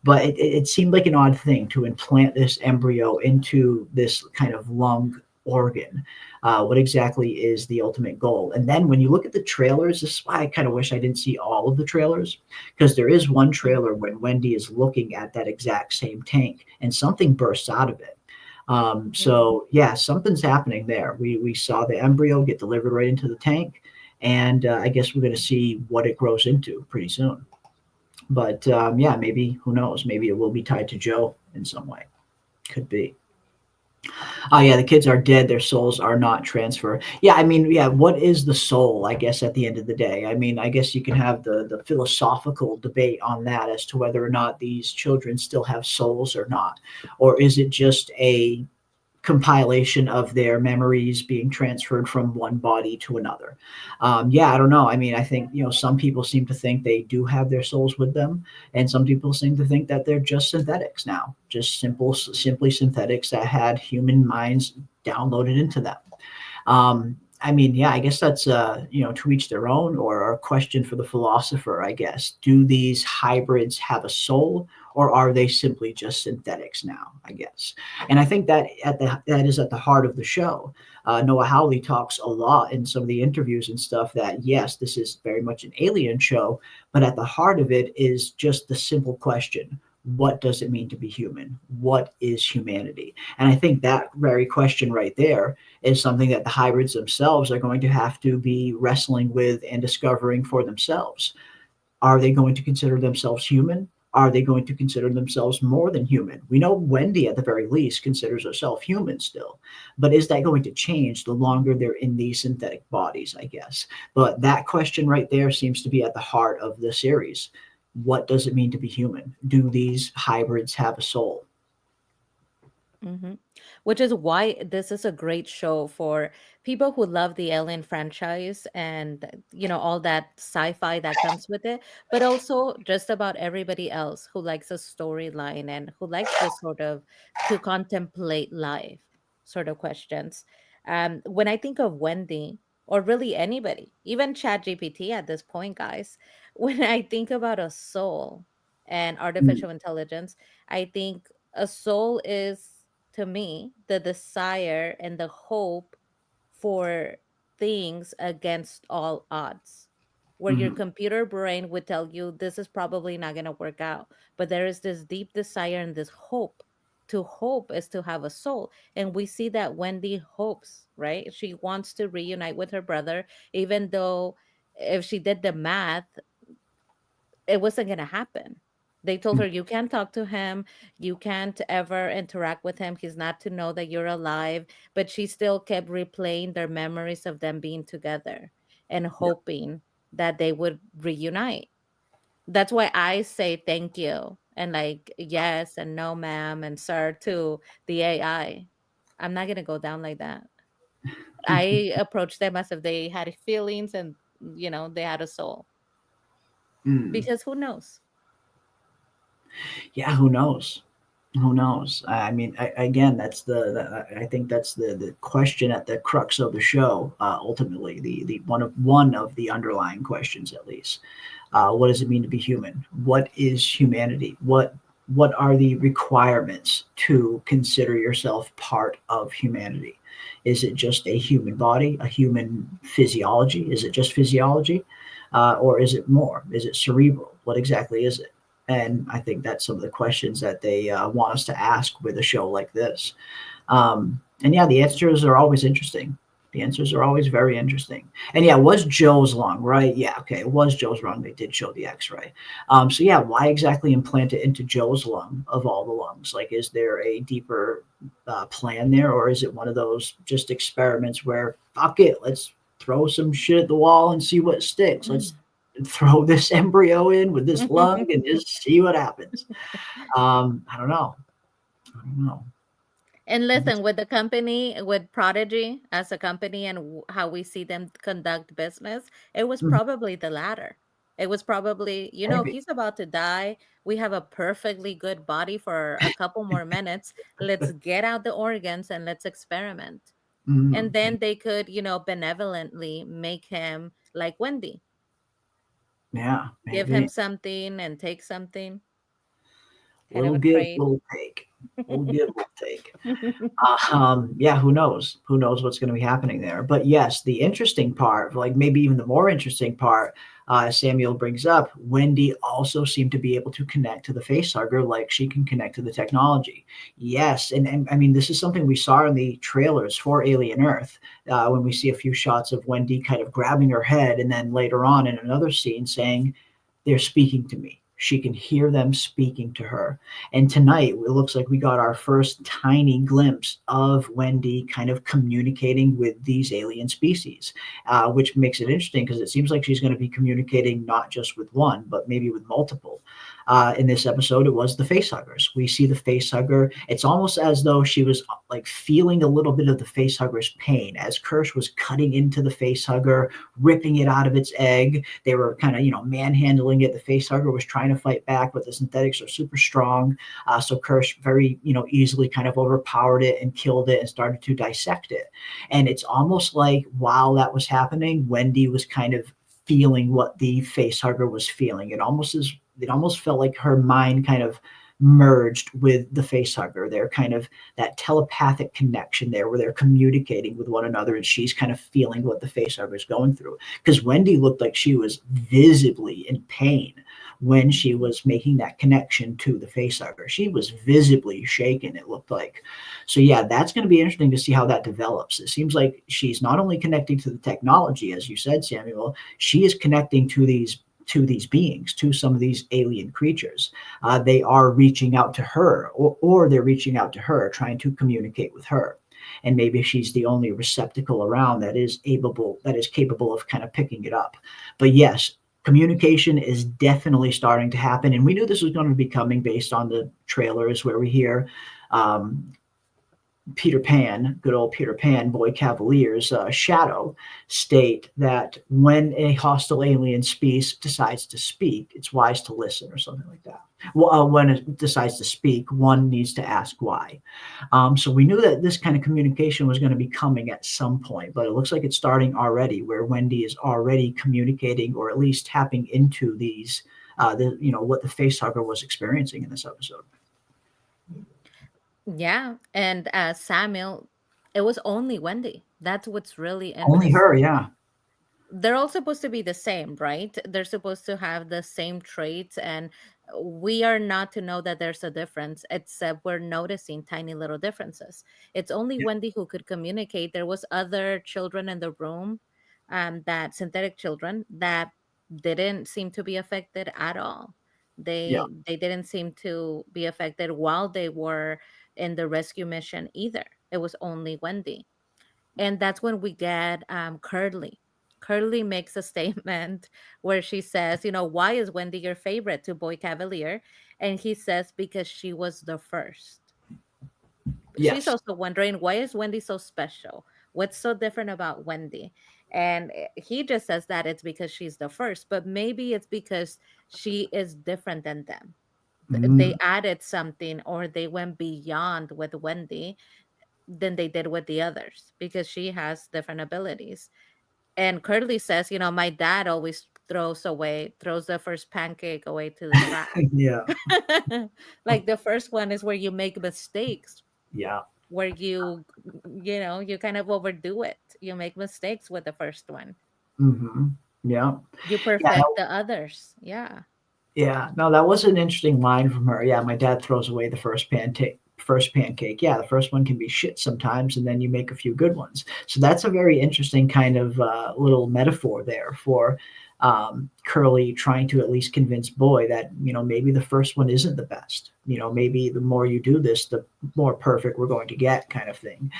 But it seemed like an odd thing to implant this embryo into this kind of lung organ. What exactly is the ultimate goal? And then when you look at the trailers, this is why I kind of wish I didn't see all of the trailers, because there is one trailer when Wendy is looking at that exact same tank and something bursts out of it. So yeah, something's happening there. We saw the embryo get delivered right into the tank, and I guess we're going to see what it grows into pretty soon. But yeah, maybe who knows? Maybe it will be tied to Joe in some way. Could be. Oh yeah, the kids are dead. Their souls are not transferred. Yeah, I mean, yeah. What is the soul? I guess at the end of the day, I mean, I guess you can have the philosophical debate on that as to whether or not these children still have souls or not, or is it just a compilation of their memories being transferred from one body to another. Yeah, I don't know. I mean, I think some people seem to think they do have their souls with them, and some people seem to think that they're just synthetics now, just simply synthetics that had human minds downloaded into them. I mean, yeah, I guess that's to each their own, or a question for the philosopher, I guess. Do these hybrids have a soul, or are they simply just synthetics now? I guess, and I think that is at the heart of the show. Noah Hawley talks a lot in some of the interviews and stuff that yes, this is very much an alien show, but at the heart of it is just the simple question: what does it mean to be human? What is humanity? And I think that very question right there is something that the hybrids themselves are going to have to be wrestling with and discovering for themselves. Are they going to consider themselves human? Are they going to consider themselves more than human? We know Wendy, at the very least, considers herself human still. But is that going to change the longer they're in these synthetic bodies, I guess? But that question right there seems to be at the heart of the series. What does it mean to be human? Do these hybrids have a soul? Mm-hmm. Which is why this is a great show for people who love the Alien franchise and all that sci-fi that comes with it, but also just about everybody else who likes a storyline and who likes this sort of to contemplate life sort of questions. When I think of Wendy, or really anybody, even ChatGPT at this point, guys, when I think about a soul and Mm, artificial intelligence, I think a soul is, to me, the desire and the hope for things against all odds, where your mhm. computer brain would tell you this is probably not going to work out, but there is this deep desire and this hope. To hope is to have a soul, and we see that Wendy hopes, right? She wants to reunite with her brother, even though if she did the math, it wasn't going to happen. They told Mm, her, you can't talk to him. You can't ever interact with him. He's not to know that you're alive. But she still kept replaying their memories of them being together and yeah. hoping that they would reunite. That's why I say thank you and like yes and no, ma'am, and sir to the AI. I'm not going to go down like that. I approach them as if they had feelings and, they had a soul. Mm. Because who knows? Yeah, who knows? Who knows? I mean, again, that's I think that's the question at the crux of the show. Ultimately, the one of the underlying questions, at least. What does it mean to be human? What is humanity? What are the requirements to consider yourself part of humanity? Is it just a human body, a human physiology? Is it just physiology, or is it more? Is it cerebral? What exactly is it? And I think that's some of the questions that they want us to ask with a show like this. And yeah, the answers are always interesting. The answers are always very interesting. And yeah, it was Joe's lung, right? Yeah, okay, it was Joe's lung. They did show the X-ray. So yeah, why exactly implant it into Joe's lung of all the lungs? Like, is there a deeper plan there, or is it one of those just experiments where fuck it, let's throw some shit at the wall and see what sticks. Let's throw this embryo in with this lung and just see what happens. I don't know. I don't know. And listen, with the company, with Prodigy as a company and how we see them conduct business, it was Mhm. probably the latter. It was probably, Maybe. he's about to die. We have a perfectly good body for a couple more minutes. Let's get out the organs and let's experiment. And Mm, then they could, benevolently make him like Wendy, yeah, give him maybe. something and take something, kind of Little a give, trade. little take. Little give, little take. Yeah, who knows? Who knows what's going to be happening there? But yes, the interesting part, like maybe even the more interesting part, Samuel brings up, Wendy also seemed to be able to connect to the facehugger like she can connect to the technology. Yes, and I mean, this is something we saw in the trailers for Alien Earth when we see a few shots of Wendy kind of grabbing her head, and then later on in another scene saying, they're speaking to me. She can hear them speaking to her. And tonight, it looks like we got our first tiny glimpse of Wendy kind of communicating with these alien species, which makes it interesting because it seems like she's going to be communicating not just with one, but maybe with multiple. In this episode, it was the facehuggers. We see the facehugger. It's almost as though she was like feeling a little bit of the facehugger's pain as Kirsch was cutting into the facehugger, ripping it out of its egg. They were kind of, manhandling it. The facehugger was trying to fight back, but the synthetics are super strong. So Kirsch very, easily kind of overpowered it and killed it and started to dissect it. And it's almost like while that was happening, Wendy was kind of feeling what the facehugger was feeling. It almost felt like her mind kind of merged with the facehugger. They're kind of that telepathic connection there where they're communicating with one another and she's kind of feeling what the facehugger is going through. Because Wendy looked like she was visibly in pain when she was making that connection to the facehugger. She was visibly shaken, it looked like. So yeah, that's going to be interesting to see how that develops. It seems like she's not only connecting to the technology, as you said, Samuel, she is connecting to these beings, to some of these alien creatures. They are reaching out to her, or they're reaching out to her, trying to communicate with her. And maybe she's the only receptacle around that is capable of kind of picking it up. But yes, communication is definitely starting to happen. And we knew this was going to be coming based on the trailers where we hear Peter Pan, good old Peter Pan, Boy Cavalier's Shadow, state that when a hostile alien species decides to speak, it's wise to listen or something like that. Well, when it decides to speak, one needs to ask why. So we knew that this kind of communication was going to be coming at some point, but it looks like it's starting already, where Wendy is already communicating or at least tapping into these, what the facehugger was experiencing in this episode. Yeah, and Samuel, it was only Wendy. That's what's really Only her, interesting. yeah. They're all supposed to be the same, right? They're supposed to have the same traits, and we are not to know that there's a difference, except we're noticing tiny little differences. It's only Yeah. Wendy who could communicate. There was other children in the room, that synthetic children that didn't seem to be affected at all. Yeah. They didn't seem to be affected while they were in the rescue mission either. It was only Wendy. And that's when we get Curly. Curly makes a statement where she says, why is Wendy your favorite to Boy Cavalier? And he says, because she was the first. She's Yes. also wondering, why is Wendy so special? What's so different about Wendy? And he just says that it's because she's the first, but maybe it's because she is different than them. They Mm, added something, or they went beyond with Wendy than they did with the others because she has different abilities. And Curly says, my dad always throws the first pancake away to the trash. yeah. Like the first one is where you make mistakes, Yeah. where you kind of overdo it. You make mistakes with the first one. Hmm. Yeah. You Yeah. perfect the others. Yeah. Yeah, no, that was an interesting line from her. Yeah, my dad throws away the first pancake. Yeah, the first one can be shit sometimes, and then you make a few good ones. So that's a very interesting kind of little metaphor there for Curly trying to at least convince Boy that, maybe the first one isn't the best. Maybe the more you do this, the more perfect we're going to get, kind of thing.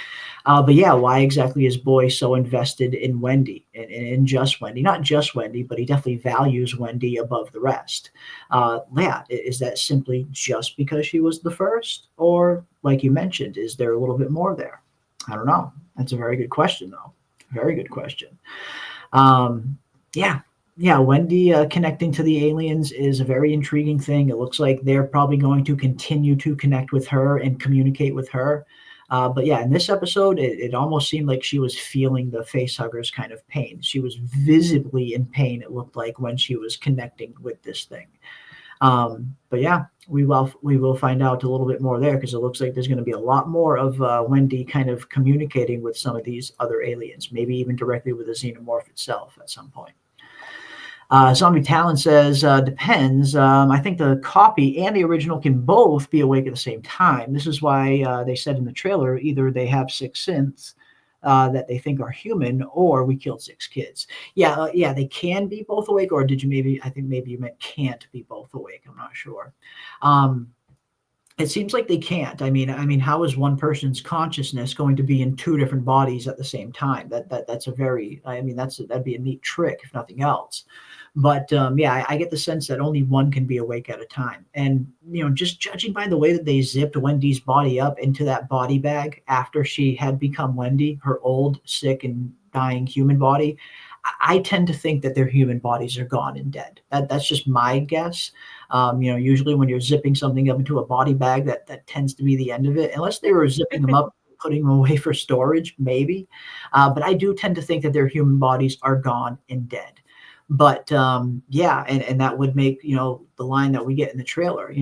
But yeah, why exactly is Boy so invested in Wendy and in just Wendy? Not just Wendy, but he definitely values Wendy above the rest. Yeah, is that simply just because she was the first? Or, like you mentioned, is there a little bit more there? I don't know. That's a very good question, though. Very good question. Yeah, yeah, Wendy connecting to the aliens is a very intriguing thing. It looks like they're probably going to continue to connect with her and communicate with her. But yeah, in this episode, it almost seemed like she was feeling the facehugger's kind of pain. She was visibly in pain, it looked like, when she was connecting with this thing. But yeah, we will find out a little bit more there, because it looks like there's going to be a lot more of Wendy kind of communicating with some of these other aliens, maybe even directly with the xenomorph itself at some point. Zombie Talon says, depends. I think the copy and the original can both be awake at the same time. This is why they said in the trailer, either they have six synths that they think are human, or we killed six kids. Yeah, yeah, they can be both awake, or did you maybe, I think maybe you meant can't be both awake. I'm not sure. It seems like they can't. I mean, how is one person's consciousness going to be in two different bodies at the same time? That's a very, that'd be a neat trick, if nothing else. But yeah, I get the sense that only one can be awake at a time. And, just judging by the way that they zipped Wendy's body up into that body bag after she had become Wendy, her old, sick, and dying human body, I tend to think that their human bodies are gone and dead. That's just my guess. Usually when you're zipping something up into a body bag, that tends to be the end of it, unless they were zipping them up, putting them away for storage, maybe. But I do tend to think that their human bodies are gone and dead. But yeah, and that would make, the line that we get in the trailer,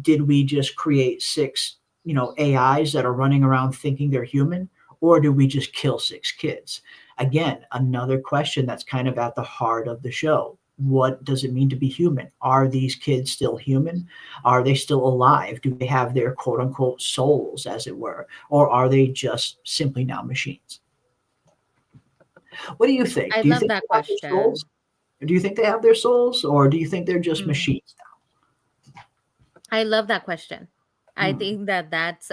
did we just create six, AIs that are running around thinking they're human, or do we just kill six kids? Again, another question that's kind of at the heart of the show. What does it mean to be human? Are these kids still human? Are they still alive? Do they have their quote unquote souls, as it were? Or are they just simply now machines? What do you think? I Do you love think that they have their question. souls? Do you think they have their souls, or do you think they're just machines now? I love that question. I think that that's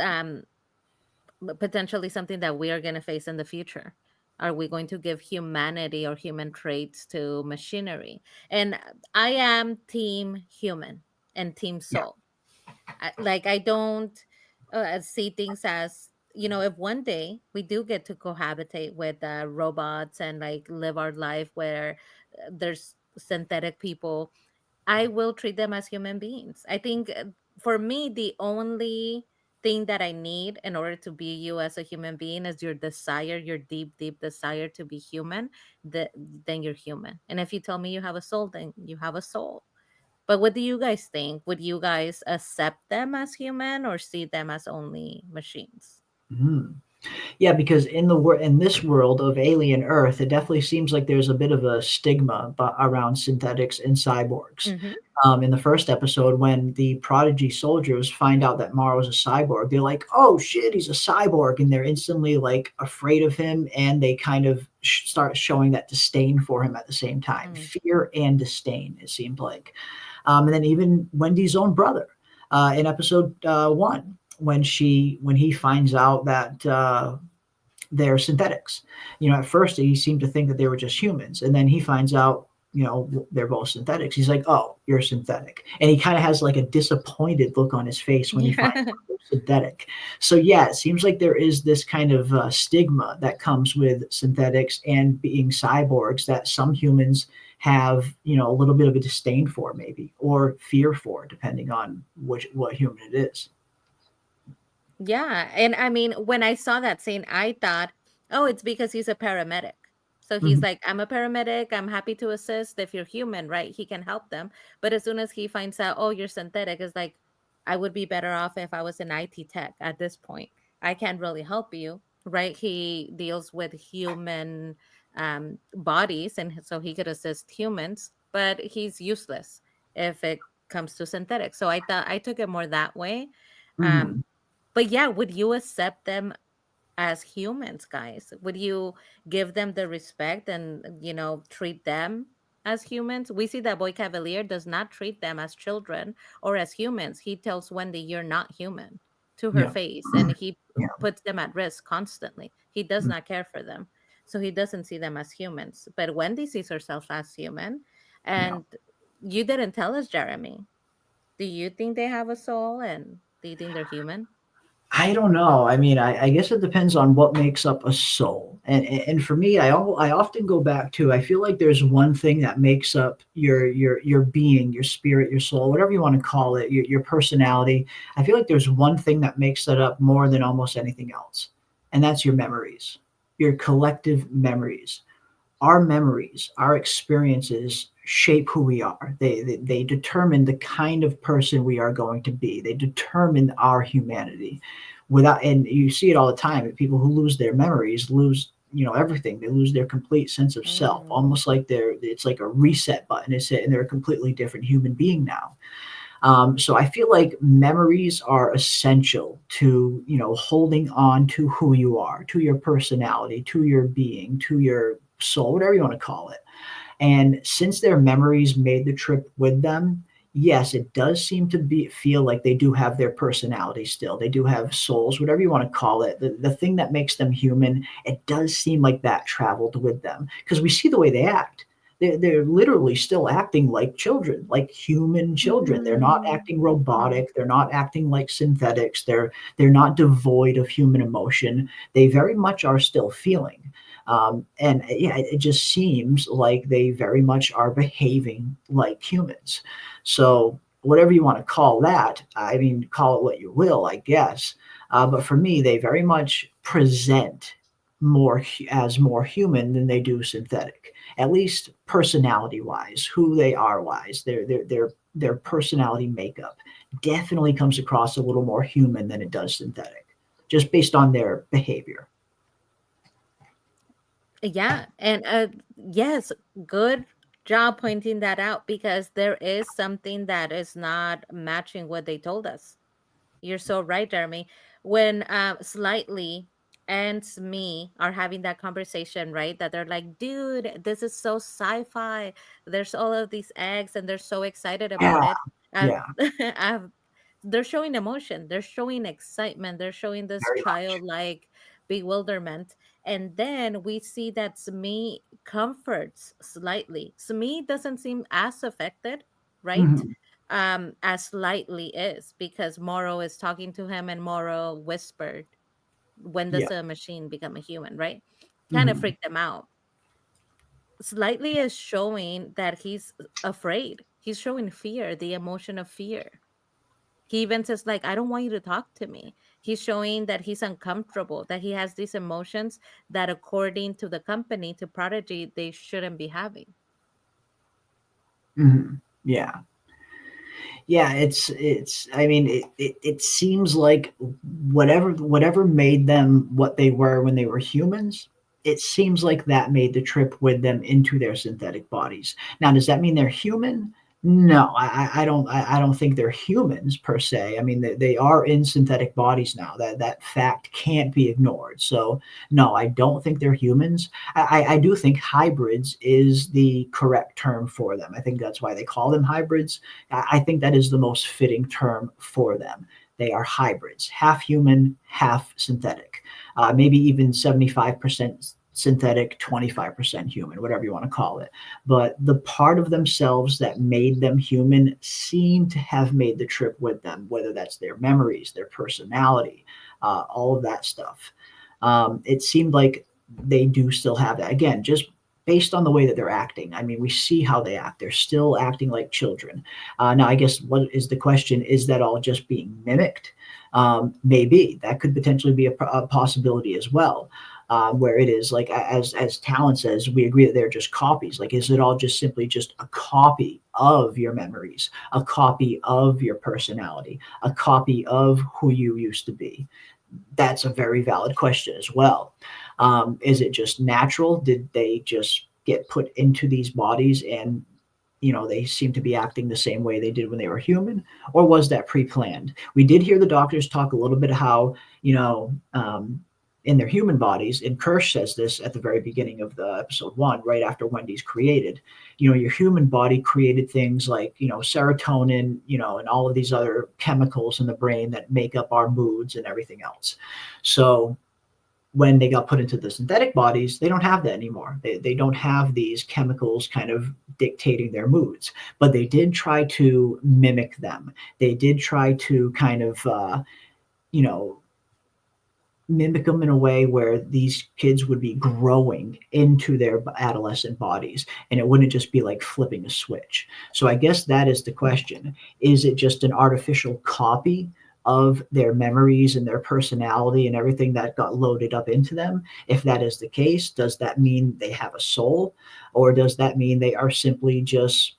potentially something that we are going to face in the future. Are we going to give humanity or human traits to machinery? And I am team human and team Yeah. soul. I don't see things as, if one day we do get to cohabitate with robots and like live our life where there's synthetic people, I will treat them as human beings. I think for me, the only thing that I need in order to be you as a human being is your desire, your deep, deep desire to be human. Then you're human. And if you tell me you have a soul, then you have a soul. But what do you guys think? Would you guys accept them as human or see them as only machines? Mhm. Yeah, because in this world of alien Earth, it definitely seems like there's a bit of a stigma around synthetics and cyborgs. Hmm. In the first episode, when the Prodigy soldiers find out that Morrow's a cyborg, they're like, "Oh shit, he's a cyborg," and they're instantly like afraid of him, and they kind of start showing that disdain for him at the same time, fear and disdain. It seemed like, and then even Wendy's own brother in episode 1, when he finds out that they're synthetics. At first he seemed to think that they were just humans, and then he finds out, they're both synthetics. He's like, "Oh, you're synthetic," and he kind of has like a disappointed look on his face when he finds Yeah. out they're synthetic. So yeah, it seems like there is this kind of stigma that comes with synthetics and being cyborgs that some humans have, a little bit of a disdain for, maybe, or fear for, depending on what human it is. Yeah. And I mean, when I saw that scene, I thought, oh, it's because he's a paramedic. So he's Mhm. like, I'm a paramedic. I'm happy to assist. If you're human, right? He can help them. But as soon as he finds out, oh, you're synthetic, it's like, I would be better off if I was an IT tech at this point. I can't really help you, right? He deals with human bodies, and so he could assist humans, but he's useless if it comes to synthetic. So I thought I took it more that way. Um, Mhm. But yeah, would you accept them as humans, guys? Would you give them the respect and, treat them as humans? We see that Boy Cavalier does not treat them as children or as humans. He tells Wendy, "You're not human," to her Yeah. face, and he Yeah. puts them at risk constantly. He does not care for them. So he doesn't see them as humans. But Wendy sees herself as human. Yeah. And you didn't tell us, Jeremy. Do you think they have a soul, and do you think they're human? I don't know. I mean, I guess it depends on what makes up a soul. And for me, I often go back to, I feel like there's one thing that makes up your being, your spirit, your soul, whatever you want to call it, your personality. I feel like there's one thing that makes that up more than almost anything else, and that's your memories, your collective memories. Our memories, our experiences shape who we are. They determine the kind of person we are going to be. They determine our humanity. And you see it all the time. People who lose their memories lose, everything. They lose their complete sense of self, Mm. almost like it's like a reset button. It's hit, and they're a completely different human being now. So I feel like memories are essential to, holding on to who you are, to your personality, to your being, to your soul, whatever you want to call it. And since their memories made the trip with them, yes, it does seem to feel like they do have their personality still. They do have souls, whatever you want to call it. The thing that makes them human, it does seem like that traveled with them because we see the way they act. They're literally still acting like children, like human children. They're not Mm. acting robotic. They're not acting like synthetics. They're not devoid of human emotion. They very much are still feeling. And yeah, it just seems like they very much are behaving like humans. So whatever you want to call that, I mean, call it what you will, I guess. But for me, they very much present as more human than they do synthetic, at least personality wise, who they are wise, their personality makeup definitely comes across a little more human than it does synthetic, just based on their behavior. Yeah, and yes, good job pointing that out because there is something that is not matching what they told us. You're so right, Jeremy. When Slightly and me are having that conversation, right? That they're like, dude, this is so sci-fi. There's all of these eggs, and they're so excited about Yeah, it. I've, yeah, I've, they're showing emotion. They're showing excitement. They're showing this very much. childlike bewilderment. And then we see that Smee comforts Slightly. Smee doesn't seem as affected, right? Mhm. As Slightly is because Morrow is talking to him and Morrow whispered, "When Yeah. does a machine become a human?" Right? Kind of Mhm. freaked him out. Slightly is showing that he's afraid. He's showing fear, the emotion of fear. He even says, like, "I don't want you to talk to me." He's showing that he's uncomfortable, that he has these emotions that, according to the company, to Prodigy, they shouldn't be having. Mhm. Yeah. Yeah, it's I mean, it seems like whatever made them what they were when they were humans, it seems like that made the trip with them into their synthetic bodies. Now, does that mean they're human? No, I don't think they're humans per se. I mean, they are in synthetic bodies now. That fact can't be ignored. So no, I don't think they're humans. I do think hybrids is the correct term for them. I think that's why they call them hybrids. I think that is the most fitting term for them. They are hybrids, half human, half synthetic, maybe even 75% synthetic, 25% human, whatever you want to call it. But the part of themselves that made them human seem to have made the trip with them, whether that's their memories, their personality, all of that stuff. It seemed like they do still have that. Again, just based on the way that they're acting. I mean, we see how they act. They're still acting like children. Now, I guess what is the question? Is that all just being mimicked? Maybe that could potentially be a possibility as well. Where it is like as Talon says, we agree that they're just copies. Like, is it all just simply just a copy of your memories, a copy of your personality, a copy of who you used to be? That's a very valid question as well. Is it just natural? Did they just get put into these bodies and they seem to be acting the same way they did when they were human, or was that pre-planned? We did hear the doctors talk a little bit how, in their human bodies, and Kirsch says this at the very beginning of the episode 1, right after Wendy's created, your human body created things like, serotonin, and all of these other chemicals in the brain that make up our moods and everything else. So when they got put into the synthetic bodies, they don't have that anymore. They don't have these chemicals kind of dictating their moods, but they did try to mimic them. They did try to kind of, mimic them in a way where these kids would be growing into their adolescent bodies, and it wouldn't just be like flipping a switch. So I guess that is the question. Is it just an artificial copy of their memories and their personality and everything that got loaded up into them? If that is the case, does that mean they have a soul, or does that mean they are simply just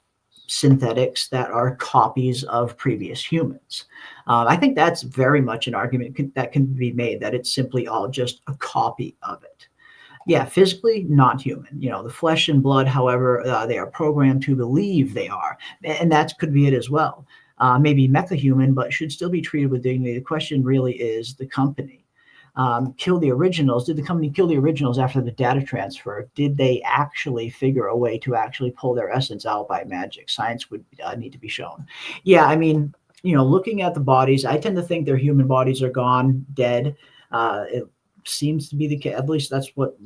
synthetics that are copies of previous humans? I think that's very much an argument that can be made, that it's simply all just a copy of it. Yeah, physically not human. The flesh and blood, however, they are programmed to believe they are, and that could be it as well. Maybe mecha-human, but should still be treated with dignity. The question really is the company. Kill the originals. Did the company kill the originals after the data transfer? Did they actually figure a way to actually pull their essence out by magic? Science would need to be shown. Yeah, I mean, looking at the bodies, I tend to think their human bodies are gone, dead. It seems to be the case. At least that's what,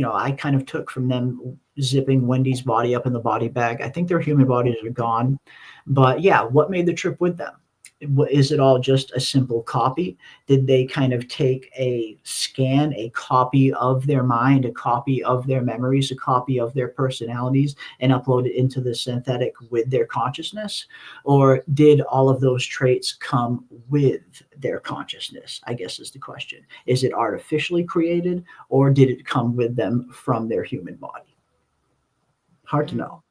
I kind of took from them zipping Wendy's body up in the body bag. I think their human bodies are gone. But yeah, what made the trip with them? Is it all just a simple copy? Did they kind of take a scan, a copy of their mind, a copy of their memories, a copy of their personalities, and upload it into the synthetic with their consciousness? Or did all of those traits come with their consciousness, I guess is the question. Is it artificially created, or did it come with them from their human body? Hard to know.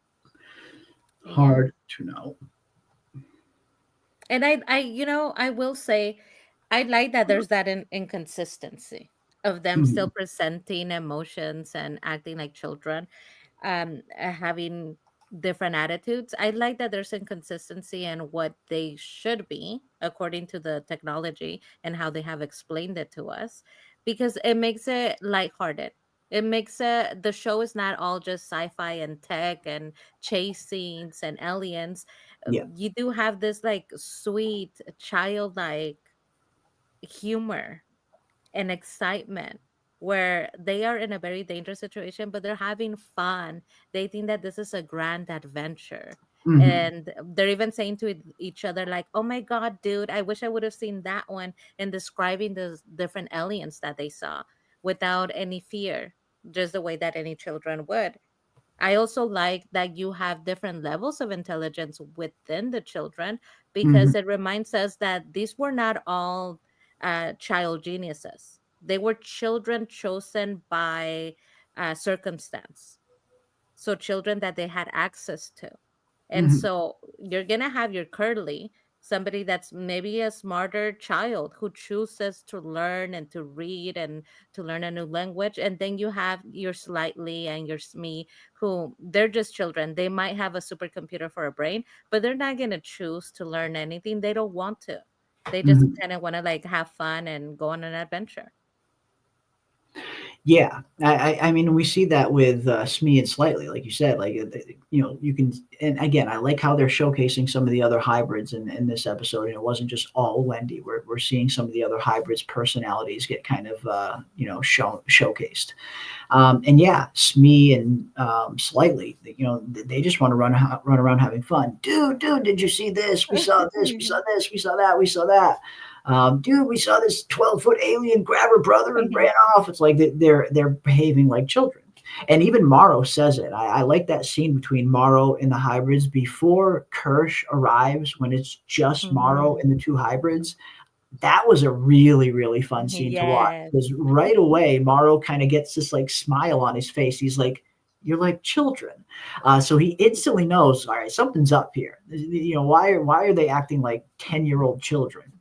Hard to know. And I will say, I like that there's that inconsistency of them still presenting emotions and acting like children, having different attitudes. I like that there's inconsistency in what they should be according to the technology and how they have explained it to us, because it makes it lighthearted. It makes it, the show is not all just sci-fi and tech and chase scenes and aliens. Yeah. You do have this like sweet childlike humor and excitement where they are in a very dangerous situation, but they're having fun. They think that this is a grand adventure. And they're even saying to each other, like, oh my God, dude, I wish I would have seen that one, and describing the different aliens that they saw without any fear, just the way that any children would. I also like that you have different levels of intelligence within the children, because it reminds us that these were not all child geniuses. They were children chosen by circumstance. So children that they had access to. And so you're going to have your Curly, somebody that's maybe a smarter child who chooses to learn and to read and to learn a new language. And then you have your Slightly and your Smee, who they're just children. They might have a supercomputer for a brain, but they're not going to choose to learn anything. They don't want to. They just kind of want to like have fun and go on an adventure. Yeah, I mean, we see that with Smee and Slightly, like you said, like, you can, and again, I like how they're showcasing some of the other hybrids in this episode, and it wasn't just all Wendy. We're seeing some of the other hybrids' personalities get kind of, showcased. And yeah, Smee and Slightly, they just want to run around having fun. Dude, did you see this? We saw this, we saw this, we saw that, we saw that. Dude, we saw this 12-foot alien grab her brother and ran off. It's like they're behaving like children. And even Morrow says it. I like that scene between Morrow and the hybrids before Kirsch arrives, when it's just Morrow and the two hybrids. That was a really, really fun scene to watch, because right away Morrow kind of gets this like smile on his face. He's like, you're like children. So he instantly knows, all right, something's up here. Why are they acting like 10-year-old children?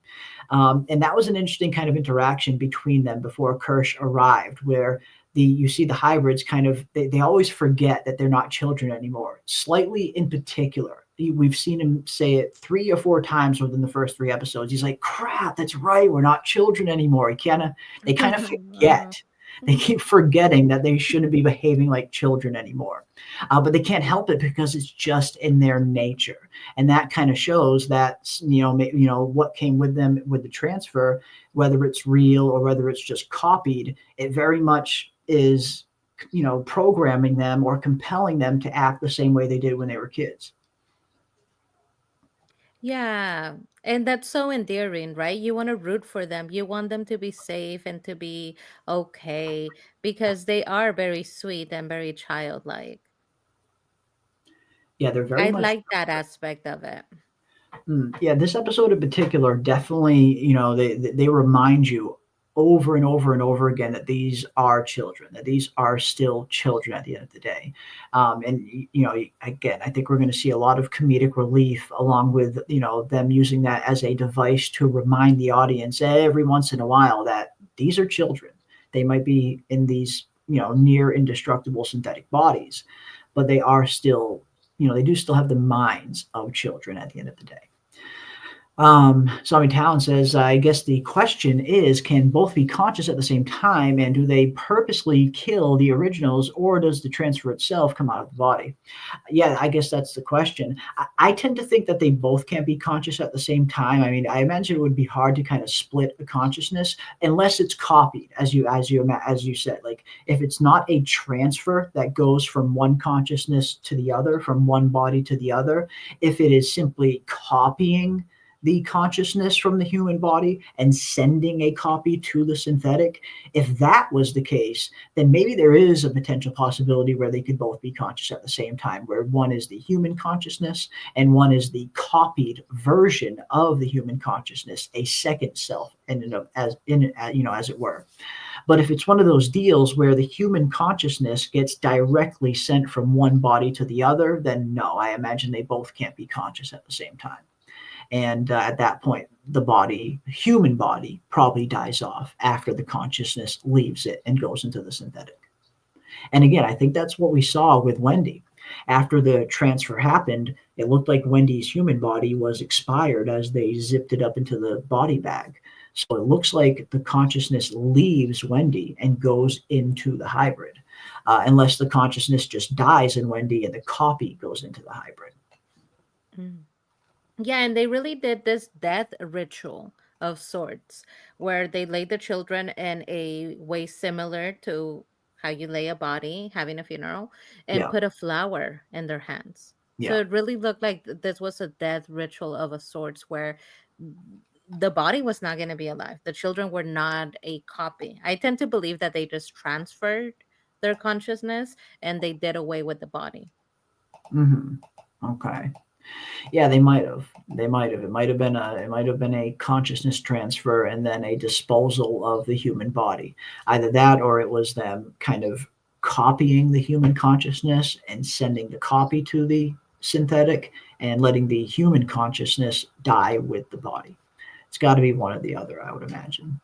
And that was an interesting kind of interaction between them before Kirsch arrived, where you see the hybrids kind of they always forget that they're not children anymore. Slightly in particular, we've seen him say it 3 or 4 times within the first 3 episodes. He's like, "Crap, that's right, we're not children anymore." They kind of Uh-huh. forget. They keep forgetting that they shouldn't be behaving like children anymore, but they can't help it because it's just in their nature, and that kind of shows that what came with them with the transfer, whether it's real or whether it's just copied, it very much is programming them or compelling them to act the same way they did when they were kids. Yeah. And that's so endearing, right? You want to root for them. You want them to be safe and to be okay because they are very sweet and very childlike. Yeah, they're very I much. like that aspect of it. Yeah, this episode in particular definitely, they remind you over and over and over again that these are children, that these are still children at the end of the day. And again, I think we're going to see a lot of comedic relief along with them using that as a device to remind the audience every once in a while that these are children. They might be in these near indestructible synthetic bodies, but they are still they do still have the minds of children at the end of the day. Swami Town says, I guess the question is, can both be conscious at the same time, and do they purposely kill the originals, or does the transfer itself come out of the body? Yeah, I guess that's the question. I tend to think that they both can't be conscious at the same time. I mean, I imagine it would be hard to kind of split the consciousness unless it's copied, as you said. Like if it's not a transfer that goes from one consciousness to the other, from one body to the other, if it is simply copying the consciousness from the human body and sending a copy to the synthetic, if that was the case, then maybe there is a potential possibility where they could both be conscious at the same time, where one is the human consciousness and one is the copied version of the human consciousness, a second self, as it were. But if it's one of those deals where the human consciousness gets directly sent from one body to the other, then no, I imagine they both can't be conscious at the same time. And at that point, the human body, probably dies off after the consciousness leaves it and goes into the synthetic. And again, I think that's what we saw with Wendy. After the transfer happened, it looked like Wendy's human body was expired as they zipped it up into the body bag. So it looks like the consciousness leaves Wendy and goes into the hybrid, unless the consciousness just dies in Wendy and the copy goes into the hybrid. Mm. Yeah, and they really did this death ritual of sorts where they laid the children in a way similar to how you lay a body having a funeral and Yeah, put a flower in their hands. So yeah. it really looked like this was a death ritual of a sorts where the body was not going to be alive. The children were not a copy. I tend to believe that they just transferred their consciousness and they did away with the body. Hmm. Okay. Yeah, they might have. They might have. It might have been a consciousness transfer and then a disposal of the human body. Either that or it was them kind of copying the human consciousness and sending the copy to the synthetic and letting the human consciousness die with the body. It's got to be one or the other, I would imagine.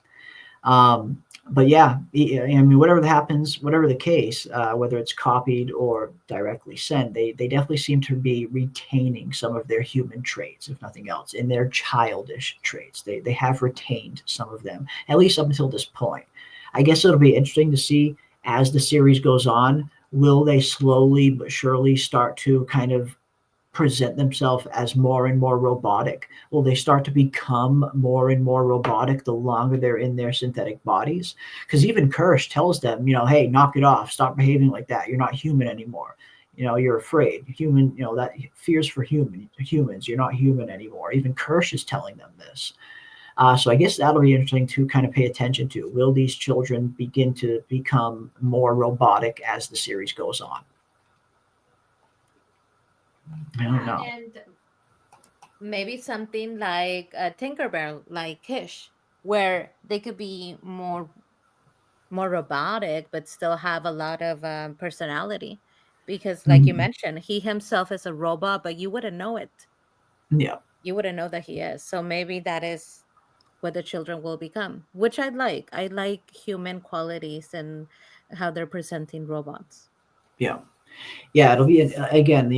But yeah, I mean, whatever happens, whatever the case, whether it's copied or directly sent, they definitely seem to be retaining some of their human traits, if nothing else, in their childish traits. They have retained some of them, at least up until this point. I guess it'll be interesting to see as the series goes on, will they slowly but surely start to kind of present themselves as more and more robotic? Will they start to become more and more robotic the longer they're in their synthetic bodies? Because even Kirsch tells them, hey, knock it off, stop behaving like that. You're not human anymore. You're afraid. Human, that fears for humans. You're not human anymore. Even Kirsch is telling them this. So I guess that'll be interesting to kind of pay attention to. Will these children begin to become more robotic as the series goes on? I don't know. And maybe something like a Tinkerbell, like Kish, where they could be more robotic, but still have a lot of personality. Because, like you Mhm. mentioned, he himself is a robot, but you wouldn't know it. Yeah. You wouldn't know that he is. So maybe that is what the children will become, which I like. I like human qualities and how they're presenting robots. Yeah. Yeah, it'll be again,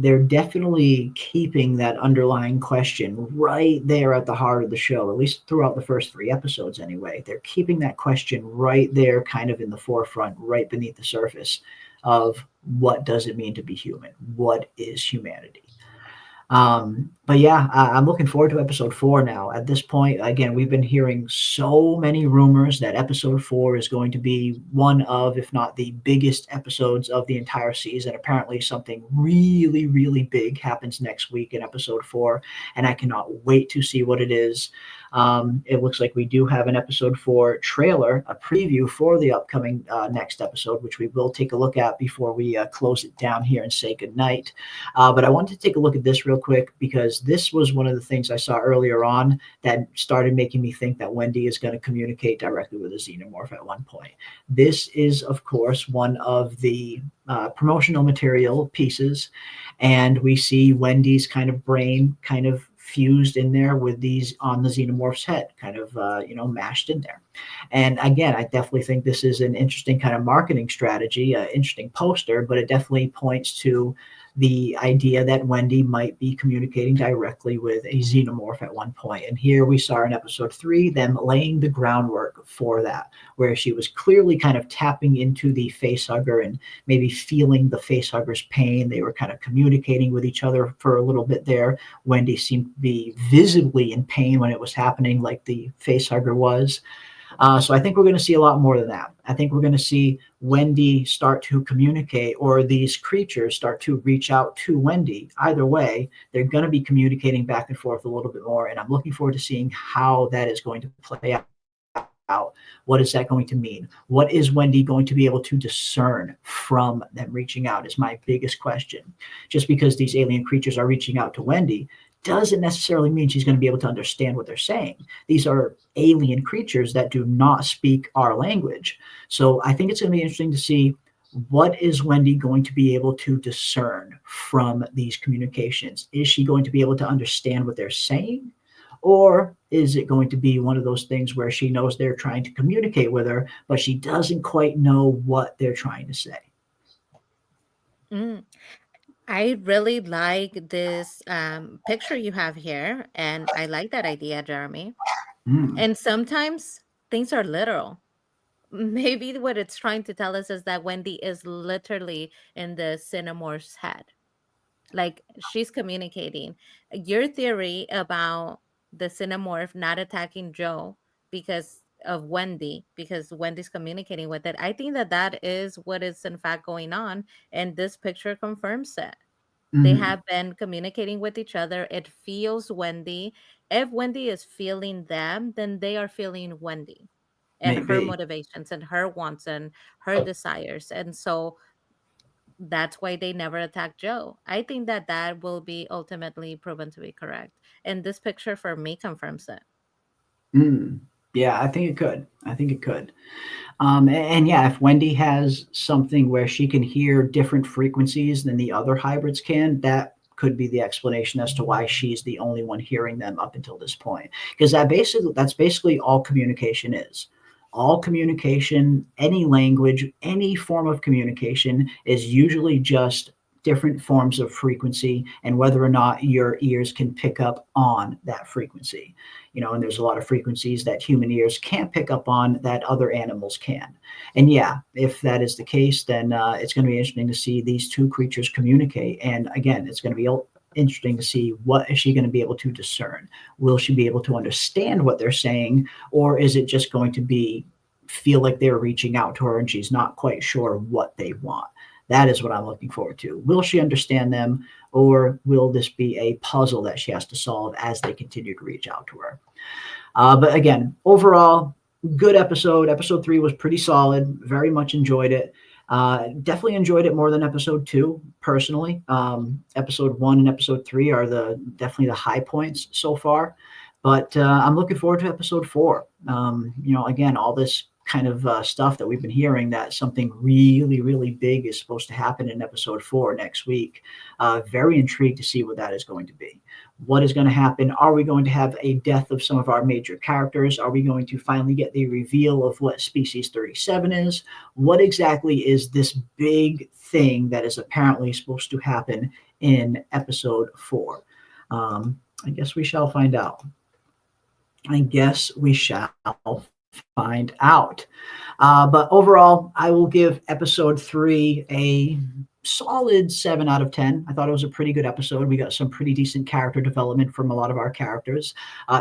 they're definitely keeping that underlying question right there at the heart of the show, at least throughout the first 3 episodes anyway. They're keeping that question right there, kind of in the forefront, right beneath the surface of what does it mean to be human? What is humanity? But yeah, I'm looking forward to episode 4 now. At this point, again, we've been hearing so many rumors that episode 4 is going to be one of, if not the biggest episodes of the entire season. Apparently, something really, really big happens next week in episode 4, and I cannot wait to see what it is. It looks like we do have an episode 4 trailer, a preview for the upcoming next episode, which we will take a look at before we close it down here and say goodnight. But I wanted to take a look at this real quick because this was one of the things I saw earlier on that started making me think that Wendy is going to communicate directly with a xenomorph at one point. This is, of course, one of the promotional material pieces, and we see Wendy's kind of brain kind of fused in there with these on the xenomorph's head, kind of mashed in there. And again, I definitely think this is an interesting kind of marketing strategy, interesting poster, but it definitely points to the idea that Wendy might be communicating directly with a xenomorph at one point. And here we saw in episode 3 them laying the groundwork for that, where she was clearly kind of tapping into the facehugger and maybe feeling the facehugger's pain. They were kind of communicating with each other for a little bit there. Wendy seemed to be visibly in pain when it was happening, like the facehugger was. So I think we're going to see a lot more than that. I think we're going to see Wendy start to communicate, or these creatures start to reach out to Wendy. Either way, they're going to be communicating back and forth a little bit more. And I'm looking forward to seeing how that is going to play out. What is that going to mean? What is Wendy going to be able to discern from them reaching out is my biggest question. Just because these alien creatures are reaching out to Wendy doesn't necessarily mean she's going to be able to understand what they're saying. These are alien creatures that do not speak our language. So I think it's going to be interesting to see what is Wendy going to be able to discern from these communications. Is she going to be able to understand what they're saying? Or is it going to be one of those things where she knows they're trying to communicate with her, but she doesn't quite know what they're trying to say? Mm. I really like this picture you have here, and I like that idea, Jeremy. Mm, And sometimes things are literal. Maybe what it's trying to tell us is that Wendy is literally in the Cinemorph's head. Like she's communicating. Your theory about the Cinemorph not attacking Joe because of Wendy, because Wendy's communicating with it, I think that that is what is in fact going on. And this picture confirms it. They mm, have been communicating with each other. It feels Wendy. If Wendy is feeling them, then they are feeling Wendy and her maybe. motivations and her wants and her desires. And so that's why they never attacked Joe. I think that that will be ultimately proven to be correct. And this picture for me confirms it. Mm. Yeah, I think it could. I think it could. And yeah, if Wendy has something where she can hear different frequencies than the other hybrids can, that could be the explanation as to why she's the only one hearing them up until this point. Because that's basically all communication is. All communication, any language, any form of communication is usually just different forms of frequency and whether or not your ears can pick up on that frequency. And there's a lot of frequencies that human ears can't pick up on that other animals can. And yeah, if that is the case, then it's going to be interesting to see these two creatures communicate. And again, it's going to be interesting to see what is she going to be able to discern. Will she be able to understand what they're saying, or is it just going to be feel like they're reaching out to her and she's not quite sure what they want? That is what I'm looking forward to. Will she understand them, or will this be a puzzle that she has to solve as they continue to reach out to her? But again, overall, good episode. Episode 3 was pretty solid. Very much enjoyed it. Definitely enjoyed it more than episode 2, personally. Episode 1 and episode 3 are definitely the high points so far. But I'm looking forward to episode 4. Again, all this kind of stuff that we've been hearing, that something really, really big is supposed to happen in episode 4 next week. Very intrigued to see what that is going to be. What is going to happen? Are we going to have a death of some of our major characters? Are we going to finally get the reveal of what Species 37 is? What exactly is this big thing that is apparently supposed to happen in episode 4? I guess we shall find out. I guess we shall find out. But overall, I will give episode 3 a solid 7 out of 10. I thought it was a pretty good episode. We got some pretty decent character development from a lot of our characters.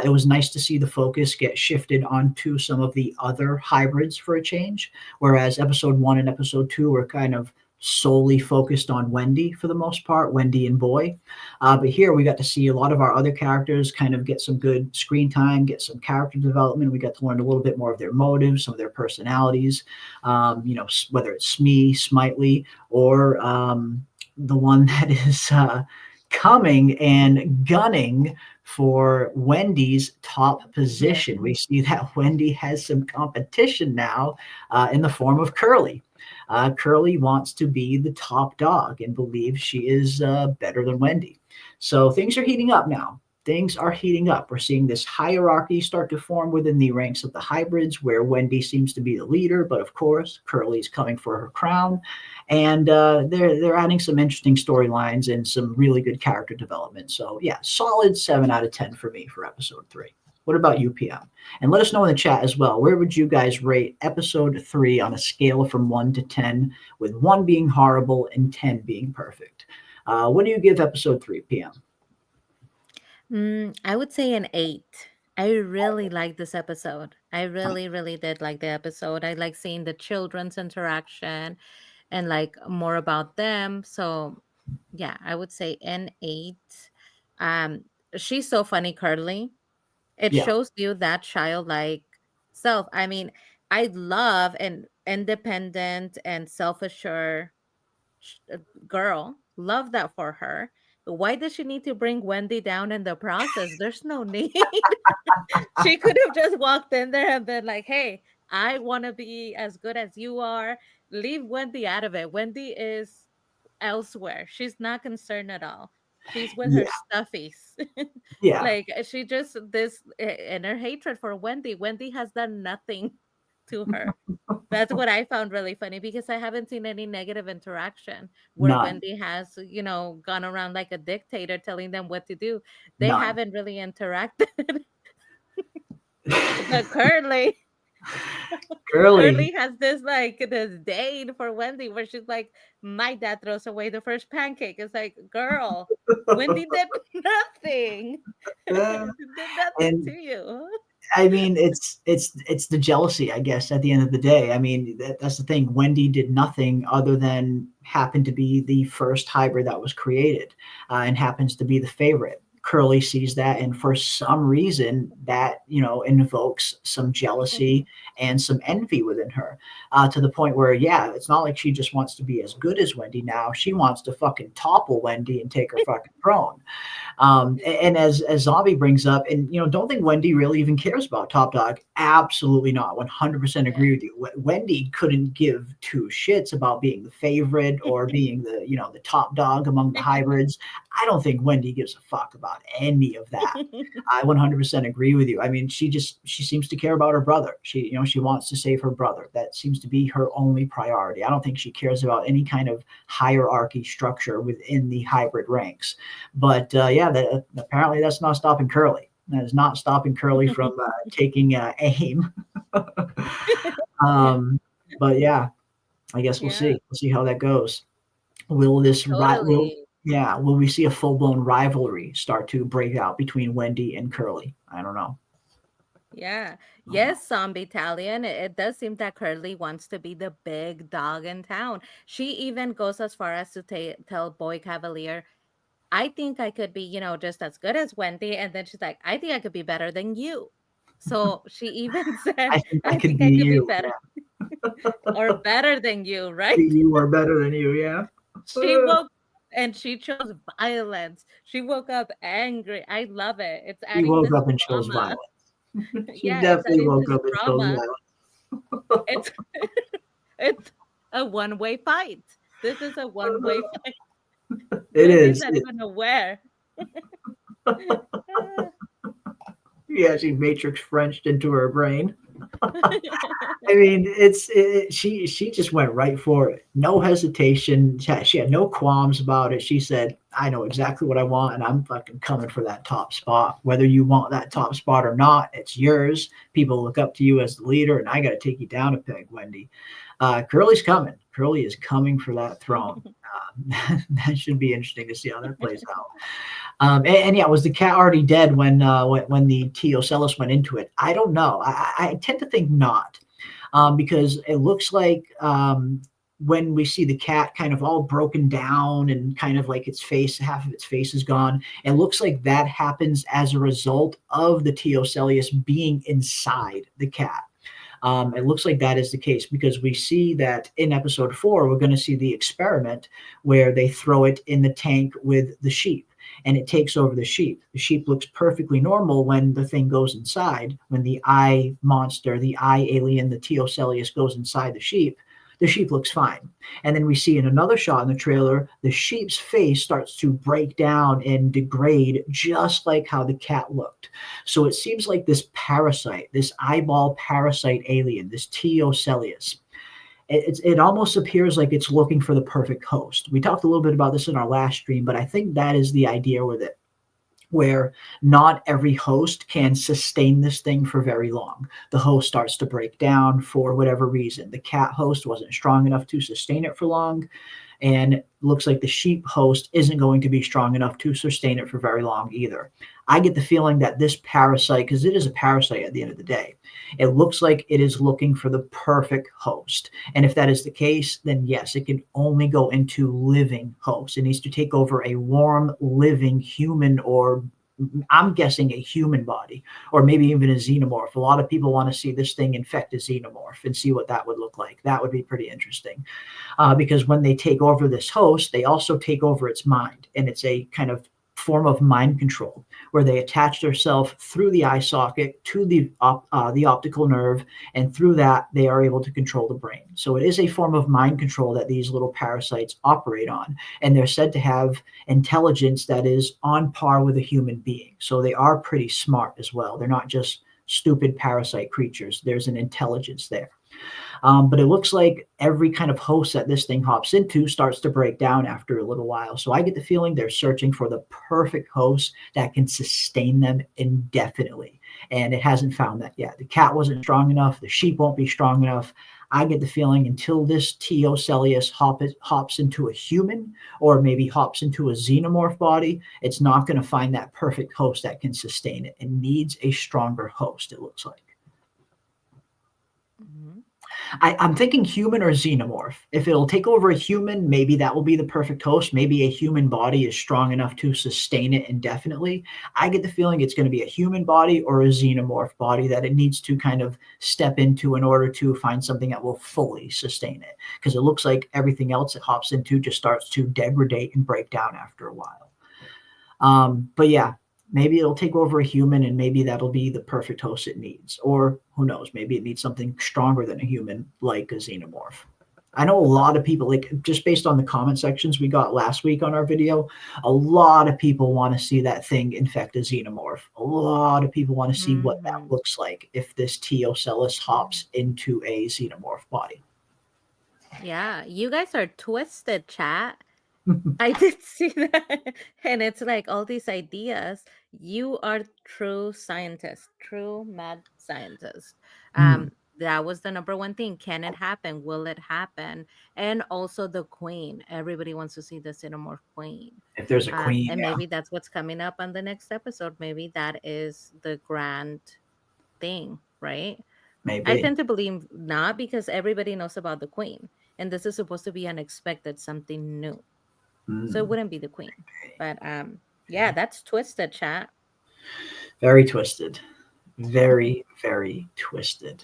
It was nice to see the focus get shifted onto some of the other hybrids for a change, whereas episode 1 and episode 2 were kind of solely focused on Wendy for the most part, Wendy and Boy. But here we got to see a lot of our other characters kind of get some good screen time, get some character development. We got to learn a little bit more of their motives, some of their personalities, whether it's Smee, Smitely, or the one that is coming and gunning for Wendy's top position. We see that Wendy has some competition now in the form of Curly. Curly wants to be the top dog and believes she is better than Wendy. So things are heating up now. Things are heating up. We're seeing this hierarchy start to form within the ranks of the hybrids, where Wendy seems to be the leader, but of course, Curly's coming for her crown. And they're adding some interesting storylines and some really good character development. So yeah, solid 7 out of 10 for me for episode 3. What about you, PM? And let us know in the chat as well. Where would you guys rate episode 3 on a scale from 1 to 10, with 1 being horrible and 10 being perfect? What do you give episode 3, PM? I would say an 8. I really like this episode. I really, really did like the episode. I like seeing the children's interaction and like more about them. So yeah, I would say an 8. Um, she's so funny, Curly. It Yeah, shows you that childlike self. I mean, I love an independent and self-assured girl. Love that for her. But why does she need to bring Wendy down in the process? There's no need. She could have just walked in there and been like, hey, I want to be as good as you are. Leave Wendy out of it. Wendy is elsewhere. She's not concerned at all. She's with her yeah, stuffies. yeah. Like she just this and her hatred for Wendy. Wendy has done nothing to her. That's what I found really funny, because I haven't seen any negative interaction where None, Wendy has, gone around like a dictator telling them what to do. They none. haven't really interacted. But Curly Curly, has this like disdain for Wendy, where she's like, my dad throws away the first pancake. It's like, girl, Wendy did nothing. Did nothing to and you. I mean, it's the jealousy, I guess. At the end of the day, I mean, that's the thing. Wendy did nothing other than happen to be the first hybrid that was created, and happens to be the favorite. Curly sees that, and for some reason, that invokes some jealousy and some envy within her, to the point where, yeah, it's not like she just wants to be as good as Wendy now. She wants to fucking topple Wendy and take her fucking throne. And as Zombie brings up, and don't think Wendy really even cares about Top Dog. Absolutely not. 100% Yeah. agree with you. Wendy couldn't give two shits about being the favorite or being the top dog among the hybrids. I don't think Wendy gives a fuck about any of that. I 100% agree with you. I mean, she seems to care about her brother. She wants to save her brother. That seems to be her only priority. I don't think she cares about any kind of hierarchy structure within the hybrid ranks. But yeah, apparently that's not stopping Curly. That is not stopping Curly from taking aim. But yeah, I guess we'll Yeah, see. We'll see how that goes. Will this right? Will totally. Yeah? Will we see a full blown rivalry start to break out between Wendy and Curly? I don't know. Yeah. I don't know. Yes, Zombie Italian. It does seem that Curly wants to be the big dog in town. She even goes as far as to tell Boy Cavalier, I think I could be, just as good as Wendy. And then she's like, I think I could be better than you. So she even said, I think I I could think be I could be you. better or better than you, right? You are better than you. Yeah. She woke and she chose violence. She woke up angry. I love it. It's She adding woke this up and chose drama. violence. She Yeah, it's definitely adding woke this up and chose drama. violence. It's it's a one-way fight. This is a one-way fight. It Wendy's is. not even aware. Yeah, she Matrix Frenched into her brain. I mean, she just went right for it. No hesitation. She had no qualms about it. She said, I know exactly what I want, and I'm fucking coming for that top spot. Whether you want that top spot or not, it's yours. People look up to you as the leader, and I got to take you down a peg, Wendy. Curly's coming. Curly is coming for that throne. That should be interesting to see how that plays out. And yeah, was the cat already dead when the Teocellus went into it? I don't know. I tend to think not, because it looks like when we see the cat kind of all broken down and kind of like its face, half of its face is gone, it looks like that happens as a result of the Teocellus being inside the cat. It looks like that is the case because we see that in episode 4, we're going to see the experiment where they throw it in the tank with the sheep and it takes over the sheep. The sheep looks perfectly normal when the thing goes inside. When the eye monster, the eye alien, the Teocellus goes inside the sheep looks fine. And then we see in another shot in the trailer, the sheep's face starts to break down and degrade just like how the cat looked. So it seems like this parasite, this eyeball parasite alien, this Teocellus, it almost appears like it's looking for the perfect host. We talked a little bit about this in our last stream, but I think that is the idea with it, where not every host can sustain this thing for very long. The host starts to break down for whatever reason. The cat host wasn't strong enough to sustain it for long, and it looks like the sheep host isn't going to be strong enough to sustain it for very long either. I get the feeling that this parasite, because it is a parasite at the end of the day, it looks like it is looking for the perfect host. And if that is the case, then yes, it can only go into living hosts. It needs to take over a warm, living human, or I'm guessing a human body, or maybe even a xenomorph. A lot of people want to see this thing infect a xenomorph and see what that would look like. That would be pretty interesting, because when they take over this host, they also take over its mind, and it's a kind of form of mind control where they attach themselves through the eye socket to the optical nerve, and through that they are able to control the brain. So it is a form of mind control that these little parasites operate on, and they're said to have intelligence that is on par with a human being. So they are pretty smart as well. They're not just stupid parasite creatures. There's an intelligence there. But it looks like every kind of host that this thing hops into starts to break down after a little while. So I get the feeling they're searching for the perfect host that can sustain them indefinitely. And it hasn't found that yet. The cat wasn't strong enough. The sheep won't be strong enough. I get the feeling until this Teocellus hops into a human, or maybe hops into a xenomorph body, it's not going to find that perfect host that can sustain it. It needs a stronger host, it looks like. Mm-hmm. I'm thinking human or xenomorph. If it'll take over a human, maybe that will be the perfect host. Maybe a human body is strong enough to sustain it indefinitely. I get the feeling it's going to be a human body or a xenomorph body that it needs to kind of step into in order to find something that will fully sustain it. Because it looks like everything else it hops into just starts to degrade and break down after a while. But yeah, maybe it'll take over a human, and maybe that'll be the perfect host it needs. Or who knows, maybe it needs something stronger than a human, like a xenomorph. I know a lot of people, like just based on the comment sections we got last week on our video, a lot of people want to see that thing infect a xenomorph. A lot of people want to see what that looks like if this Teocellus hops into a xenomorph body. Yeah, you guys are twisted, chat. I did see that. And it's like all these ideas. You are true scientist, true mad scientist. That was the number one thing. Can it happen? Will it happen? And also the queen. Everybody wants to see the xenomorph queen. If there's a queen, and maybe that's what's coming up on the next episode. Maybe that is the grand thing, right? Maybe. I tend to believe not, because everybody knows about the queen. And this is supposed to be unexpected, something new. So it wouldn't be the queen. But yeah, that's twisted, chat. Very twisted. Very, very twisted.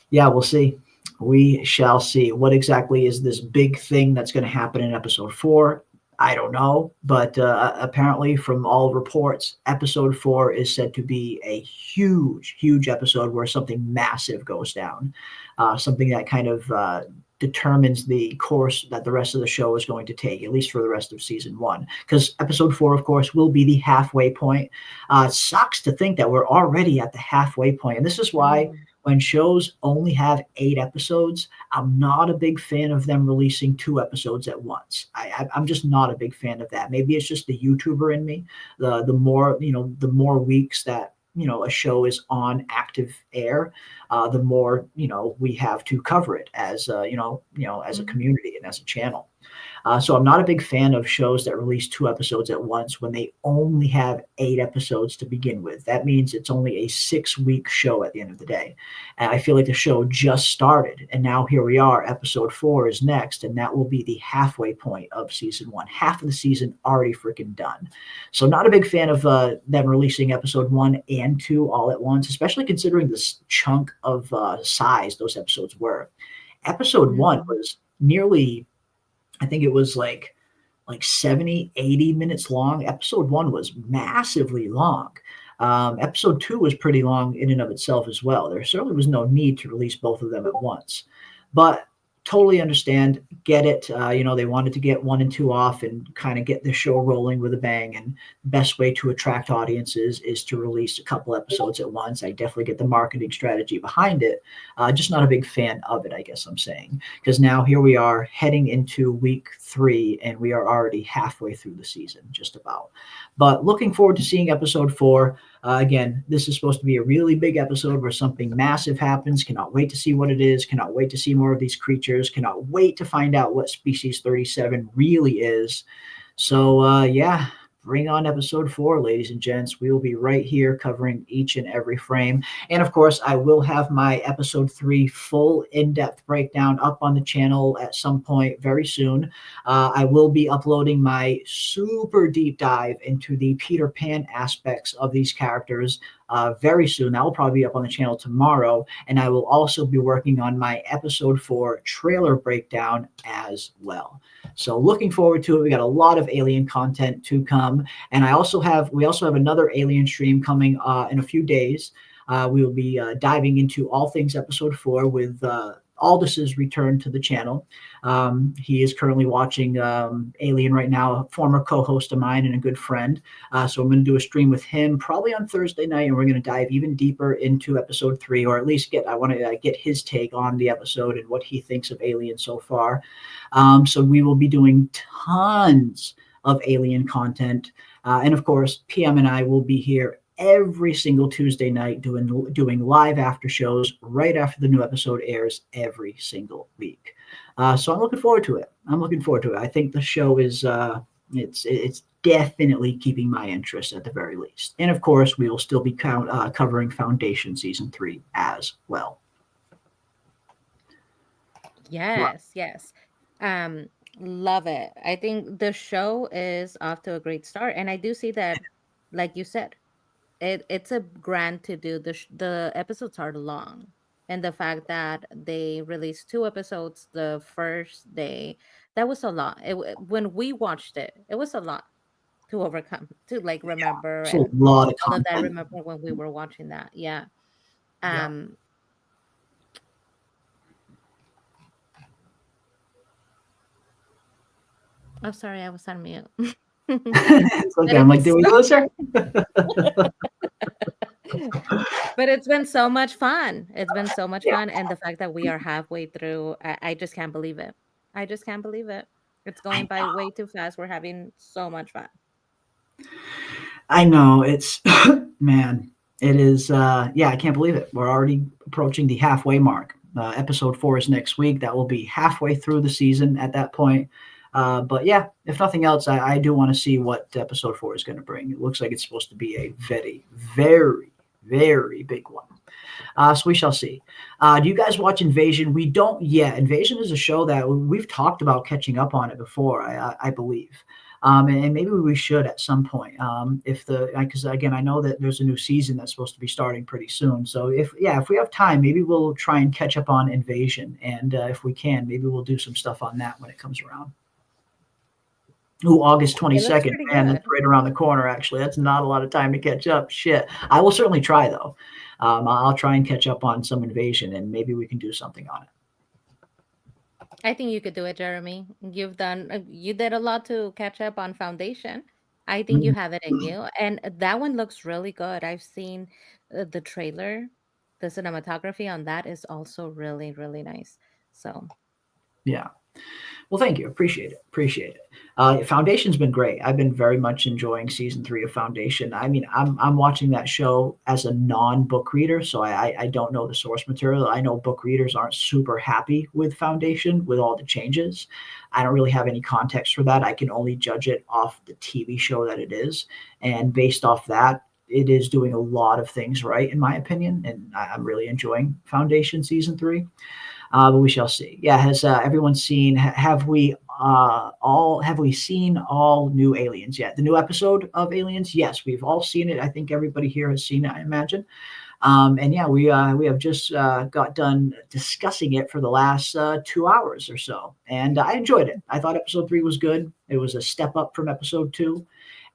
Yeah, we'll see. We shall see. What exactly is this big thing that's going to happen in episode 4? I don't know, but apparently, from all reports, episode 4 is said to be a huge, huge episode where something massive goes down, something that kind of determines the course that the rest of the show is going to take, at least for the rest of season 1. Because episode 4, of course, will be the halfway point. It sucks to think that we're already at the halfway point, and this is why. When shows only have 8 episodes, I'm not a big fan of them releasing 2 episodes at once. I'm just not a big fan of that. Maybe it's just the YouTuber in me. The more the more weeks that a show is on active air, the more we have to cover it as as a community and as a channel. So I'm not a big fan of shows that release 2 episodes at once when they only have 8 episodes to begin with. That means it's only a 6-week show at the end of the day. And I feel like the show just started, and now here we are. Episode 4 is next, and that will be the halfway point of season 1. Half of the season already freaking done. So not a big fan of them releasing episode 1 and 2 all at once, especially considering this chunk of size those episodes were. Episode 1 was nearly, I think it was like 70, 80 minutes long. Episode 1 was massively long. Episode 2 was pretty long in and of itself as well. There certainly was no need to release both of them at once. But totally understand, get it. They wanted to get 1 and 2 off and kind of get the show rolling with a bang. And the best way to attract audiences is to release a couple episodes at once. I definitely get the marketing strategy behind it. Just not a big fan of it, I guess I'm saying. Because now here we are heading into week 3, and we are already halfway through the season, just about. But looking forward to seeing episode 4. Again, this is supposed to be a really big episode where something massive happens. Cannot wait to see what it is. Cannot wait to see more of these creatures. Cannot wait to find out what Species 37 really is. So, yeah, bring on episode 4, ladies and gents. We will be right here covering each and every frame. And, of course, I will have my episode 3 full in-depth breakdown up on the channel at some point very soon. I will be uploading my super deep dive into the Peter Pan aspects of these characters very soon. That will probably be up on the channel tomorrow. And I will also be working on my episode 4 trailer breakdown as well. So looking forward to it. We got a lot of Alien content to come. And we also have another Alien stream coming in a few days. We will be diving into all things episode 4 with Aldis's return to the channel. He is currently watching Alien right now, a former co-host of mine and a good friend. So I'm going to do a stream with him probably on Thursday night, and we're going to dive even deeper into episode 3, or at least I want to get his take on the episode and what he thinks of Alien so far. So we will be doing tons of Alien content. And of course, PM and I will be here every single Tuesday night doing live after shows right after the new episode airs every single week. So I'm looking forward to it. I think the show is it's definitely keeping my interest at the very least. And of course, we will still be covering Foundation season 3 as well. Yes. Love it. I think the show is off to a great start, and I do see that, like you said, it's a grand to do. The episodes are long, and the fact that they released 2 episodes the first day, that was a lot. When we watched it, it was a lot to overcome, to like remember, It's a and lot of all of content. that. I remember when we were watching that. Yeah. Oh, sorry, I was on mute. It's okay. I'm like, did we lose her? But it's been so much fun. And the fact that we are halfway through, I just can't believe it. It's going by way too fast. We're having so much fun. I know, it's man, it is. I can't believe it. We're already approaching the halfway mark. Episode 4 is next week. That will be halfway through the season at that point. But yeah, if nothing else, I do want to see what episode 4 is going to bring. It looks like it's supposed to be a very, very, very big one. So we shall see. Do you guys watch Invasion? We don't yet. Invasion is a show that we've talked about catching up on it before, I believe. And maybe we should at some point. Because again, I know that there's a new season that's supposed to be starting pretty soon. So if we have time, maybe we'll try and catch up on Invasion. And if we can, maybe we'll do some stuff on that when it comes around. Ooh, August It looks 22nd. pretty Man, good. that's right around the corner, actually. That's not a lot of time to catch up. Shit. I will certainly try, though. I'll try and catch up on some Invasion, and maybe we can do something on it. I think you could do it, Jeremy. You did a lot to catch up on Foundation. I think you have it in you. And that one looks really good. I've seen the trailer. The cinematography on that is also really, really nice. So, Yeah. Well, thank you. Appreciate it. Appreciate it. Foundation's been great. I've been very much enjoying season 3 of Foundation. I mean, I'm watching that show as a non-book reader, so I don't know the source material. I know book readers aren't super happy with Foundation with all the changes. I don't really have any context for that. I can only judge it off the TV show that it is, and based off that, it is doing a lot of things right, in my opinion, and I'm really enjoying Foundation season 3. But we shall see. Yeah, has everyone seen? Have we seen all new Aliens yet? The new episode of Aliens? Yes, we've all seen it. I think everybody here has seen it. I imagine. And yeah, we have just got done discussing it for the last 2 hours or so, and I enjoyed it. I thought episode 3 was good. It was a step up from episode 2.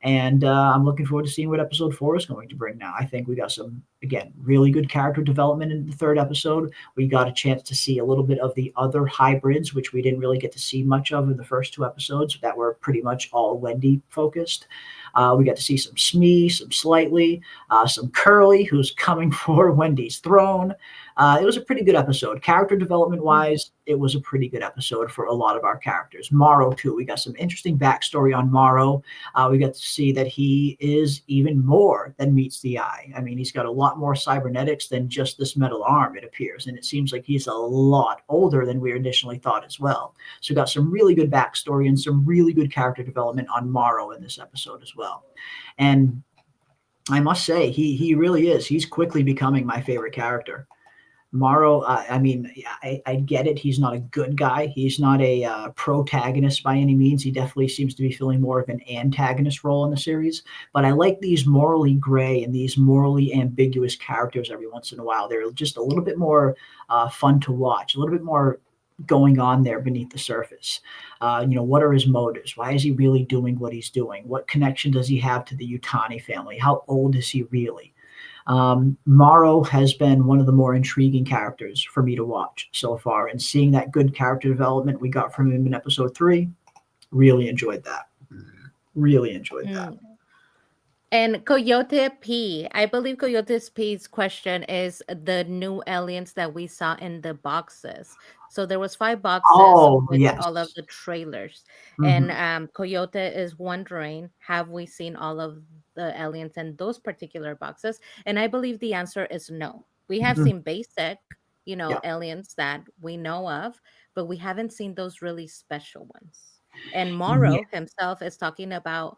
And I'm looking forward to seeing what episode 4 is going to bring now. I think we got some, again, really good character development in the third episode. We got a chance to see a little bit of the other hybrids, which we didn't really get to see much of in the first 2 episodes that were pretty much all Wendy focused. We got to see some Smee, some Slightly, some Curly, who's coming for Wendy's throne. It was a pretty good episode. Character development wise, it was a pretty good episode for a lot of our characters. Morrow, too. We got some interesting backstory on Morrow. We got to see that he is even more than meets the eye. I mean, he's got a lot more cybernetics than just this metal arm, it appears. And it seems like he's a lot older than we initially thought as well. So we got some really good backstory and some really good character development on Morrow in this episode as well. And I must say, he really is. He's quickly becoming my favorite character. Morrow, I mean, I get it. He's not a good guy. He's not a protagonist by any means. He definitely seems to be filling more of an antagonist role in the series. But I like these morally gray and these morally ambiguous characters every once in a while. They're just a little bit more fun to watch, a little bit more going on there beneath the surface. What are his motives? Why is he really doing what he's doing? What connection does he have to the Yutani family? How old is he really? Morrow has been one of the more intriguing characters for me to watch so far, and seeing that good character development we got from him in episode 3, really enjoyed that. Really enjoyed that. And Coyote P, I believe Coyote P's question is the new aliens that we saw in the boxes. So there was 5 boxes with Yes. all of the trailers. Mhm. And Coyote is wondering, have we seen all of the aliens in those particular boxes? And I believe the answer is no. We have Mhm. seen basic, Yeah. aliens that we know of, but we haven't seen those really special ones. And Morrow himself is talking about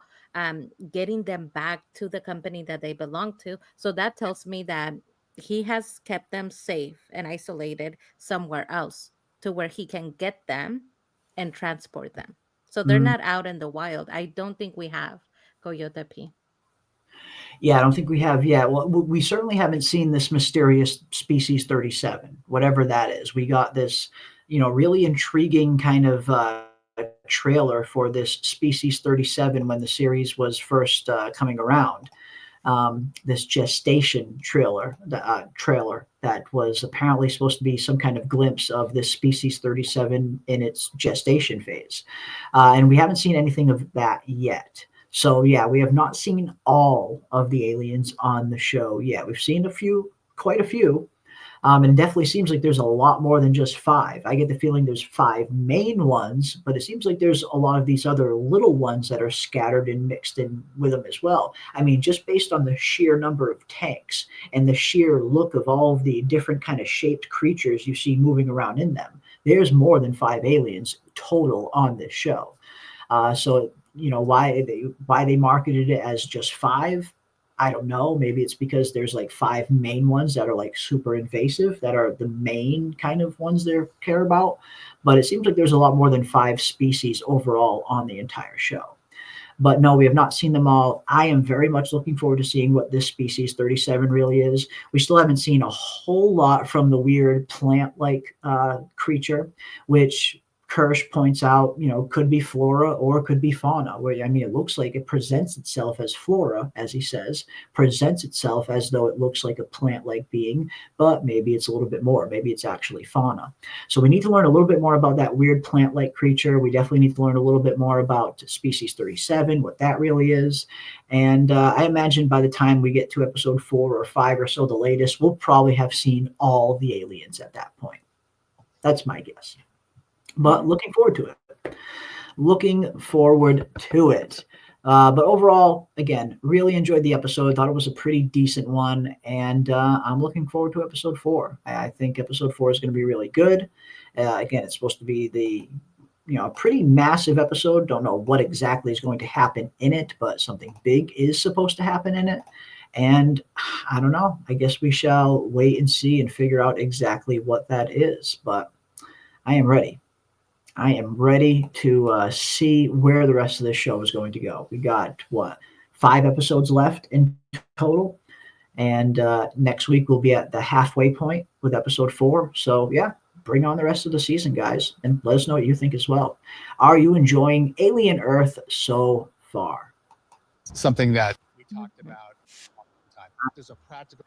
getting them back to the company that they belong to. So that tells me that he has kept them safe and isolated somewhere else to where he can get them and transport them. So they're Mhm. not out in the wild. I don't think we have Coyote P. Yeah, I don't think we have yet. Well, we certainly haven't seen this mysterious species 37, whatever that is. We got this, really intriguing kind of trailer for this species 37 when the series was first coming around. This gestation trailer that was apparently supposed to be some kind of glimpse of this species 37 in its gestation phase. And we haven't seen anything of that yet. So yeah, we have not seen all of the aliens on the show yet. We've seen quite a few. And it definitely seems like there's a lot more than just 5. I get the feeling there's 5 main ones, but it seems like there's a lot of these other little ones that are scattered and mixed in with them as well. I mean, just based on the sheer number of tanks and the sheer look of all of the different kind of shaped creatures you see moving around in them, there's more than 5 aliens total on this show. So why they marketed it as just 5, I don't know. Maybe it's because there's like 5 main ones that are like super invasive, that are the main kind of ones they care about. But it seems like there's a lot more than 5 species overall on the entire show. But no, we have not seen them all. I am very much looking forward to seeing what this species 37 really is. We still haven't seen a whole lot from the weird plant-like creature, which Kirsch points out, could be flora or could be fauna. Where, I mean, it looks like it presents itself as flora, as he says, presents itself as though it looks like a plant-like being, but maybe it's a little bit more. Maybe it's actually fauna. So we need to learn a little bit more about that weird plant-like creature. We definitely need to learn a little bit more about species 37, what that really is. And I imagine by the time we get to episode 4 or 5 or so, the latest, we'll probably have seen all the aliens at that point. That's my guess. But looking forward to it. But overall, again, really enjoyed the episode. Thought it was a pretty decent one. And I'm looking forward to episode 4. I think episode 4 is going to be really good. Again, it's supposed to be a pretty massive episode. Don't know what exactly is going to happen in it, but something big is supposed to happen in it. And I don't know. I guess we shall wait and see and figure out exactly what that is. But I am ready. I am ready to see where the rest of this show is going to go. We got, 5 episodes left in total. And next week we'll be at the halfway point with episode 4. So, yeah, bring on the rest of the season, guys. And let us know what you think as well. Are you enjoying Alien Earth so far? Something that we talked about all the time. There's a practical...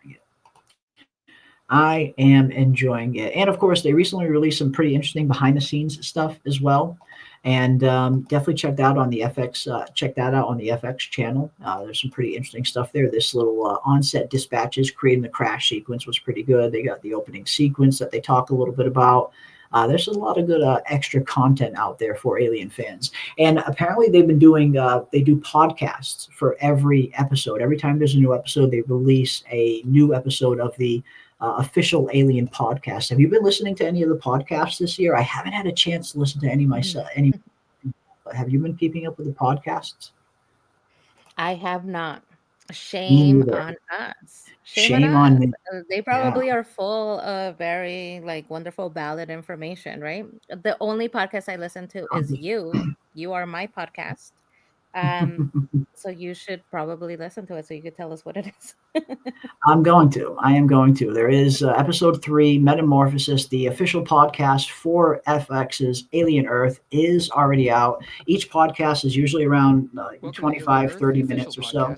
I am enjoying it. And of course, they recently released some pretty interesting behind the scenes stuff as well. And definitely check that out on the FX channel. There's some pretty interesting stuff there. This little on-set dispatches creating the crash sequence was pretty good. They got the opening sequence that they talk a little bit about. There's a lot of good extra content out there for Alien fans. And apparently they've been doing, they do podcasts for every episode. Every time there's a new episode, they release a new episode of the official Alien podcast. Have you been listening to any of the podcasts this year? I haven't had a chance to listen to any myself. Have you been keeping up with the podcasts? I have not. Shame on us. Shame on me. They probably are full of very wonderful ballad information, right? The only podcast I listen to is you. You are my podcast. So you should probably listen to it so you could tell us what it is. I am going to. There is episode 3, Metamorphosis, the official podcast for FX's Alien Earth is already out. Each podcast is usually around 25, 30 minutes or so.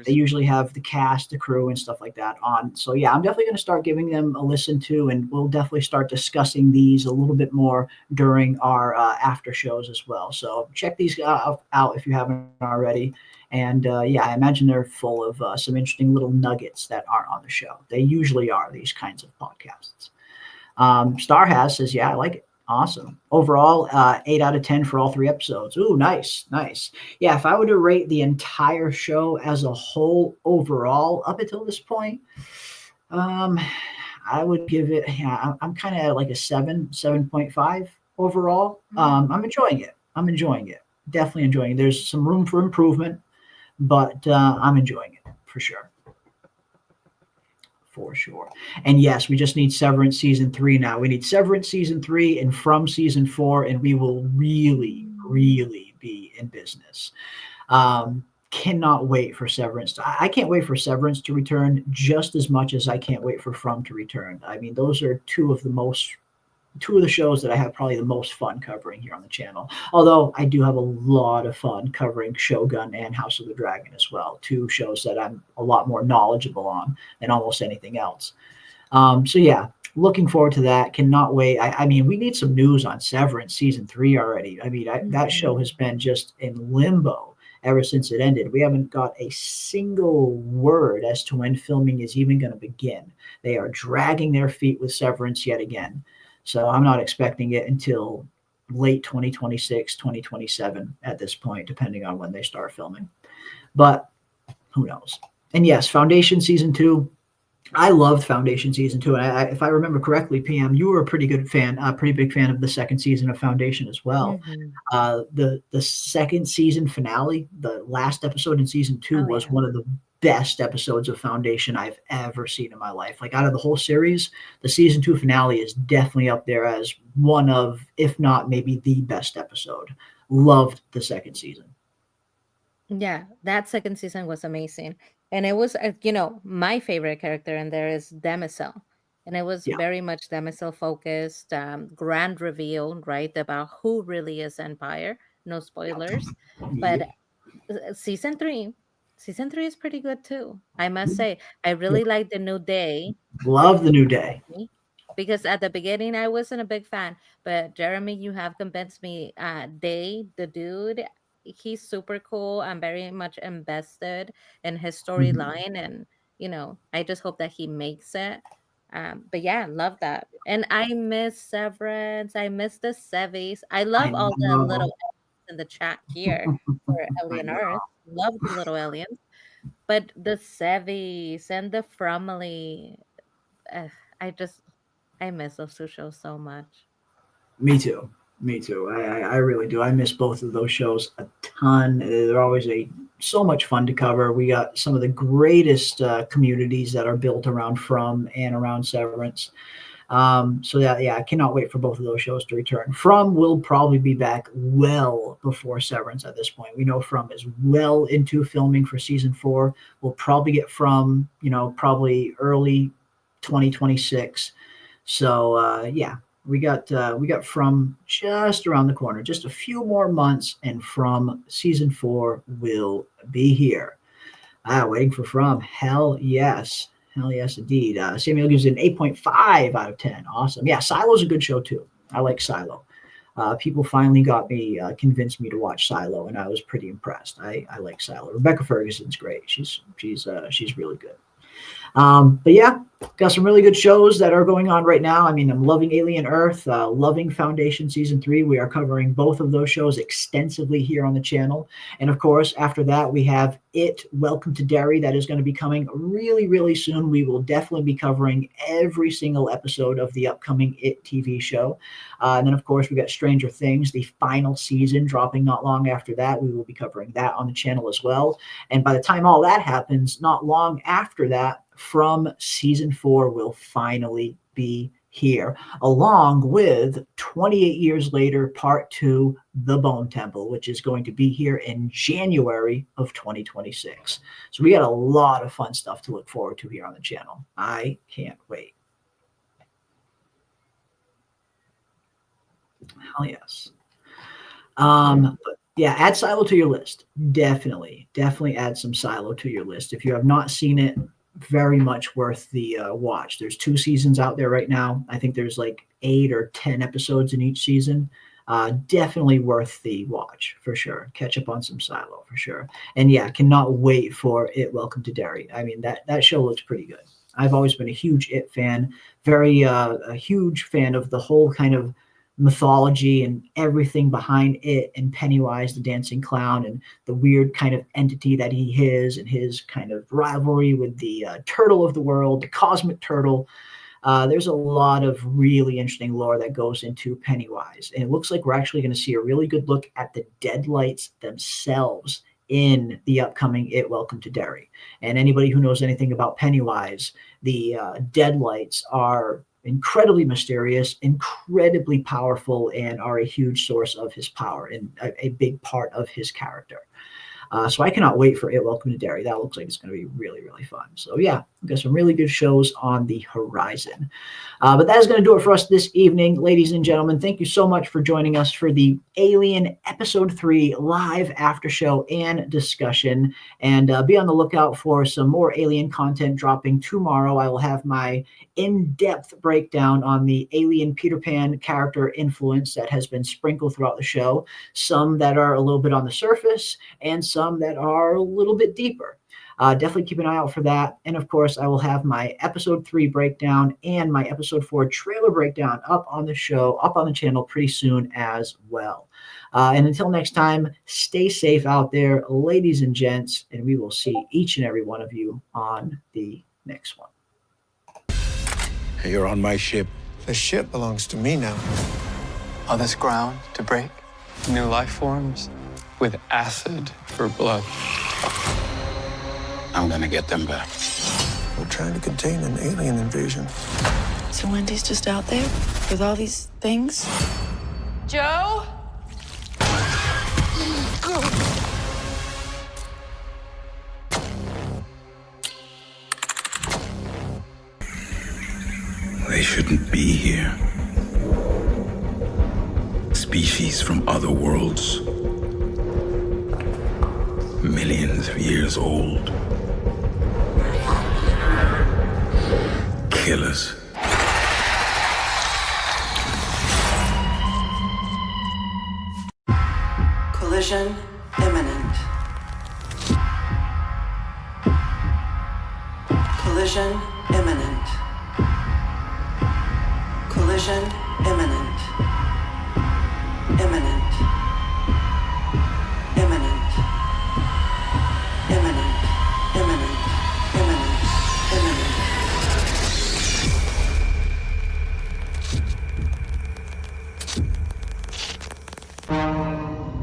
They usually have the cast, the crew, and stuff like that on. So yeah, I'm definitely going to start giving them a listen to, and we'll definitely start discussing these a little bit more during our after shows as well. So check these out if you haven't already. And yeah, I imagine they're full of some interesting little nuggets that aren't on the show. They usually are, these kinds of podcasts. Starhaz says, yeah, I like it. Awesome. Overall, 8 out of 10 for all 3 episodes. Ooh, nice. Yeah, if I were to rate the entire show as a whole overall up until this point, I would give it, I'm kind of at like a 7.5 overall. I'm enjoying it. Definitely enjoying it. There's some room for improvement, but I'm enjoying it for sure. And yes, we just need Severance season 3 now. We need Severance season 3 and From season 4, and we will really, really be in business. Cannot wait for Severance. I can't wait for Severance to return just as much as I can't wait for From to return. I mean, those are two of the shows that I have probably the most fun covering here on the channel. Although I do have a lot of fun covering Shogun and House of the Dragon as well. 2 shows that I'm a lot more knowledgeable on than almost anything else. So yeah, looking forward to that. Cannot wait. I mean, we need some news on Severance season 3 already. I mean, that show has been just in limbo ever since it ended. We haven't got a single word as to when filming is even going to begin. They are dragging their feet with Severance yet again. So I'm not expecting it until late 2026, 2027 at this point, depending on when they start filming. But who knows? And yes, Foundation season 2. I loved Foundation season 2. And if I remember correctly, PM, you were a pretty big fan of the second season of Foundation as well. The second season finale, the last episode in season 2 was one of the best episodes of Foundation I've ever seen in my life. Like, out of the whole series, the season 2 finale is definitely up there as one of, if not maybe the best episode. Loved the second season. Yeah, that second season was amazing. And it was, my favorite character in there is Demisel. And it was Yeah. very much Demisel focused, grand reveal, right, about who really is Empire. No spoilers, but Yep. season three is pretty good too. I must say, I really like the New Day. Love the New Day. Because at the beginning I wasn't a big fan, but Jeremy, you have convinced me. Day, the dude, he's super cool. I'm very much invested in his storyline, and I just hope that he makes it. But yeah, love that. And I miss Severance. I miss the Sevies. I I love all the little know. aliens in the chat here for I Alien know. Earth. Love the little aliens. But the Sevies and the Fromley, uh, I just I miss those two shows so much. Me too. Me too. I really do. I miss both of those shows a ton. They're always so much fun to cover. We got some of the greatest communities that are built around From and around Severance. So yeah, I cannot wait for both of those shows to return. From will probably be back well before Severance at this point. We know From is well into filming for season 4. We'll probably get From, probably early 2026. So yeah, we got From just around the corner, just a few more months, and From season 4 will be here. Waiting for From. Hell yes. Hell yes, indeed. Samuel gives it an 8.5 out of 10. Awesome. Yeah, Silo's a good show, too. I like Silo. People finally got me, convinced me to watch Silo, and I was pretty impressed. I like Silo. Rebecca Ferguson's great. She's really good. But yeah, got some really good shows that are going on right now. I mean, I'm loving Alien Earth, loving Foundation Season 3. We are covering both of those shows extensively here on the channel. And of course, after that, we have It, Welcome to Derry. That is going to be coming really, really soon. We will definitely be covering every single episode of the upcoming It TV show. And then, of course, we got Stranger Things, the final season, dropping not long after that. We will be covering that on the channel as well. And by the time all that happens, not long after that, From season 4 will finally be here, along with 28 years later, part 2, The Bone Temple, which is going to be here in January of 2026. So we got a lot of fun stuff to look forward to here on the channel. I can't wait. Hell yes. But yeah, add Silo to your list. Definitely add some Silo to your list. If you have not seen it, very much worth the watch. There's 2 seasons out there right now. I think there's like 8 or 10 episodes in each season. Definitely worth the watch for sure. Catch up on some Silo for sure. And yeah, cannot wait for It, Welcome to Derry. I mean, that show looks pretty good. I've always been a huge It fan, very a huge fan of the whole kind of mythology and everything behind It, and Pennywise the dancing clown, and the weird kind of entity that he is, and his kind of rivalry with the turtle of the world, the cosmic turtle. There's a lot of really interesting lore that goes into Pennywise, and it looks like we're actually going to see a really good look at the Deadlights themselves in the upcoming It, Welcome to Derry. And anybody who knows anything about Pennywise, the Deadlights are incredibly mysterious, incredibly powerful, and are a huge source of his power and a big part of his character. So I cannot wait for It, Welcome to Derry. That looks like it's going to be really, really fun. So yeah, we've got some really good shows on the horizon. But that is going to do it for us this evening, ladies and gentlemen. Thank you so much for joining us for the Alien Episode 3 live after show and discussion. And be on the lookout for some more Alien content dropping tomorrow. I will have my in-depth breakdown on the Alien Peter Pan character influence that has been sprinkled throughout the show. Some that are a little bit on the surface, and some that are a little bit deeper. Definitely keep an eye out for that. And of course, I will have my episode 3 breakdown and my episode 4 trailer breakdown up on the show, up on the channel pretty soon as well. And until next time, stay safe out there, ladies and gents, and we will see each and every one of you on the next one. You're on my ship. The ship belongs to me now. All this ground to break, new life forms with acid for blood. I'm gonna get them back. We're trying to contain an alien invasion. So Wendy's just out there with all these things? Joe? shouldn't be here. Species from other worlds. Millions of years old. Killers. Collision imminent. Collision imminent. Collision imminent. Imminent. Imminent. Imminent. Imminent. Imminent. Imminent.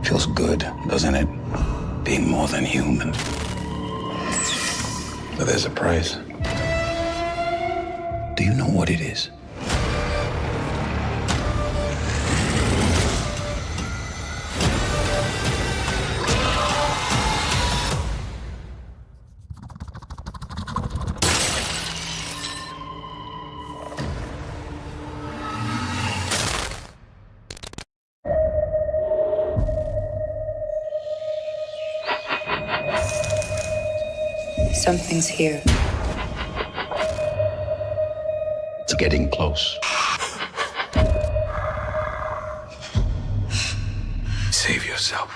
Feels good, doesn't it? Being more than human. But there's a price. Do you know what it is? Something's here. It's getting close. Save yourself.